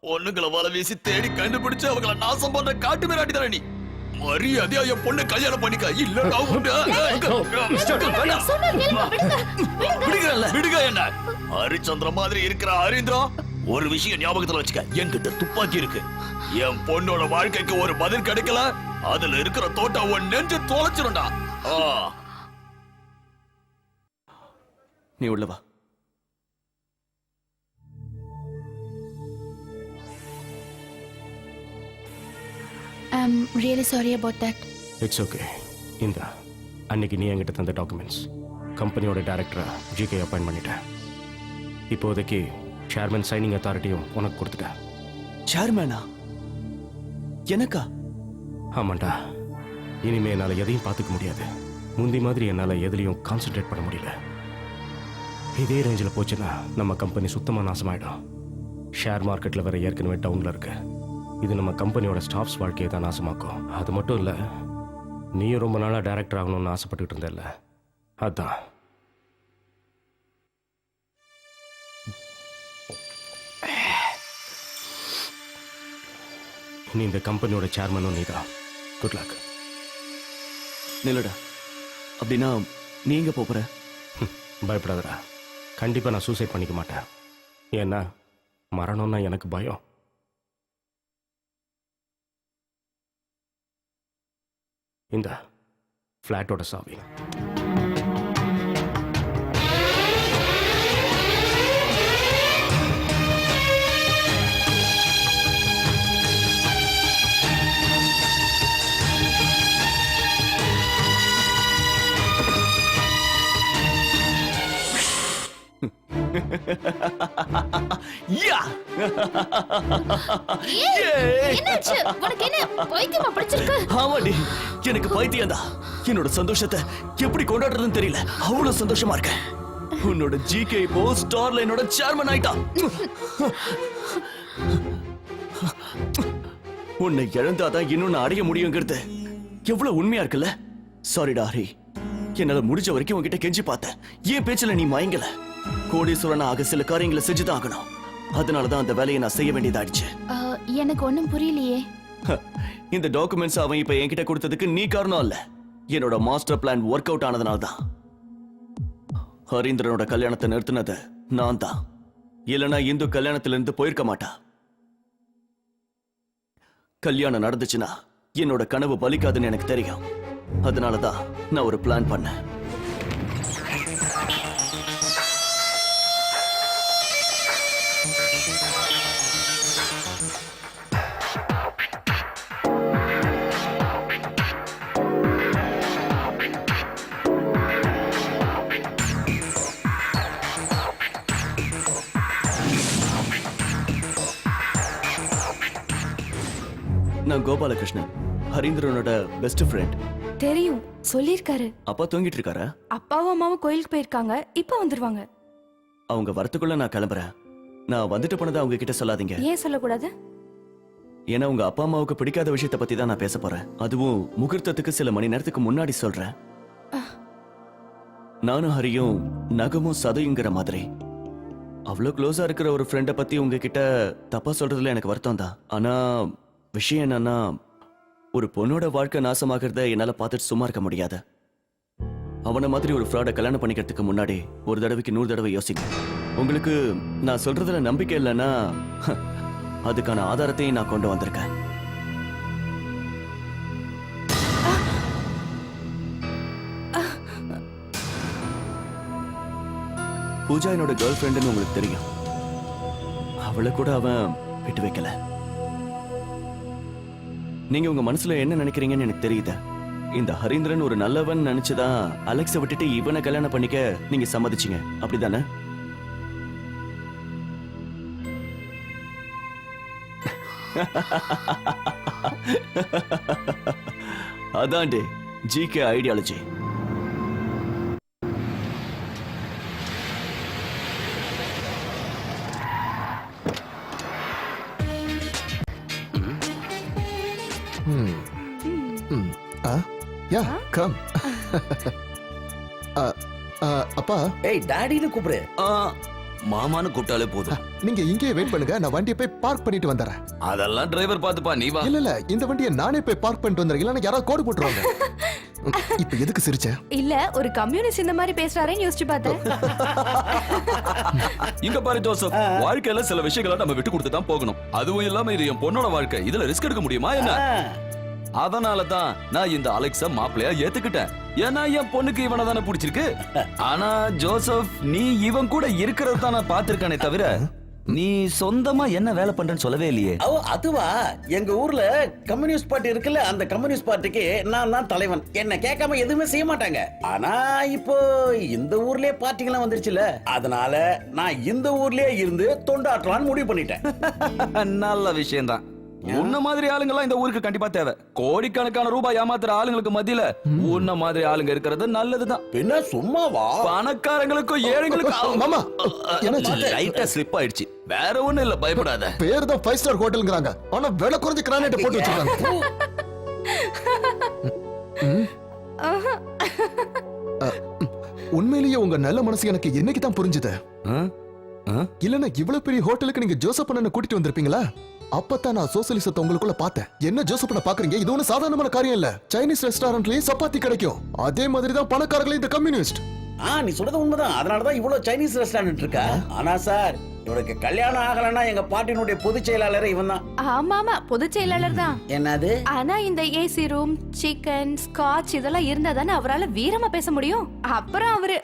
பொண்ணுங்களை வலை வீசி தேடி கண்டுபிடிச்சு அவங்களை நாசம் பண்ற காட்டு மிராட்டி தானே நீ. மரியாதையா என் பொண்ணு கல்யாணம் பண்ணிக்க. இல்ல விடுங்க. என்ன ஹரிச்சந்திர மாதிரி இருக்கிற ஹரீந்திரா, ஒரு விஷயம் ஞாபகத்துல வச்சுக்க. என்கிட்ட துப்பாக்கி இருக்கு. என் பொண்ணோட வாழ்க்கைக்கு ஒரு பதில் கிடைக்கல, அதுல இருக்கிற தோட்டா உன் நெஞ்சு தொலைச்சிரும்டா. நீ உள்ள வா. I'm really sorry about that. It's okay. இந்த அன்னைக்கு நீ என்கிட்ட தந்த டாக்குமெண்ட்ஸ் கம்பெனியோட டைரக்டரை ஜிகே அப்பாயிண்ட் பண்ணிட்டேன். இப்போதைக்கு சேர்மன் சைனிங் அத்தாரிட்டியும் உனக்கு கொடுத்துட்டேன். சேர்மேனா? எனக்கா? ஆமாண்டா. இனிமே என்னால் எதையும் பார்த்துக்க முடியாது. முந்தி மாதிரி என்னால் எதுலையும் கான்சென்ட்ரேட் பண்ண முடியல. இதே ரேஞ்சில் போச்சுன்னா நம்ம கம்பெனி சுத்தமாக நாசமாயிடும். ஷேர் மார்க்கெட்டில் வேற ஏற்கனவே டவுனில் இருக்கு. இது நம்ம கம்பெனியோட ஸ்டாஃப்ஸ் வாழ்க்கையை தான் நாசமாக்கும். அது மட்டும் இல்லை, நீயும் ரொம்ப நாளாக டைரக்டர் ஆகணும்னு ஆசைப்பட்டுக்கிட்டு இருந்தல, அதான். நீ இந்த கம்பெனியோட சேர்மனும் நீதான். Good luck. நில்லடா. அப்படின்னா நீங்க போற? பயப்படாதடா. கண்டிப்பாக நான் சூசைட் பண்ணிக்க மாட்டேன். ஏன்னா மரணம்னா எனக்கு பயம். இந்த ஃப்ளாட்டோட சாவி. யா! என்னாச்சு? உனக்கு என்ன பைத்தியமா பிடிச்சிருக்கு? ஆமாடி, எனக்கு பைத்தியம்டா. என்னோட சந்தோஷத்தை எப்படி கொண்டாடுறதுன்னு தெரியல. அவ்வளவு சந்தோஷமா இருக்கேன். உன்னோட ஜிகே இப்போ ஸ்டார் லைனோட சேர்மன் ஆயிட்டான். உன்னை இழந்தாதான் இன்னும் நான் அடைய முடியுங்கிறது எவ்வளவு உண்மையா இருக்குல்ல? சாரிடா ஹரி, என்னால முடிஞ்ச வரைக்கும் உன்கிட்ட கெஞ்சி பார்த்தேன். ஏன் பேச்சுல நீ மயங்கல? கோடீஸ்வரன் ஆக சில காரியங்களை செஞ்சுதான் ஆகணும். அதனாலதான் அந்த வேலையை நான் செய்ய வேண்டியதாயிடுச்சு. எனக்கு ஒண்ணும் புரியலையே. இந்த டாக்குமெண்ட்ஸ் அவன் இப்ப என்கிட்ட கொடுத்ததுக்கு நீ காரணம் இல்ல. என்னோட மாஸ்டர் பிளான் ஒர்க் அவுட் ஆனதுனால தான். ஹரீந்திரனோட கல்யாணத்தை நிறுத்தினது நான் தான். இல்லனா இந்து கல்யாணத்திலிருந்து போயிருக்க மாட்டா. கல்யாணம் நடந்துச்சுன்னா என்னோட கனவு பலிக்காதுன்னு எனக்கு தெரியும். அதனாலதான் நான் ஒரு பிளான் பண்ணேன். நான் கோபாலகிருஷ்ணன், ஹரீந்திரனோட பெஸ்ட் ஃப்ரெண்ட். தெரியும், சொல்லிருக்காரு. அப்பா தூங்கிட்டு இருக்காரா? அப்பாவும் அம்மாவும் கோயிலுக்கு போயிருக்காங்க, இப்ப வந்துருவாங்க. அவங்க வரத்துக்குள்ள நான் கிளம்புறேன். நான் வந்துட்டு போனதை அவங்க கிட்ட சொல்லாதீங்க. ஏன் சொல்லக்கூடாது? ஏன்னா உங்க அப்பா அம்மாவுக்கு பிடிக்காத விஷயத்தை பத்தி தான் நான் பேச போறேன். அதுவும் முகூர்த்தத்துக்கு சில மணி நேரத்துக்கு முன்னாடி சொல்றேன். நானும் ஹரியும் நகமும் சதையுங்கிற மாதிரி. அவ்வளவு க்ளோஸா இருக்கிற ஒரு ஃப்ரெண்டை பத்தி உங்ககிட்ட தப்பா சொல்றதுல எனக்கு வருத்தம் தான். ஆனா விஷயம் என்னன்னா, ஒரு பொண்ணோட வாழ்க்கை நாசமாகிறத என்னால பார்த்துட்டு சும்மா இருக்க முடியாது. அவனை மாதிரி ஒரு ஃப்ராட கல்யாணம் பண்ணிக்கிறதுக்கு முன்னாடி ஒரு தடவைக்கு 100 தடவை யோசிங்க. உங்களுக்கு நான் சொல்றதுல நம்பிக்கை இல்லைன்னா அதுக்கான ஆதாரத்தையும் நான் கொண்டு வந்திருக்கேன். பூஜா என்னோட கேர்ள் ஃப்ரெண்டுன்னு உங்களுக்கு தெரியும். அவளை கூட அவன் விட்டு வைக்கல. நீங்க உங்க மனசுல என்ன நினைக்கிறீங்கன்னு எனக்கு தெரியுது. இந்த ஹரீந்திரன் ஒரு நல்லவன் நினைச்சுதான் அலெக்ஸை விட்டுட்டு இவனை கல்யாணம் பண்ணிக்க நீங்க சம்மதிச்சீங்க, அப்படிதானே? அதான்டே ஜிகே ஐடியாலஜி. Yeah, come. அப்பா, ஏய் டாடின்னு கூப்பிடு. மாமான்னு கூப்பிட்டாலே போதும். நீங்க இங்கே வெயிட் பண்ணுங்க, நான் வண்டியை போய் பார்க் பண்ணிட்டு வந்துறேன். அதெல்லாம் டிரைவர் பாத்துப்பா, நீ வா. இல்ல இந்த வண்டியை நானே போய் பார்க் பண்ணிட்டு வந்துறேன். இல்லனா யாராவது கோடு போட்டுருவாங்க. இப்ப எதுக்கு சிரிச்ச? இல்ல, ஒரு கம்யூனிஸ்ட் இந்த மாதிரி பேசுறாரேன்னு யோசிச்சு பார்த்தேன். இங்க பாரு ஜோசப், வாழ்க்கையில சில விஷயங்களை நம்ம விட்டு கொடுத்து தான் போகணும். அதுவும் இல்லாம இது என் பொண்ணோட வாழ்க்கை, இதுல ரிஸ்க் எடுக்க முடியுமா என்ன? அதனாலதான் நான் இந்த அலெக்ஸ மாப்பிள்ளையா ஏத்துக்கிட்டேன். ஏன்னா என் பொண்ணுக்கு இவனை தானே பிடிச்சிருக்கு. ஆனா ஜோசப், நீ இவன் கூட இருக்கிறது தான் நான் பாத்திருக்கானே தவிர நீ சொந்தமா என்ன வேலை பண்றேன்னு சொல்லவே இல்லையே. அதுவா, எங்க ஊர்ல கம்யூனிஸ்ட் பார்ட்டி இருக்குல்ல, அந்த கம்யூனிஸ்ட் பார்ட்டிக்கு நான் தான் தலைவன். என்ன கேட்காம எதுவுமே செய்ய மாட்டாங்க. ஆனா இப்போ இந்த ஊர்லயே பார்ட்டிகள்லாம் வந்துருச்சுல, அதனால நான் இந்த ஊர்லயே இருந்து தொண்டாற்றலான்னு முடிவு பண்ணிட்டேன். நல்ல விஷயம் தான். உன்ன மாதிரி ஆளுங்க எல்லாம் இந்த ஊருக்கு கண்டிப்பா தேவை. கோடிக்கணக்கான ரூபாய் ஏமாத்துற ஆளுங்களுக்கு மத்தியில உன்ன மாதிரி ஆளுங்க இருக்கிறது நல்லதுதான். பின்ன சும்மாவா? பணக்காரங்களுக்கும் ஏழைங்களுக்கும் மாமா, லைட்டா ஸ்லிப் ஆயிடுச்சு. வேற ஒண்ணும் இல்ல, பயப்படாத. பேர் தான் 5 ஸ்டார் ஹோட்டல்ங்கறாங்க, ஆனா விலை குறைஞ்ச கிரானைட் போட்டு வச்சிருக்காங்க. உண்மையிலேயே உங்க நல்ல மனசு எனக்கு என்னைக்கு தான் புரிஞ்சுது. இல்லன்னா இவ்வளவு பெரிய ஹோட்டலுக்கு நீங்க ஜோசப் அண்ணனை கூட்டிட்டு வந்திருப்பீங்களா? அப்பதான் நான் சோசியலிசத்தை உங்களுக்குள்ள பார்த்தேன். என்ன ஜோசப் அண்ணா பாக்குறீங்க? இது ஒன்னும் சாதாரணமான காரியம் இல்ல. சைனீஸ் ரெஸ்டாரண்ட்லயும் சப்பாத்தி கிடைக்கும். அதே மாதிரி தான் பணக்காரங்களே இந்த கம்யூனிஸ்ட். நீ சொல்றது உண்மைதான். அதனாலதான் இவ்வளவு சைனீஸ் ரெஸ்டாரண்ட் இருக்கா. ஆனா சார், இவனுக்கு கல்யாணம் ஆகலன்னா எங்க பாட்டினுடைய பொதுச் செயலாளர் இவன் தான். ஆமா பொதுச் செயலாளர் தான். என்னது? ஆனா இந்த ஏசி ரூம், சிக்கன், ஸ்காட்ச் இதெல்லாம் இருந்தா தானே அவரால் வீரமா பேச முடியும். அப்புறம் அவரு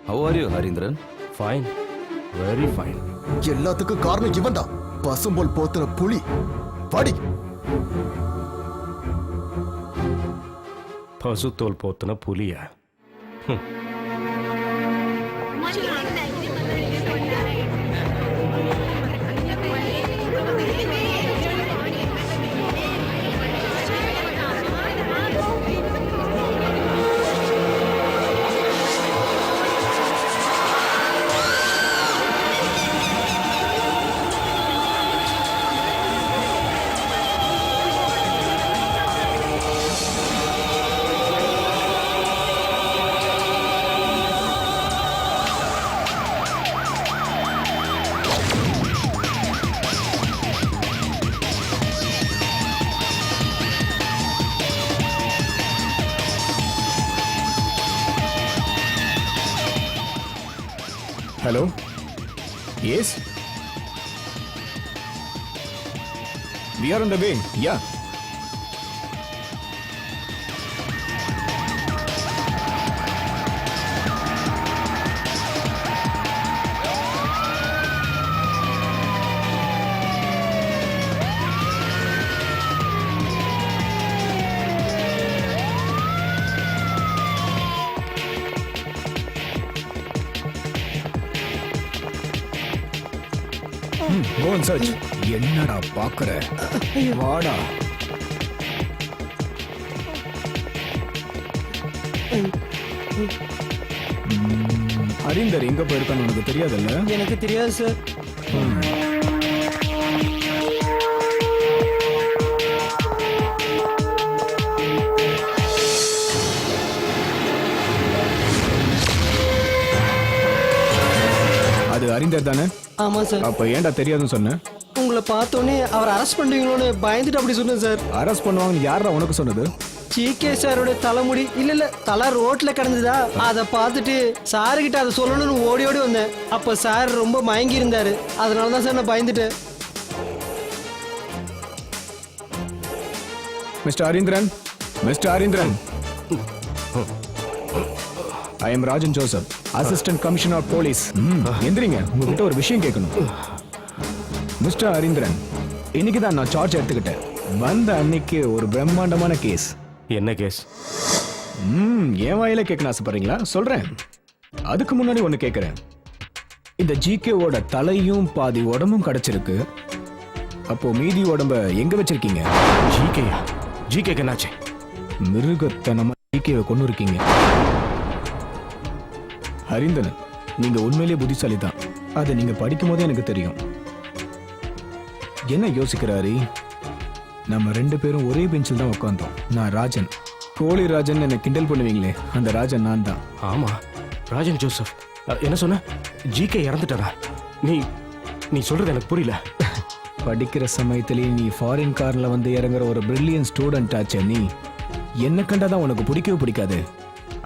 How are you, Harindran? Fine. Very fine. எல்லாத்துக்கும் காரணம் இவன் தான். பசும்போல் போத்துன புலி. படி. பசுத்தோல் போத்துன புலியா? Hello? Yes? We are on the way. Yeah. Go and search. என்னடா பாக்குற? வாடா. ஹரிந்தர் எங்க போயிருக்கான்னு உனக்கு தெரியாதுல்ல? எனக்கு தெரியாது சார். அது ஹரிந்தர் தானே? ஆமா சார். அப்ப ஏன்டா தெரியாதுன்னு சொன்ன? உங்களை பார்த்தோன்னே அவர் அரெஸ்ட் பண்ணுவீங்களோன்னு பயந்துட்டு அப்படி சொன்னேன் சார். அரெஸ்ட் பண்ணுவாங்கன்னு யாரா உனக்கு சொன்னது? ஜிகே சாரோட தலைமுடி இல்ல தலை ரோட்ல கிடந்ததா அதை பார்த்துட்டு சாரு கிட்ட அதை சொல்லணும்னு ஓடி ஓடி வந்தேன். அப்ப சார் ரொம்ப மயங்கி இருந்தாரு. அதனாலதான் சார் நான் பயந்துட்டேன். Mister Harindran, mister Harindran, I am Rajan Joseph, assistant commissioner of police. எந்திரிங்க, உங்ககிட்ட ஒரு விஷயம் கேட்கணும். மிஸ்டர் ஹரிந்திரன், இன்னைக்கு தான் நான் சார்ஜ் எடுத்துக்கிட்டேன். வந்த அன்னைக்கு ஒரு பிரம்மாண்டமான கேஸ். என்ன கேஸ்? என் வாயில கேட்கணும் ஆசைப்படுறீங்களா? சொல்றேன். அதுக்கு முன்னாடி ஒண்ணு கேட்கிறேன். இந்த ஜிகேவோட தலையும் பாதி உடம்பும் கிடைச்சிருக்கு. அப்போ மீதி உடம்ப எங்க வச்சிருக்கீங்க? ஜிகேயா? ஜிகேக்கு என்னாச்சு? மிருகத்தனமா ஜிகேவை கொண்டு இருக்கீங்க. ஹரிந்தரன், நீங்க உண்மையிலேயே புத்திசாலி தான். அதை நீங்க படிக்கும் போதே எனக்கு தெரியும். என்ன யோசிக்கிறாரு? நம்ம 2 பேரும் ஒரே பெஞ்சில் தான் உட்காந்தோம். நான் ராஜன், கோழி ராஜன் என்ன கிண்டல் பண்ணுவீங்களே, அந்த ராஜன் நான் தான். ஆமா, ராஜன் ஜோசப். என்ன சொன்ன? ஜிகே இறந்துட்டாரா? நீ சொல்றது எனக்கு புரியல. படிக்கிற சமயத்திலேயே நீ ஃபாரின் கார்ல வந்து இறங்குற ஒரு பிரில்லியன்ட் ஸ்டூடெண்ட் ஆச்சே நீ. என்ன கண்டாதான் உனக்கு பிடிக்கவே பிடிக்காது.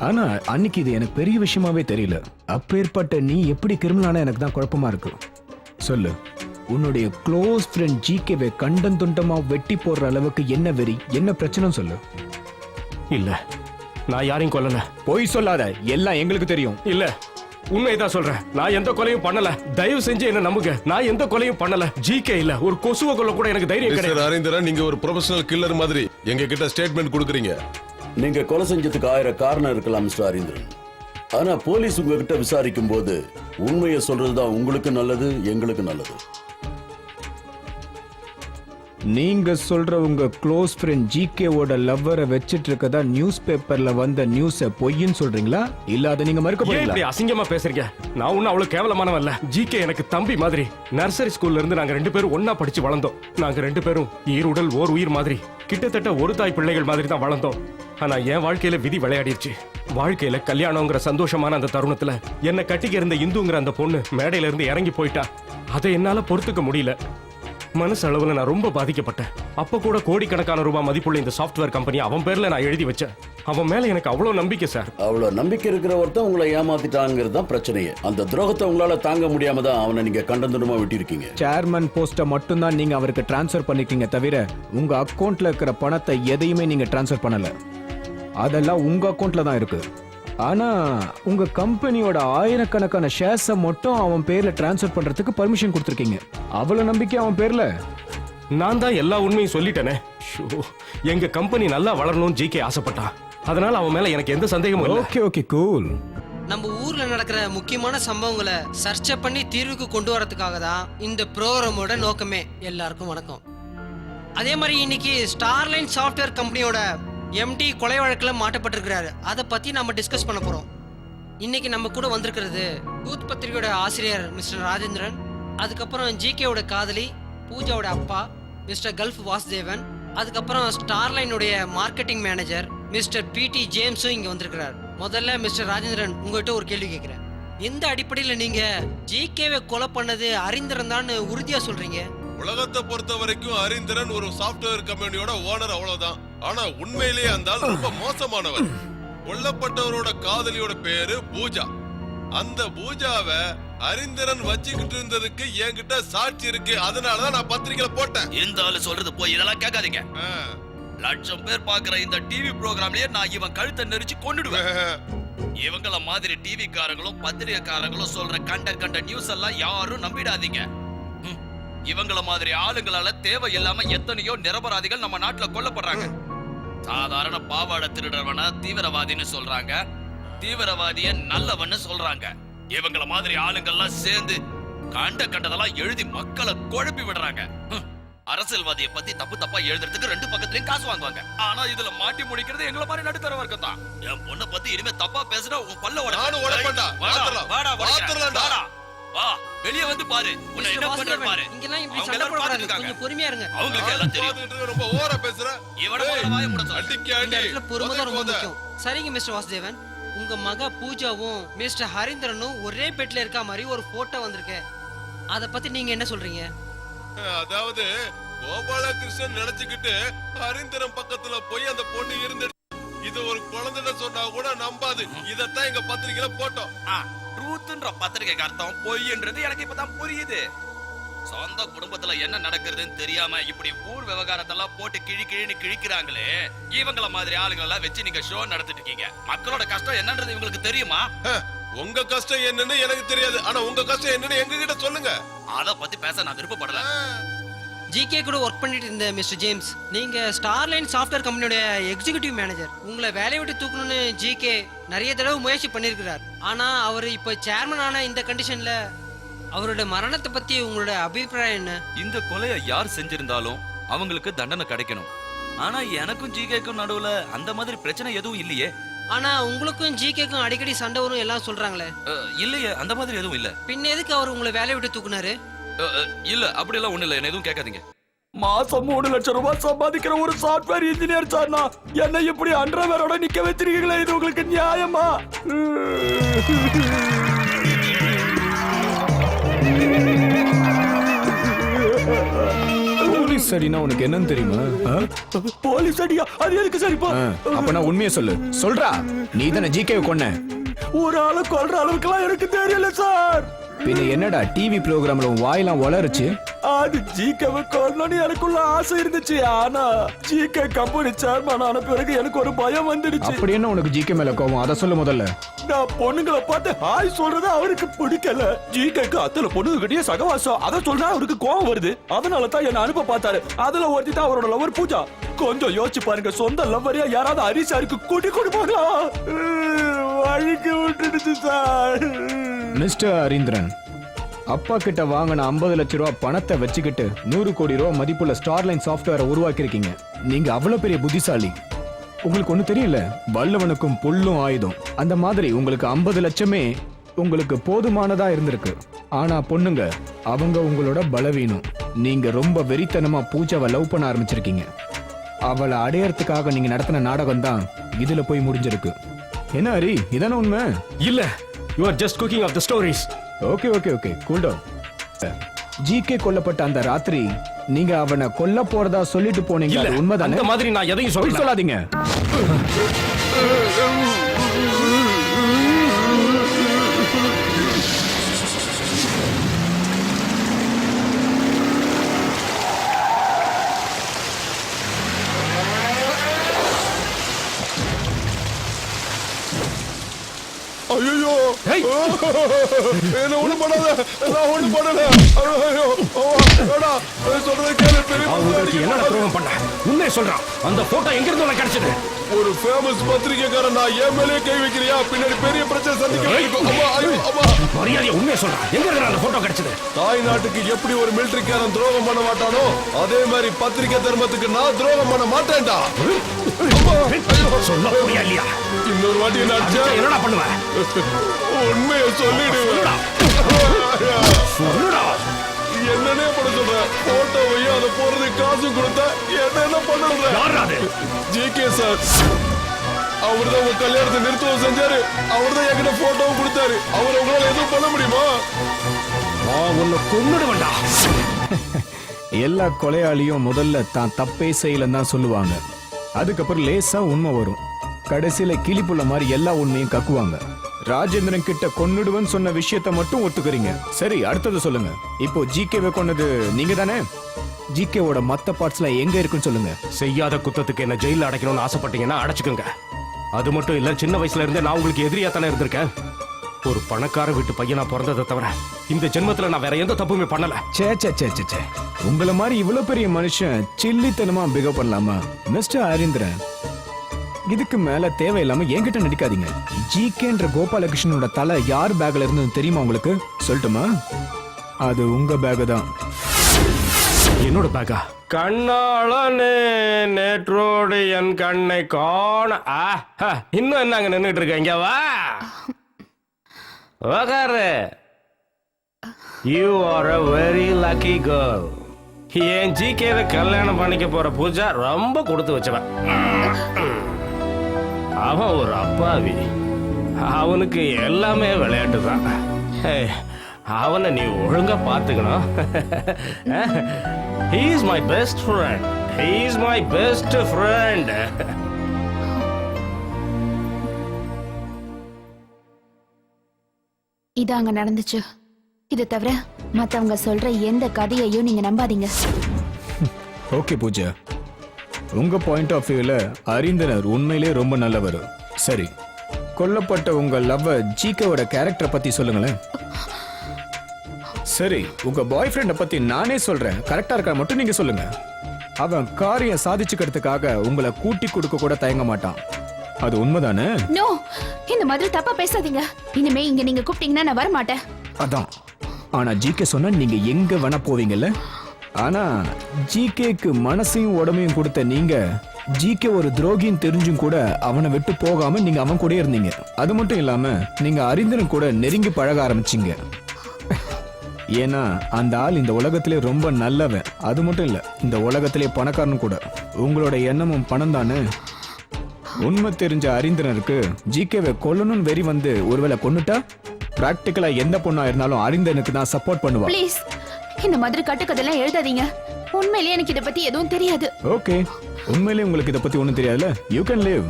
ஆனா அன்னைக்கு இது எனக்கு பெரிய விஷயமாவே தெரியல. அப்பேற்பட்ட நீ எப்படி கிரிமினலான எனக்கு தான் குழப்பமா இருக்கு. சொல்லு, உன்னுடைய க்ளோஸ் ஃப்ரெண்ட் ஜிகேவை கண்டம் துண்டமா வெட்டி போடுற அளவுக்கு என்ன வெறி, என்ன பிரச்சனை சொல்லு. இல்ல, நான் யாரையும் கொல்லல. போய் சொல்லாத, எல்லாம் எங்களுக்கு தெரியும். இல்ல, உண்மைதான் சொல்றேன். நான் எந்த கொலையும் பண்ணல. தயவு செஞ்சு என்ன நம்புங்க. நான் எந்த கொலையும் பண்ணல. ஜிகே இல்ல, ஒரு கொசுவை கொல்ல கூட எனக்கு தைரியம் கிடையாது. ஹரிந்திரன், நீங்க ஒரு ப்ரொஃபஷனல் கில்லர் மாதிரி எங்க கிட்ட ஸ்டேட்மெண்ட் கொடுக்குறீங்க. நீங்க கொலை செஞ்சதுக்கு 1000 காரணம் இருக்கலாம் மிஸ்டர் ஹரிந்திரன். ஆனா போலீஸ் உங்ககிட்ட விசாரிக்கும் போது உண்மையை சொல்றதுதான் உங்களுக்கு நல்லது, எங்களுக்கு நல்லது. நீங்க சொல்ற உங்க க்ளோஸ் ஃப்ரெண்ட் ஜிகேவோட லவ்வரை வச்சிட்டு இருக்கதா நியூஸ் பேப்பர்ல வந்த நியூஸ பொய்ன்னு சொல்றீங்களா? இல்ல அதை நீங்க மறுக்க போறீங்களா? இப்படி அசிங்கமா பேசுறீங்க. நான் ஒன்னும் அவ்வளவு கேவலமானவன் இல்ல. ஜிகே எனக்கு தம்பி மாதிரி. நர்சரி ஸ்கூல்ல இருந்து நாங்க 2 பேரும் ஒன்னா படிச்சு வளர்ந்தோம். நாங்க 2 பேரும் ஈருடல் ஓர் உயிர் மாதிரி, கிட்டத்தட்ட ஒரு தாய் பிள்ளைகள் மாதிரி தான் வளர்ந்தோம். ஆனா என் வாழ்க்கையில விதி விளையாடிடுச்சு. வாழ்க்கையில கல்யாணங்கிற சந்தோஷமான அந்த தருணத்துல என்ன கட்டிக்க இருந்த இந்துங்கிற அந்த பொண்ணு மேடையில இருந்து இறங்கி போயிட்டா. அதை என்னால பொறுத்துக்க முடியல. மனசு அளவுல நான் ரொம்ப பாதிக்கப்பட்டேன். அப்ப கூட கோடிக்கணக்கான ரூபாய் மதிப்புள்ள இந்த சாஃப்ட்வேர் கம்பெனி அவன் பேர்ல நான் எழுதி வச்சேன். அவன் மேல எனக்கு அவ்வளவு நம்பிக்கை சார். அவ்வளவு நம்பிக்கை இருக்கிற ஒருத்தன் உங்களை ஏமாத்திட்டாங்கிறது தான் பிரச்சனையே. அந்த துரோகத்தை உங்களால தாங்க முடியாம தான் அவனை நீங்க கண்டந்துடமா விட்டிருக்கீங்க. சேர்மன் போஸ்ட்டை மட்டும் தான் நீங்க அவருக்கு டிரான்ஸ்ஃபர் பண்ணிருக்கீங்க தவிர உங்க அக்கௌண்ட்ல இருக்கிற பணத்தை எதையுமே நீங்க டிரான்ஸ்ஃபர் பண்ணல. அதெல்லாம் உங்க அக்கௌண்ட்ல தான் இருக்கு. ஆனா உங்க கம்பெனியோட ஆயிரக்கணக்கான ஷேர்ஸை மட்டும் அவன் பேர்ல டிரான்ஸ்ஃபர் பண்றதுக்கு பர்மிஷன் கொடுத்துருக்கீங்க. அவ்வளவு நம்பிக்கை அவன் பேர்ல. நான் தான் எல்லா உண்மையும் சொல்லிட்டேனே. எங்க கம்பெனி நல்லா வளரணும்னு ஜிகே ஆசைப்பட்டான். அதனால அவன் மேல எனக்கு எந்த சந்தேகமும் இல்லை. Okay okay cool. நம்ம ஊர்ல நடக்கிற முக்கியமான சம்பவங்களை சர்ச்சை பண்ணி தீர்வுக்கு கொண்டு வரதுக்காக தான் இந்த ப்ரோக்ராமோட நோக்கமே. எல்லாருக்கும் வணக்கம். அதே மாதிரி இன்னைக்கு ஸ்டார்லைன் சாஃப்ட்வேர் கம்பெனியோட எம்டி கொலை வழக்கில் மாட்டப்பட்டிருக்கிறாரு. அதை பத்தி நம்ம டிஸ்கஸ் பண்ண போறோம். இன்னைக்கு நம்ம கூட வந்திருக்கிறது யூத் பத்திரிகையோட ஆசிரியர் மிஸ்டர் ராஜேந்திரன், அதுக்கப்புறம் ஜிகேவோட காதலி பூஜாவோட அப்பா மிஸ்டர் கல்ஃப் வாசுதேவன், அதுக்கப்புறம் ஸ்டார்லைனுடைய மார்க்கெட்டிங் மேனேஜர் மிஸ்டர் பிடி ஜேம்ஸும் இங்க வந்திருக்கிறார். முதல்ல மிஸ்டர் ராஜேந்திரன், உங்ககிட்ட ஒரு கேள்வி கேட்கிறேன். எந்த அடிப்படையில் நீங்க ஜிகேவை கொலை பண்ணது அறிந்திரன் தான் உறுதியா சொல்றீங்க? உலகத்தை பொறுத்த வரைக்கும் அறிந்திரன் ஒரு சாஃப்ட்வேர் கம்பெனியோட ஓனர், அவ்வளவுதான். ஆனா உண்மையிலேயே அந்த ஆள் ரொம்ப மோசமானவர். கொல்லப்பட்டவரோட காதலியோட பேரு பூஜா. அந்த பூஜாவை அறிந்திரன் வச்சுக்கிட்டு இருந்ததுக்கு என்கிட்ட சாட்சி இருக்கு. அதனாலதான் நான் பத்திரிக்கையில போட்டேன். இந்த ஆளு சொல்றது போய் இதெல்லாம் கேட்காதீங்க. லட்சம் பேர் பாக்குற இந்த டிவி ப்ரோகிராம்லயே நான் இவன் கழுத்தை நெரிச்சு கொண்டுடுவேன். இவங்கள மாதிரி டிவி காரங்களும் பத்திரிகைக்காரங்களும் சொல்ற கண்ட நியூஸ் எல்லாம் யாரும் நம்பிடாதீங்க. இவங்கள மாதிரி ஆளுங்களால தேவையில்லாம எத்தனையோ நிரபராதிகள் நம்ம நாட்டுல கொல்லப்படுறாங்க. சாதாரண பாவாடை திருடவன தீவிரவாதின்னு சொல்றாங்க, தீவிரவாதிய நல்லவன்னு சொல்றாங்க. இவங்கள மாதிரி ஆளுங்கள்லாம் சேர்ந்து கண்டதெல்லாம் எழுதி மக்களை குழப்பி விடுறாங்க. அரசியல்வாதியை பத்தி தப்பா எழுதுறதுக்கு ரெண்டு பக்கத்துலயும் காசு வாங்குவாங்க. ஆனா இதுல மாட்டி முடிக்கிறது எங்களை மாதிரி நடுத்தர வர்க்கம் தான். என் பொண்ணை பத்தி இனிமே தப்பா பேசுனா உன் பல்ல வா, வெளிய வந்து பாரு. உன்னை என்ன பண்றாரு பாரு. இங்கலாம் இப்படி சண்டை போடாதீங்க. கொஞ்சம் பொறுமையா இருங்க. அவங்களுக்கு எல்லாம் தெரியும். ரொம்ப ஓவரா பேசுற. இவன வாயை மூட சொல்லு. அடிக்க அடி. இந்த பொறுமை தான் ரொம்ப முக்கியம். சரிங்க மிஸ்டர் வாசுதேவன், உங்க மக பூஜாவும் மிஸ்டர் ஹரிந்திரனும் ஒரே பெட்ல இருக்க மாதிரி ஒரு போட்டோ வந்திருக்கு. அத பத்தி நீங்க என்ன சொல்றீங்க? அதாவது கோபாலகிருஷ்ணன் நினைச்சுக்கிட்டு ஹரிந்திரன் பக்கத்துல போய் அந்த பொண்ணு இருந்து இது ஒரு குழந்தைன்னு சொன்னா கூட நம்பாது. இதத்தான் எங்க பத்திரிக்கையில போட்டோம். ட்ரூத்ன்ற பத்திரிகைக்கு அர்த்தம் பொய்ன்றது எனக்கு இப்பதான் புரியுது. சொந்த குடும்பத்துல என்ன நடக்குதுன்னு தெரியாம இப்படி ஊர் விவகாரத்தெல்லாம் போட்டு கிழின்னு கிழிக்கிறாங்களே, இவங்கள மாதிரி ஆளுங்க எல்லாம் வச்சு நீங்க ஷோ நடத்திட்டு இருக்கீங்க. மக்களோட கஷ்டம் என்னன்றது இவங்களுக்கு தெரியுமா? உங்க கஷ்டம் என்னன்னு எனக்கு தெரியாது. ஆனா உங்க கஷ்டம் என்னன்னு எங்க கிட்ட சொல்லுங்க. அத பத்தி பேச நான் விருப்பப்படல. ஜிகே கூட ஒர்க் பண்ணிட்டு இருந்த மிஸ்டர் ஜேம்ஸ், நீங்க ஸ்டார்லைன் சாஃப்ட்வேர் கம்பெனியோட எக்ஸிகியூட்டிவ் மேனேஜர். உங்களை வேலையை விட்டு தூக்கணும்னு ஜிகே நிறைய தடவை முயற்சி பண்ணியிருக்கிறார். ஆனா அவர் இப்ப சேர்மன் ஆன இந்த கண்டிஷன்ல அவரோட மரணத்தை பத்தி உங்களோட அபிப்பிராயம் என்ன? இந்த கொலையை யார் செஞ்சிருந்தாலும் அவங்களுக்கு தண்டனை கிடைக்கணும். ஆனா எனக்கும் ஜிகேக்கும் நடுவுல அந்த மாதிரி பிரச்சனை எதுவும் இல்லையே. ஆனா உங்களுக்கும் ஜிகேக்கும் அடிக்கடி சண்டை வரும் எல்லாம் சொல்றாங்களே. இல்லையே, அந்த மாதிரி எதுவும் இல்ல. பின்ன எதுக்கு அவர் உங்களை வேலையை விட்டு தூக்குனாரு? இல்ல, அப்படி எல்லாம் ஒண்ணு இல்ல. என்ன எதுவும் கேட்காதீங்க. மாசம் 3 லட்சம் ரூபாய் சம்பாதிக்கிற ஒரு சாஃப்ட்வேர் இன்ஜினியர் சார்னா என்ன இப்படி அண்டர்வேரோட நிக்க வச்சிருக்கீங்களே, இது உங்களுக்கு நியாயமா? போலீஸ் அடினா உனக்கு என்னன்னு தெரியுமா? போலீஸ் அடியா? அது எதுக்கு சரிப்பா? அப்ப நான் உண்மையை சொல்லு. சொல்றா, நீ தானே ஜிகேவை கொன்ன? ஒரு ஆளை கொல்ற அளவுக்குலாம் எனக்கு தெரியல சார். பின்ன என்னடா டிவி ப்ரோகிராம்ல உன் வாயெல்லாம் வளருச்சு? அது ஜிகேவை கொல்லணும்னு எனக்குள்ள ஆசை இருந்துச்சு. ஆனா ஜிகே கம்பெனி சேர்மன் ஆன பிறகு எனக்கு ஒரு பயம் வந்துடுச்சு. அப்படி என்ன உனக்கு ஜிகே மேல கோவம்? அத சொல்லு முதல்ல. நான் பொண்ணுங்களை பார்த்து ஹாய் சொல்றது அவருக்கு பிடிக்கல. ஜிகேக்கு அத்தனை பொண்ணுகிட்டயே சகவாசம், அத சொல்றா அவருக்கு கோவம் வருது. அதனால தான் என்ன அனுப்ப பார்த்தாரு. அதுல ஒருத்தி தான் அவரோட லவர் பூஜா. கொஞ்சம் யோசிச்சு பாருங்க, சொந்த லவ்வரியா யாராவது ஹரிசாருக்கு கூட்டி கொடுப்பாங்களா? வழிக்கு விட்டுடுச்சு சார். மிஸ்டர் ஹரிந்திரன், அப்பா கிட்ட வாங்கின 50 லட்சம் ரூபாய் பணத்தை வச்சுக்கிட்டு 100 கோடி ரூபாய் மதிப்புள்ள ஸ்டார்லைன் சாஃப்ட்வேரை உருவாக்கி இருக்கீங்க. நீங்க அவ்வளவு பெரிய புத்திசாலி. உங்களுக்கு ஒண்ணு தெரியல, வல்லவனுக்கும் புல்லும் ஆயுதம். அந்த மாதிரி உங்களுக்கு 50 லட்சமே உங்களுக்கு போதுமானதா இருந்திருக்கு. ஆனா பொண்ணுங்க, அவங்க உங்களோட பலவீனம். நீங்க ரொம்ப வெறித்தனமா பூஜாவை லவ் பண்ண ஆரம்பிச்சிருக்கீங்க. அவளை அடையறதுக்காக நீங்க நடத்தின நாடகம் தான் இதுல போய் முடிஞ்சிருக்கு. என்ன ஹரி, இதான உண்மை? இல்ல, you are just cooking off the stories. Okay okay okay, cool down. GK கொல்லப்பட்ட அந்த ராத்திரி நீங்க அவனை கொல்ல போறதா சொல்லிட்டு போனீங்க, இல்ல, அது உண்மைதானே? அந்த மாதிரி நான் எதையும் பொய் சொல்லல. சொல்லாதீங்க. ஐயோ என்ன ஒண்ணு பண்ணாத, நான் ஒண்ணு பண்ணல. ஐயோ சொல்றதை கேளு. அவங்களுக்கு என்னடா துரோகம் பண்ண? உண்மையை சொல்றான். அந்த போட்டோ எங்க இருந்து உனக்கு கிடைச்சது? ஒரு ஃபேமஸ் பத்திரிக்கைக்காரன் நான் என் மேலே கை வைக்கிறியா? பின்னாடி பெரிய பிரச்சனை சந்திக்க. மரியாதையா உண்மையை சொல்றான். எங்க இருந்து அந்த போட்டோ கிடைச்சது? தாய் நாட்டுக்கு எப்படி ஒரு மிலிட்டரிக்காரன் துரோகம் பண்ண மாட்டானோ அதே மாதிரி பத்திரிகை தர்மத்துக்கு நான் துரோகம் பண்ண மாட்டேன்டா. சொல்ல முடியா இல்லையா? இன்னொரு வாட்டி என்ன அடிச்சா என்னடா பண்ணுவ? உண்மையை சொல்லிடுவேன். சொல்லுடா. என்னன்னே பண்ண சொல்ற? போட்டோவையும் அதை போறது காசு கொடுத்தா என்ன பண்ணுறது? ஜிகே சார், அவர்தான் உங்க கல்யாணத்தை நிறுத்தவும் செஞ்சாரு. அவர்தான் என்கிட்ட போட்டோவும் கொடுத்தாரு. அவர் உங்களால எதுவும் பண்ண முடியுமா? உன்னை கொன்னுடுவேன்டா. எல்லா கொலையாளியும் முதல்ல தான் தப்பே செய்யலன்னு தான் சொல்லுவாங்க. அதுக்கப்புறம் லேசா உண்மை வரும். கடைசியில கிளிப்புள்ள மாதிரி எல்லா உண்மையும் கக்குவாங்க. ராஜேந்திரன் கிட்ட கொன்னுடுவன்னு சொன்ன விஷயத்தை மட்டும் ஒத்துக்கிறீங்க. சரி, அடுத்தது சொல்லுங்க. இப்போ ஜிகேவை கொன்னது நீங்க தானே? ஜிகேவோட மத்த பார்ட்ஸ்லாம் எங்க இருக்குன்னு சொல்லுங்க. செய்யாத குத்தத்துக்கு என்ன ஜெயில அடைக்கணும்னு ஆசைப்பட்டீங்கன்னா அடைச்சுக்கோங்க. அது மட்டும் இல்ல, சின்ன வயசுல இருந்தே நான் உங்களுக்கு எதிரியா தானே இருந்திருக்கேன். ஒரு பணக்கார வீட்டு பையனா பிறந்ததை தவிர இந்த ஜென்மத்துல நான் வேற எந்த தப்புமே பண்ணல. சே சே சே சே சே, உங்களை மாதிரி இவ்வளவு பெரிய மனுஷன் சில்லித்தனமா பிகவ் பண்ணலாமா? மிஸ்டர் ஹரீந்திரன், இதுக்கு மேல தேவையில்லாம என்கிட்ட நடிக்காதீங்க. ஜிகேன்ற கோபாலகிருஷ்ணனோட தலை யார் பேக்ல இருந்து தெரியுமா உங்களுக்கு? சொல்லட்டுமா? அது உங்க பேக் தான். என்னோட பேக்கா? கண்ணாளனே நேற்றோடு என் கண்ணை காண. இன்னும் என்னங்க நின்றுட்டு இருக்க? இங்க வா, உக்காரு. You are a very lucky girl. என் ஜிகேவை கல்யாணம் பண்ணிக்க போற பூஜா ரொம்ப கொடுத்து வச்சவன். அவன் ஒரு அப்பாவி. அவனுக்கு எல்லாமே விளையாட்டு தான். அவனை நீ ஒழுங்கா பாத்துக்கணும். He is my best friend. He is my best friend. இது அங்க நடந்துச்சு. இது தவிர மத்தவங்க சொல்ற எந்த கதையையும் நீங்க நம்பாதீங்க. ஓகே பூஜா, உங்க பாயிண்ட் ஆஃப் வியூல ஹரீந்திரன் உண்மையிலே ரொம்ப நல்லவர். சரி, கொல்லப்பட்ட உங்க லவ்வர் ஜிகேவோட கேரக்டர் பத்தி சொல்லுங்களேன். சரி, உங்க பாய் ஃப்ரெண்ட பத்தி நானே சொல்றேன். கரெக்டா இருக்கா மட்டும் நீங்க சொல்லுங்க. அவன் காரியம் சாதிச்சுக்கிறதுக்காக உங்களை கூட்டி கொடுக்க கூட தயங்க மாட்டான். அது உண்மைதானே? நோ, இந்த மாதிரி தப்பா பேசாதீங்க. இனிமே இங்க நீங்க கூப்பிட்டீங்கன்னா நான் வர மாட்டேன். அதான். ஆனா ஜிகே சொன்னா நீங்க எங்க வேணா போவீங்கல்ல. ஆனா ஜிகேக்கு மனசையும் உடம்பையும் கொடுத்த நீங்க ஜிகே ஒரு துரோகின்னு தெரிஞ்சும் கூட அவனை விட்டு போகாம நீங்க அவன் கூட இருந்தீங்க. அது மட்டும் இல்லாம நீங்க ஹரீந்திரன் கூட நெருங்கி பழக ஆரம்பிச்சீங்க. ஏன்னா அந்த ஆள் இந்த உலகத்திலே ரொம்ப நல்லவன். அது மட்டும் இல்ல, இந்த உலகத்திலே பணக்காரன் கூட. உங்களோட எண்ணமும் பணம் தானே. உண்மை தெரிஞ்ச ஹரீந்திரனுக்கு ஜிகேவை கொல்லணும்னு வெறி வந்து ஒருவேளை கொன்னுட்டா பிராக்டிக்கலா எந்த பொண்ணா இருந்தாலும் ஹரீந்திரனுக்கு தான் சப்போர்ட் பண்ணுவா. ப்ளீஸ், இந்த மாதிரி கட்டுக்கதெல்லாம் எழுதாதீங்க. உண்மையிலேயே எனக்கு இத பத்தி எதுவும் தெரியாது. ஓகே, உண்மையிலேயே உங்களுக்கு இத பத்தி ஒண்ணும் தெரியாதுல. You can leave.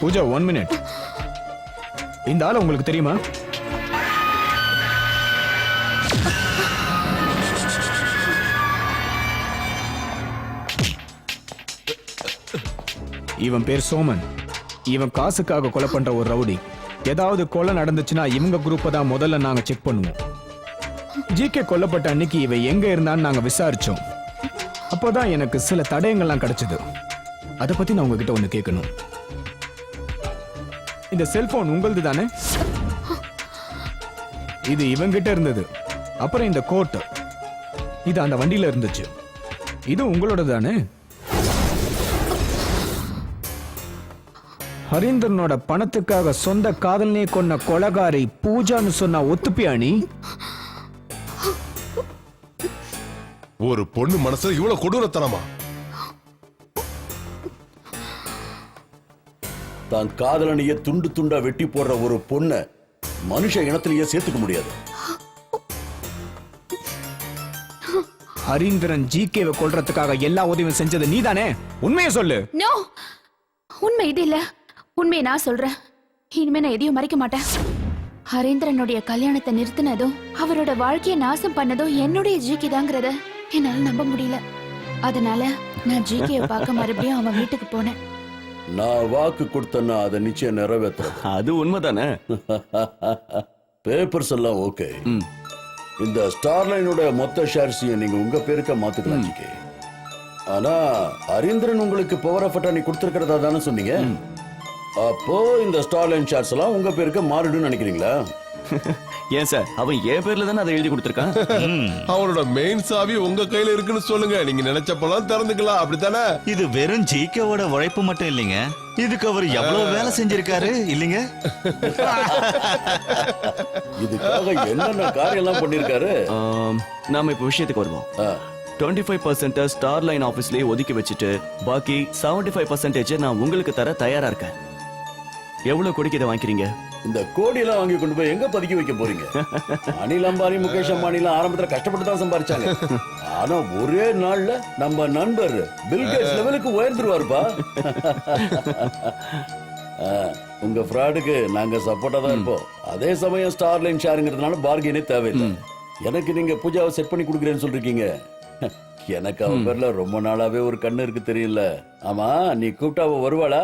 Pooja, 1 minute. இந்த ஆளு உங்களுக்கு தெரியுமா? இவன் பேர் சோமன். இவன் காசுக்காக கொலை பண்ற ஒரு ரவுடி. ஏதாவது கொலை நடந்துச்சுன்னா இவங்க குரூப்பை தான் முதல்ல நாங்க செக் பண்ணுவோம். ஜிகே கொல்லப்பட்ட அன்னைக்கு இவன் எங்க இருந்தான்னு நாங்க விசாரிச்சோம். அப்போதான் எனக்கு சில தடயங்கள்லாம் கிடைச்சது. அதை பத்தி நான் உங்ககிட்ட ஒண்ணு கேட்கணும். இந்த செல்போன் உங்களது தானே? இது இவங்கிட்ட இருந்தது. அப்புறம் இந்த கோட், இது அந்த வண்டியில இருந்துச்சு. இது உங்களோட தானே? ஹரீந்திரனோட பணத்துக்காக சொந்த காதலனே கொன்ன கொலகாரி பூஜான்னு சொன்னா ஒத்துப்பியா நீ? ஒரு பொண்ணு மனசுல இவ்வளவு கொடூரத்தனமா? தான் காதலனையே துண்டு துண்டா வெட்டி போடுற ஒரு பொண்ணை மனுஷ இனத்திலேயே சேர்த்துக்க முடியாது. ஹரீந்திரன் ஜிகேவை கொல்றதுக்காக எல்லா உதவியும் செஞ்சது நீதானே? உண்மையை சொல்லு. நோ, உண்மை இது இல்ல. உண்மையை நான் சொல்றேன். இனிமே நான் எதையும் மறைக்க மாட்டேன். ஹரீந்திரனுடைய கல்யாணத்தை நிறுத்தினதும் அவரோட வாழ்க்கையை நாசம் பண்ணதும் என்னுடைய ஜிகே தாங்கிறத என்னால நம்ப முடியல. அதனால நான் ஜிகேயை பார்க்க மறுபடியும் அவன் வீட்டுக்கு போனேன். நான் வாக்கு கொடுத்தேன்னா அதை நிச்சயம் நிறைவேற்றுறேன். அது உண்மைதானே? பேப்பர்ஸ் எல்லாம் ஓகே. இந்த ஸ்டார்லைனோட மொத்த ஷேர்ஸையும் நீங்க உங்க பேருக்க மாத்துக்கலாம் ஜிகே. ஆனா ஹரீந்திரன் உங்களுக்கு பவர் ஆஃப் அட்டார்னி கொடுத்திருக்கிறதா தானே சொன்னீங்க? அப்போ இந்த ஸ்டார்லைன் ஷேர்ஸ் எல்லாம் உங்க பேருக்கு மாறிடும்னு நினைக்கிறீங்களா? ஏன் சார், அவன் என் பேர்ல தானே அதை எழுதி கொடுத்திருக்கான். அவனோட மெயின் சாவி உங்க கையில இருக்குன்னு சொல்லுங்க, நீங்க நினைச்சப்பெல்லாம் திறந்துக்கலாம், அப்படித்தானே? இது வெறும் ஜிகேவோட உழைப்பு மட்டும் இல்லைங்க, இதுக்கு அவர் எவ்வளவு வேலை செஞ்சிருக்காரு இல்லைங்க? இதுக்காக என்னென்ன காரியம் எல்லாம் பண்ணிருக்காரு. நாம இப்ப விஷயத்துக்கு வருவோம். 25% ஸ்டார்லைன் ஆபீஸ்லயே ஒதுக்கி வச்சுட்டு பாக்கி 75% நான் உங்களுக்கு தர தயாரா இருக்கேன். எவ்வளவு கோடிக்கு இதை வாங்கிக்கிறீங்க? இந்த கோடி எல்லாம் வாங்கி கொண்டு போய் எங்க பதுக்கி வைக்க போறீங்க? அனில் அம்பானி, முகேஷ் அம்பானி எல்லாம் ஆரம்பத்துல கஷ்டப்பட்டு தான் சம்பாதிச்சாங்க. ஆனா ஒரே நாள்ல நம்ம நண்பர் பில் கேட்ஸ் லெவலுக்கு உயர்ந்துருவாருப்பா. உங்க ஃப்ராடுக்கு நாங்க சப்போர்ட்டா தான் இருப்போம். அதே சமயம் ஸ்டார்லைன் ஷேருங்கிறதுனால பார்கெனே தேவையில்லை. எனக்கு நீங்க பூஜாவை செட் பண்ணி கொடுக்குறேன்னு சொல்றீங்க. எனக்கு அவன் பேர்ல ரொம்ப நாளாவே ஒரு கண்ணு இருக்கு தெரியல. ஆமா, நீ கூப்பிட்டா அவ வருவாளா?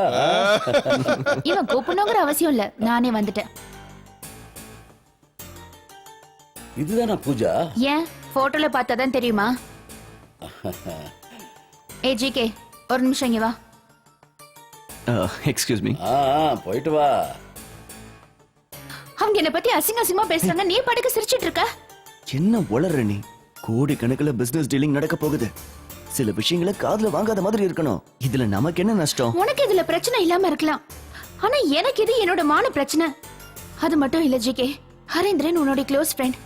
இவன் கூப்பிடணுங்கிற அவசியம் இல்ல, நானே வந்துட்டேன். இதுதானா பூஜா? ஏன் போட்டோல பார்த்தாதான் தெரியுமா? ஏ ஜிகே, ஒரு நிமிஷம் இங்க வா. Excuse me. போயிட்டு வா. அவங்க என்ன பத்தி அசிங்க அசிங்கமா பேசுறாங்க, நீ படுக்க சிரிச்சிட்டு இருக்க. என்ன உளற நீ? கோடி கணக்குல பிசினஸ் டீலிங் நடக்க போகுது. சில விஷயங்களை காதுல வாங்காத மாதிரி இருக்கணும். இதுல நமக்கு என்ன நஷ்டம்? உனக்கு இதுல பிரச்சனை இல்லாம இருக்கலாம், ஆனா எனக்கு இது என்னோட மான பிரச்சனை. அது மட்டும் இல்ல ஜிகே, ஹரீந்திரன் உன்னோட க்ளோஸ் ஃப்ரெண்ட்.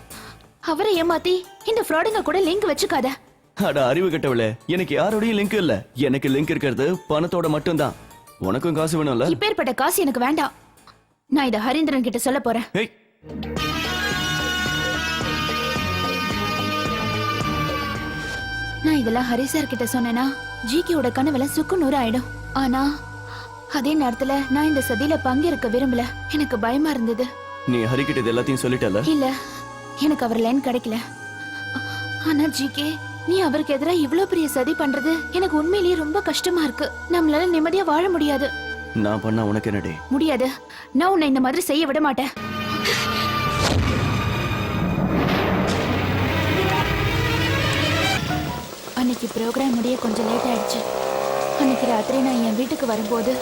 அவரை ஏமாத்தி இந்த ஃப்ராடுங்க கூட லிங்க் வச்சுக்காத. அட அறிவு கெட்டவளே, எனக்கு யாரோடய லிங்க் இல்ல. எனக்கு லிங்க் இருக்கிறது பணத்தோட மட்டும்தான். உனக்கும் காசு வேணும்ல? இப்பேற்பட்ட காசு எனக்கு வேண்டாம். நான் இத ஹரீந்திரன் கிட்ட சொல்ல போறேன். நான் இதெல்லாம் ஹரி சார் கிட்ட சொன்னேன்னா ஜிகேயோட கனவுல சுக்குநூறு ஆயிடும். ஆனா அதே நேரத்துல நான் இந்த சதியில பங்கேற்க விரும்பல. எனக்கு பயமா இருந்தது. நீ ஹரி கிட்ட இது எல்லாத்தையும் சொல்லிட்டல? இல்ல, எனக்கு அவர் லைன் கிடைக்கல. ஆனா ஜிகே, நீ அவருக்கு எதிராக இவ்வளவு பெரிய சதி பண்றது எனக்கு உண்மையிலேயே ரொம்ப கஷ்டமா இருக்கு. நம்மளால நிம்மதியா வாழ முடியாது. நான் பண்ணா உனக்கு என்னடி? முடியாது. நான் உன்னை இந்த மாதிரி செய்ய விட மாட்டேன். அன்னைக்கு ப்ரோக்ராம் முடிய கொஞ்சம் லேட் ஆயிடுச்சு. அன்னைக்கு ராத்திரி நான் என் வீட்டுக்கு வரும்போது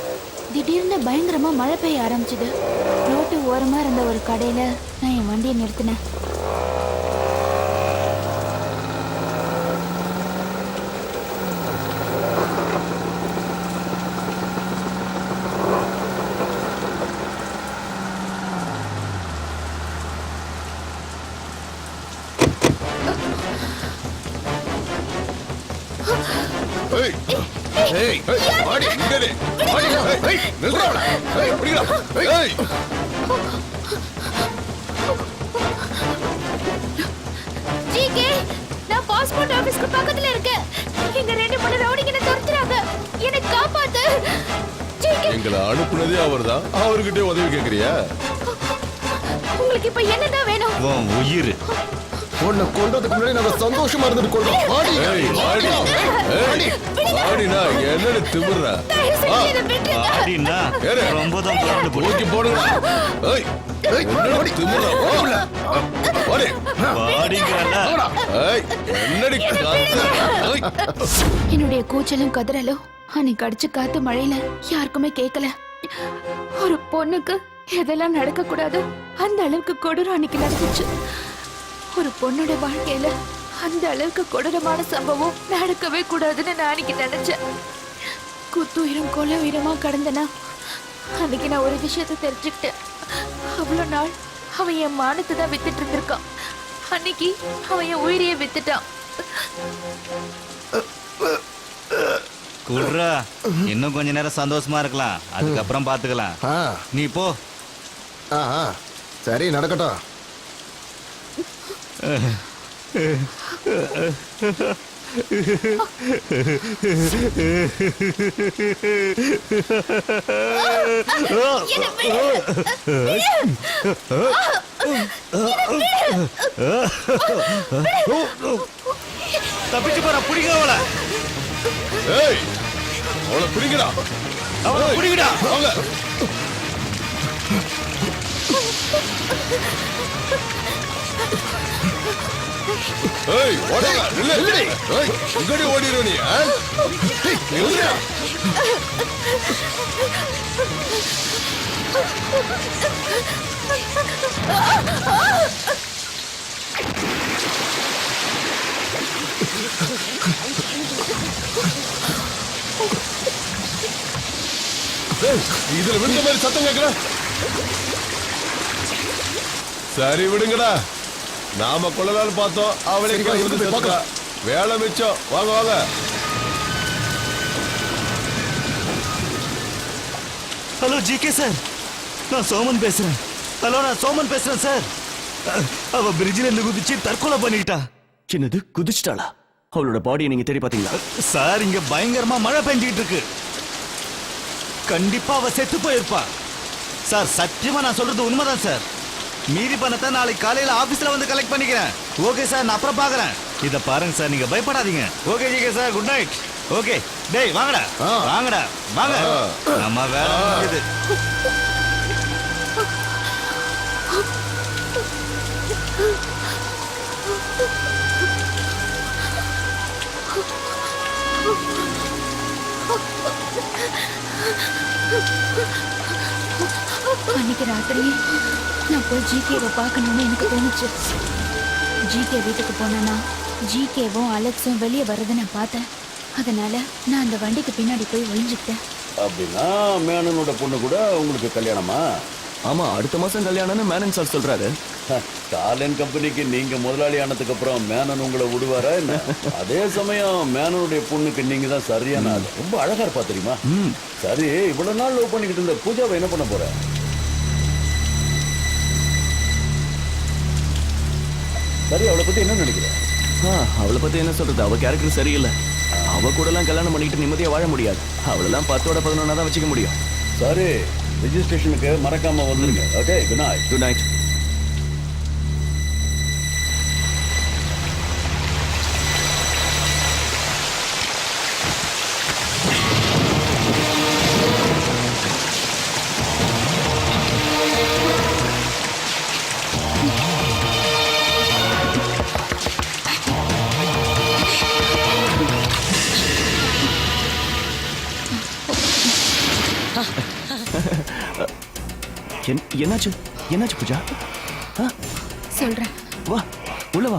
திடீர்னு பயங்கரமா மழை பெய்ய ஆரம்பிச்சுது. ரோட்டு ஓரமா இருந்த ஒரு கடையில நான் என் வண்டியை நிறுத்தினேன். ஜிகே, நான் பாஸ்போர்ட் ஆபீஸ்க்கு பக்கத்துல இருக்கேன். இங்க ரெண்டு மூணு ரவுடிங்க என்ன துரத்துறாங்க. என்னை காப்பாத்து ஜிகே. எங்களை அனுப்புனதே அவர்தான், அவர்கிட்ட உதவி கேக்குறியா? உங்களுக்கு இப்ப என்னதான் வேணும்? உன் உயிர். உன்னை கொண்டதுக்கு முன்னாடி நம்ம சந்தோஷமா இருந்துட்டு கொள்றோம். ஆடினா என்னன்னு திமிர்ற? ஆடினா ரொம்ப தான் போக்கி போடுங்க. என்னடி திமிர்ற? என்னுடைய கூச்சலும் கதறலும் அன்னைக்கு அடிச்சு காத்து மழையில யாருக்குமே கேட்கல. ஒரு பொண்ணுக்கு எதெல்லாம் நடக்க கூடாது அந்த அளவுக்கு கொடூரம் அன்னைக்கு நடந்துச்சு. ஒரு பொண்ணோட வாழ்க்கையில அந்த அளவுக்கு கொடூரமான சம்பவம் நடக்கவே கூடாதுன்னு நான் அன்னைக்கு நினைச்சேன். குத்துயிரும் கொலை உயிரமா கடந்தனா அன்னைக்கு நான் ஒரு விஷயத்தை தெரிஞ்சுக்கிட்டேன். அவ்வளவு நாள் அவன் என் மானத்தை தான் வித்துட்டு இருந்திருக்கான். அன்னைக்கு அவன் என் உயிரையே வித்துட்டான். குடுறா இன்னும் கொஞ்ச நேரம் சந்தோஷமா இருக்கலாம், அதுக்கப்புறம் பாத்துக்கலாம். நீ போ. சரி நடக்கட்டும். தப்பிச்சு போற, பிடிக்க அவளை. ஏய் அவளை பிடிங்கடா, அவளை பிடிக்கடா. அவங்க ஏய் ஓடாத, நில்லு நில்லு. ஏய் இங்கடி ஓடிரு நீ. ஏய் நில்லுடா. இதுல விழுந்த மாதிரி சத்தம் கேட்கல. சரி விடுங்கடா, நாம கொள்ளலான்னு பார்த்தோம், அவளே வேலை மிச்சம். வாங்க வாங்க. ஹலோ ஜிகே சார், நான் சோமன் பேசுறேன். ஹலோ, நான் சோமன் பேசுறேன் சார். அவ பிரிட்ஜில இருந்து குதிச்சு தற்கொலை பண்ணிட்டா. சின்னது குதிச்சிட்டாளா? அவளோட பாடியை நீங்க தேடி பாத்தீங்களா? சார், இங்க பயங்கரமா மழை பெஞ்சிட்டு இருக்கு. கண்டிப்பா அவ செத்து போயிருப்பா. சார், சத்தியமா நான் சொல்றது உண்மைதான் சார். மீதி பணத்தை நாளைக்கு காலையில ஆபீஸ்ல வந்து கலெக்ட் பண்ணிக்கிறேன். ஓகே சார், நான் அப்புறம் பாக்குறேன். இத பாருங்க சார், நீங்க பயப்படாதீங்க. Okay GK sir, good night. Okay டேய் வாங்கடா, வாங்கடா வாங்க, நம்ம வேலை முடியுது. அன்னைக்கு ராத்திரி நான் போய் ஜிகேவை பார்க்கணும்னு எனக்கு தோணுச்சு. ஜிகே வீட்டுக்கு போனேன்னா ஜிகேவும் அலெக்ஸும் வெளியே வர்றதை நான் பார்த்தேன். அதனால நான் அந்த வண்டிக்கு பின்னாடி போய் ஒளிஞ்சுக்கிட்டேன். அப்படின்னா மேனனோட பொண்ணு கூட உங்களுக்கு கல்யாணமா? ஆமா, அடுத்த மாசம் கல்யாணம்னு மேனன் சார் சொல்றாரு. ஸ்டார்லைன் கம்பெனிக்கு நீங்க முதலாளி ஆனதுக்கு அப்புறம் மேனன் உங்களை விடுவாரா என்ன? அதே சமயம் மேனனுடைய பொண்ணுக்கு நீங்க தான் சரியான ஆள். ரொம்ப அழகா இருப்பா தெரியுமா? சரி, இவ்வளவு நாள் லவ் பண்ணிக்கிட்டு இருந்த பூஜாவை என்ன பண்ண போற? சரி, அவளை பத்தி என்ன நினைக்கிற? அவளை பத்தி என்ன சொல்றது, அவ கேரக்டர் சரியில்லை. அவ கூட எல்லாம் கல்யாணம் பண்ணிக்கிட்டு நிம்மதியா வாழ முடியாது. அவளெல்லாம் 10ஓட 11 தான் வச்சுக்க முடியும். சரி, ரெஜிஸ்ட்ரேஷனுக்கு மறக்காம வந்துருங்க. Okay, good night. Good night. என்னாச்சு என்னாச்சு பூஜா? சொல்றேன், வா உள்ள வா.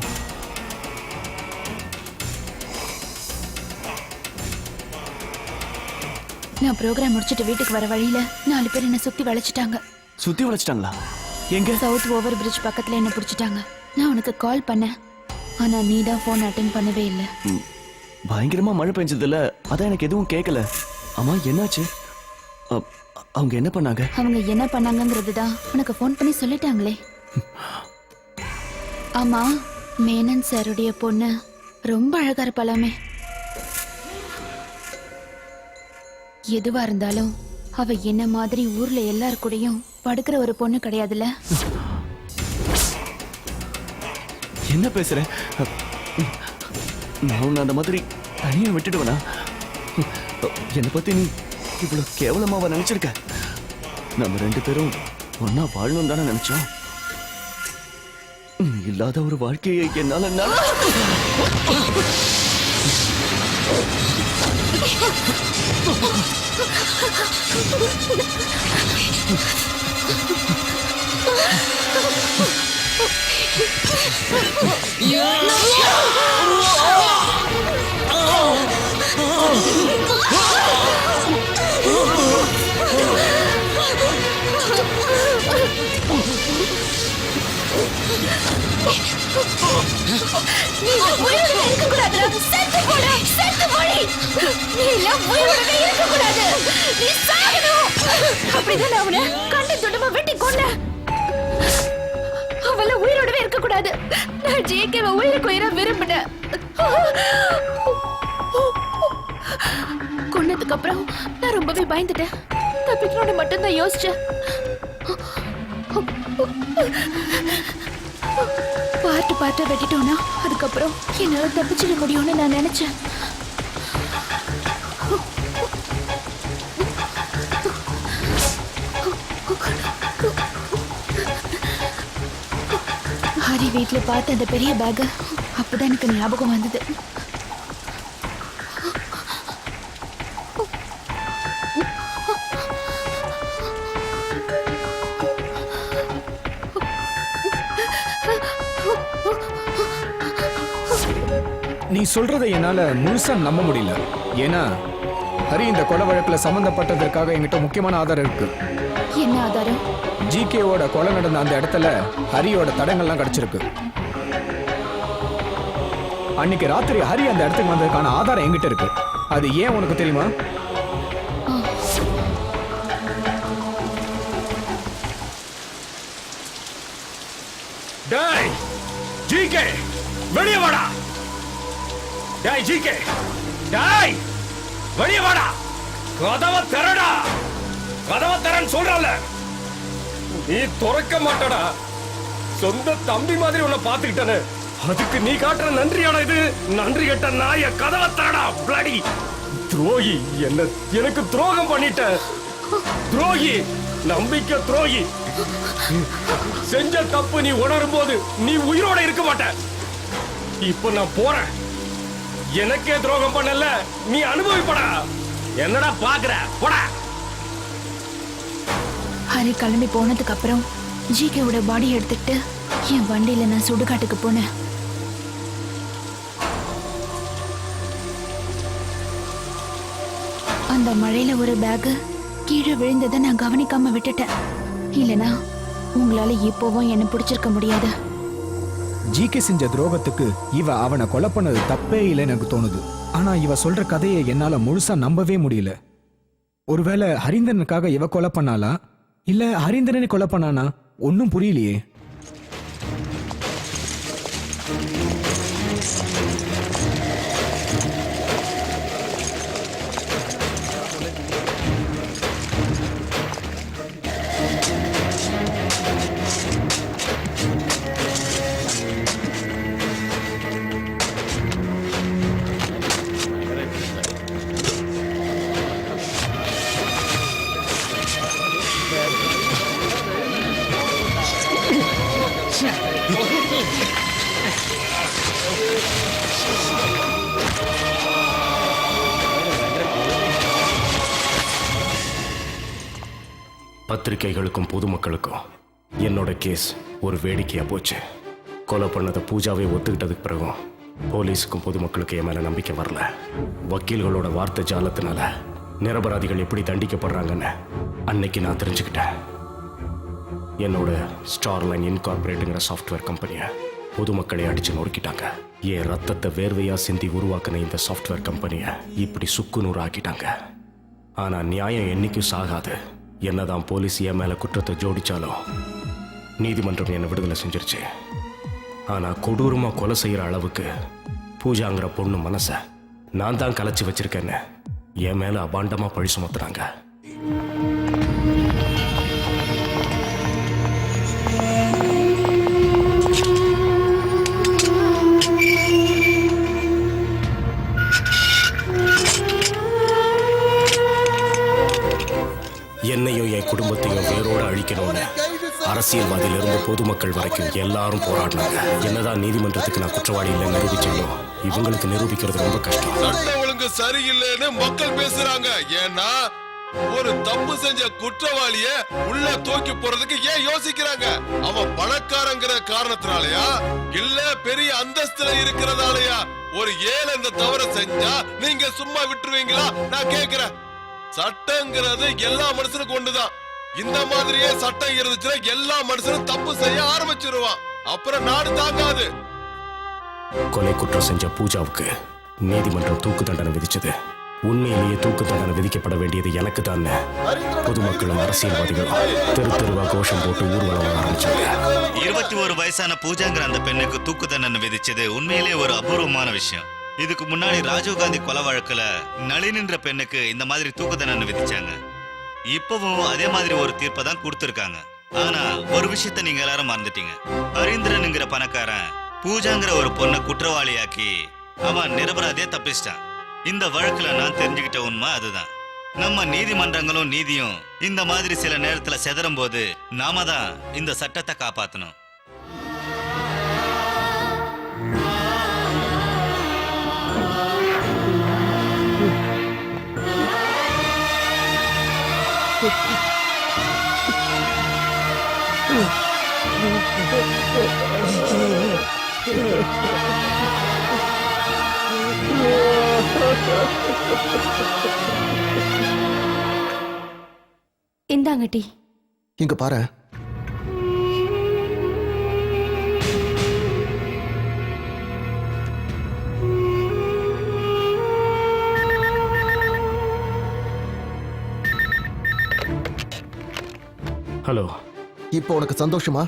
நான் ப்ரோக்ராம் முடிச்சிட்டு வீட்டுக்கு வர வழியில 4 பேர் என்ன சுத்தி வளைச்சிட்டாங்க. சுத்தி வளைச்சிட்டாங்களா? எங்க? சவுத் ஓவர் பிரிட்ஜ் பக்கத்துல என்ன பிடிச்சிட்டாங்க. நான் உனக்கு கால் பண்ணேன், ஆனா நீ தான் போன் அட்டென்ட் பண்ணவே இல்லை. பயங்கரமா மழை பெஞ்சதுல அதான் எனக்கு எதுவும் கேட்கல. ஆமா என்னாச்சு? அவங்க என்ன பண்ணாங்க? அவங்க என்ன பண்ணாங்கங்கிறது தான் உனக்கு ஃபோன் பண்ணி சொல்லிட்டாங்களே. ஆமா, மேனன் சாருடைய பொண்ணு ரொம்ப அழகா இருப்பாளாமே. எதுவா இருந்தாலும் அவ என்ன மாதிரி ஊர்ல எல்லார் கூடயும் படுக்கிற ஒரு பொண்ணு கிடையாதுல்ல. என்ன பேசுற? நான் உன்னை அந்த மாதிரி தனியா விட்டுடுவேனா? என்னை பத்தி நீ இவ்வளவு கேவலமாவா நினைச்சிருக்க? நம்ம 2 பேரும் ஒன்னா வாழணும் தானே நினைச்சோம். இல்லாத ஒரு வாழ்க்கையை என்னால நீ உயிரோட இருக்க கூடாதுடா. செத்து போடா, செத்து போடி. நீ எல்லாம் உயிரோட இருக்க கூடாது. நீ சாகணும். அப்படிதான் அவனை கண்ட துண்டமா வெட்டி கொன்னேன். அவள உயிரோடவே இருக்க கூடாது. நான் ஜேகேவை உயிருக்கு உயிரா விரும்பினேன். கொன்னதுக்கு அப்புறம் நான் ரொம்பவே பயந்துட்டேன். தப்பிக்கணும்னு மட்டும்தான் யோசிச்சேன். பார்ட்டா வெட்டிட்டோன்னா அதுக்கப்புறம் என்னால தப்பிச்சிட முடியும்னு நான் நினைச்சேன். ஹரி வீட்டுல பார்த்த அந்த பெரிய பேக் அப்பதான் எனக்கு ஞாபகம் வந்தது. நீ சொல்றதை என்னால முழுசா நம்ப முடியல. ஏன்னா ஹரி இந்த கொலை வழக்குல சம்பந்தப்பட்டதற்காக என்கிட்ட முக்கியமான ஆதாரம் இருக்கு. என்ன ஆதாரம்? ஜிகேவோட கொலை நடந்த அந்த இடத்துல ஹரியோட தடங்கள்லாம் கிடைச்சிருக்கு. அன்னைக்கு ராத்திரி ஹரி அந்த இடத்துக்கு வந்ததுக்கான ஆதாரம் என்கிட்ட இருக்கு. அது ஏன் உனக்கு தெரியுமா? டேய் ஜிகே, வெளியே வாடா. டேய் ஜிகே, டேய் வெளியே வாடா. கதவை திறடா. கதவை திறன்னு சொல்றல. நீ திறக்க மாட்டடா. சொந்த தம்பி மாதிரி உன்னை பாத்துக்கிட்டனே, அதுக்கு நீ காட்டுற நன்றியாடா இது? நன்றி கட்ட நாய, கதவை திறடா. பிளடி துரோகி, எனக்கு துரோகம் பண்ணிட்ட. துரோகி, நம்பிக்கை துரோகி. செஞ்ச தப்பு நீ உணரும் போது நீ உயிரோட இருக்க மாட்ட. இப்ப நான் போறேன். எனக்கே துரோகம் பண்ணல, நீ அனுபவிப்படா. என்னடா பாக்குற? போடா. ஹரி கிளம்பி போனதுக்கு அப்புறம் ஜிகேவோட பாடி எடுத்துக்கிட்டு என் வண்டியில நான் சுடுகாட்டுக்கு போனேன். அந்த மழையில ஒரு பேக் கீழே விழுந்ததை நான் கவனிக்காம விட்டுட்டேன். இல்லனா உங்களால இப்போவும் என்ன பிடிச்சிருக்க முடியாது. ஜிகே செஞ்ச துரோகத்துக்கு இவ அவனை கொலை பண்ணது தப்பே இல்லைன்னு எனக்கு தோணுது. ஆனா இவ சொல்ற கதையை என்னால முழுசா நம்பவே முடியல. ஒருவேளை ஹரிந்தனுக்காக இவ கொலை பண்ணாளா, இல்ல ஹரிந்தரனை கொலை பண்ணானா? ஒன்னும் புரியலையே. பத்திரிகைகளுக்கும் பொதுமக்களுக்கும் என்னோட கேஸ் ஒரு வேடிக்கையா போச்சு. கொலை பண்ணதை பூஜாவை ஒத்துக்கிட்டதுக்கு பிறகும் போலீஸுக்கும் பொதுமக்களுக்கு என் மேல நம்பிக்கை வரல. வக்கீல்களோட வார்த்தை ஜாலத்தினால நிரபராதிகள் எப்படி தண்டிக்கப்படுறாங்கன்னு அன்னைக்கு நான் தெரிஞ்சுக்கிட்டேன். என்னோட ஸ்டார்லைன் இன்கார்பரேட்டுங்கிற சாஃப்ட்வேர் கம்பெனியை பொதுமக்களை அடிச்சு நொறுக்கிட்டாங்க. என் ரத்தத்தை வேர்வையா சிந்தி உருவாக்கின இந்த சாஃப்ட்வேர் கம்பெனியை இப்படி சுக்குநூறு ஆக்கிட்டாங்க. ஆனா நியாயம் என்னைக்கும் சாகாது. என்னதான் போலீஸ் என் மேல குற்றத்தை ஜோடிச்சாலும் நீதிமன்றம் என்னை விடுதலை செஞ்சிருச்சு. ஆனா கொடூரமா கொலை செய்யற அளவுக்கு பூஜாங்கிற பொண்ணு மனச நான் தான் கலைச்சு வச்சிருக்கேன்னு என் மேல அபாண்டமா பழி சுமத்துறாங்க. என்னையும் என் குடும்பத்தையும் வேரோட அழிக்கணும்னு அரசியல்வாதியிலிருந்து பொதுமக்கள் வரைக்கும் எல்லாரும் போராடினாங்க. என்னதான் நீதிமன்றத்துக்கு நான் குற்றவாளி இல்லை நிரூபிச்சாலும் இவங்களுக்கு நிரூபிக்கிறது ரொம்ப கஷ்டம். சட்ட ஒழுங்கு சரியில்லைன்னு மக்கள் பேசுறாங்க. ஏன்னா ஒரு தப்பு செஞ்ச குற்றவாளிய உள்ள தூக்கி போறதுக்கு ஏன் யோசிக்கிறாங்க? அவன் பணக்காரங்கிற காரணத்தினாலயா, இல்ல பெரிய அந்தஸ்துல இருக்கிறதாலயா? ஒரு ஏழை இந்த தவறை செஞ்சா நீங்க சும்மா விட்டுருவீங்களா? நான் கேக்குறேன். சட்டங்கிறது எல்லா மனுஷனுக்கும் ஒண்ணுதான். இந்த மாதிரியே சட்டம் இருந்துச்சுன்னா எல்லா மனுஷனும் தப்பு செய்ய ஆரம்பிச்சிருவான். அப்புறம் நாடு தாங்காது. கொலை குற்றம் செஞ்ச பூஜாவுக்கு நீதிமன்றம் தூக்கு தண்டனை விதிச்சது. உண்மையிலேயே தூக்கு தண்டனை விதிக்கப்பட வேண்டியது எனக்கு தான். பொதுமக்களும் அரசியல்வாதிகளும் தெரு தெருவா கோஷம் போட்டு ஊர்வலம் ஆரம்பிச்சாங்க. 21 வயசான பூஜாங்கிற அந்த பெண்ணுக்கு தூக்கு தண்டனை விதிச்சது உண்மையிலேயே ஒரு அபூர்வமான விஷயம். இதுக்கு முன்னாடி ராஜீவ்காந்தி கொலை வழக்குல நளினின்ற பெண்ணுக்கு இந்த மாதிரி தூக்கு தண்டனை விதிச்சாங்க. இப்பவும் அதே மாதிரி ஒரு தீர்ப்பை தான் கொடுத்திருக்காங்க. ஆனா ஒரு விஷயத்த நீங்க எல்லாரும் மறந்துட்டீங்க. ஹரீந்திரனுங்கிற பணக்காரன் பூஜாங்கிற ஒரு பொண்ணை குற்றவாளியாக்கி அவன் நிரபராதியா தப்பிச்சிட்டான். இந்த வழக்குல நான் தெரிஞ்சுக்கிட்ட உண்மை அதுதான். நம்ம நீதிமன்றங்களும் நீதியும் இந்த மாதிரி சில நேரத்துல செதறும் போது நாம தான் இந்த சட்டத்தை காப்பாத்தணும். இந்தாங்க டீ. இங்க பாரு. ஹலோ. இப்போ உனக்கு சந்தோஷமா?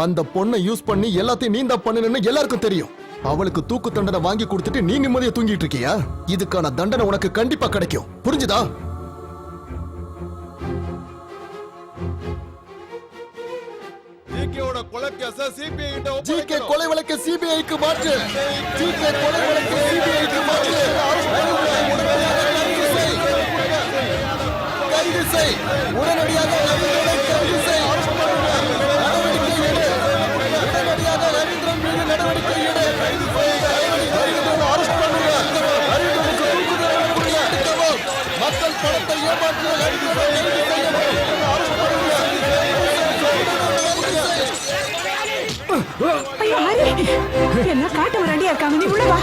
அந்த பொண்ணை யூஸ் பண்ணி எல்லாத்தையும் நீ தான் பண்ணுன்னு எல்லாருக்கும் தெரியும். அவளுக்கு தூக்கு தண்டனை வாங்கி கொடுத்துட்டு நீ நிம்மதியா தூங்கிட்டு இருக்கியா? இதுக்கான தண்டனை உனக்கு கண்டிப்பா கிடைக்கும். புரிஞ்சுதா? ஜிகே கொலை வழக்கு சிபிஐக்கு மாற்று. ஜிகே கொலை வழக்கு சிபிஐக்கு மாற்று. கைது செய். உடனடியாக கைது செய். நடவடிக்கை எடு. உடனடியாக ரவீந்திரன் மீது நடவடிக்கை எடு. அரெஸ்ட் பண்ணுங்க. ரவீந்திரனுக்கு தூக்கு தண்டனை கொடுங்க. மக்கள் பணத்தை ஏமாற்ற ரவீந்திரனை கைது செய்யணும். அரெஸ்ட் பண்ணுங்க. ஐயோ ஹரி, எல்லாம் காட்டு ரெடியா இருக்காங்க. நீ உள்ள வா.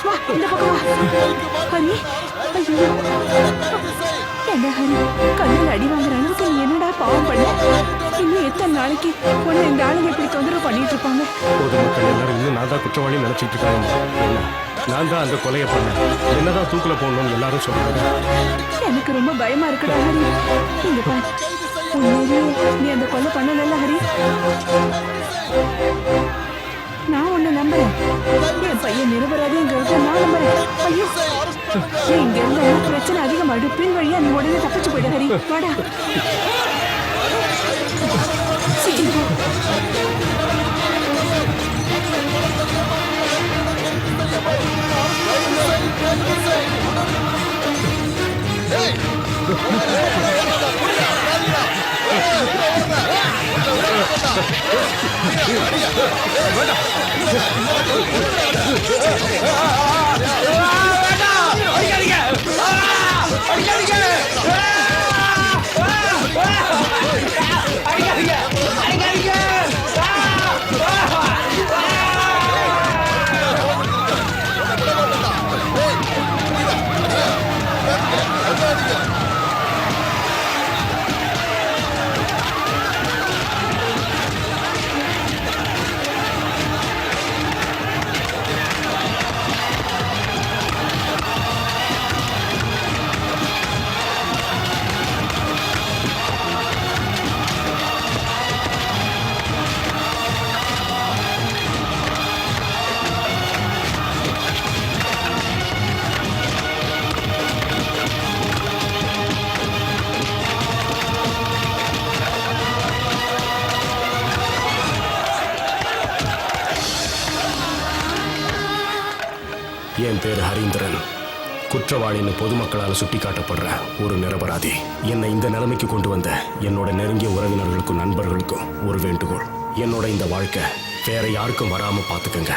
வா இந்த பக்கம் வா. ஹரி, ஐயோ என்ன ஹரி, கண்ணில் அடி வாங்குற அளவுக்கு நீ என்னடா பாவம் பண்ண? இன்னும் எத்தனை நாளைக்கு உன்னை இந்த ஆளுங்க இப்படி தொந்தரவு பண்ணிட்டு இருப்பாங்க? பொதுமக்கள் எல்லாரும் இன்னும் நான் தான் குற்றவாளி நினைச்சிட்டு இருக்காங்க. நான் தான் அந்த கொலையை பண்ணேன். என்னதான் தூக்கில போடணும்னு எல்லாரும் சொல்றாங்க. எனக்கு ரொம்ப பயமா இருக்குடா ஹரி. இங்க பாரு, உண்மையிலேயே நீ அந்த கொலை பண்ணல ஹரி. நான் உன்னை நம்புறேன். என் பையன் நிரபராதிங்கிறத நான் நம்புறேன். ஐயோ, நீ இங்க இருந்த பிரச்சனை அதிகமாயிடும். பின் வழியா நீ உடனே தப்பிச்சு போயிடு ஹரி. வாடா சீக்கிரம் போ. என் பேர் ஹரீந்திரன். குற்றவாளின்னு பொதுமக்களால் சுட்டி காட்டப்படுற ஒரு நிரபராதி. என்னை இந்த நிலைமைக்கு கொண்டு வந்த என்னோட நெருங்கிய உறவினர்களுக்கும் நண்பர்களுக்கும் ஒரு வேண்டுகோள். என்னோட இந்த வாழ்க்கை வேற யாருக்கும் வராம பாத்துக்கங்க.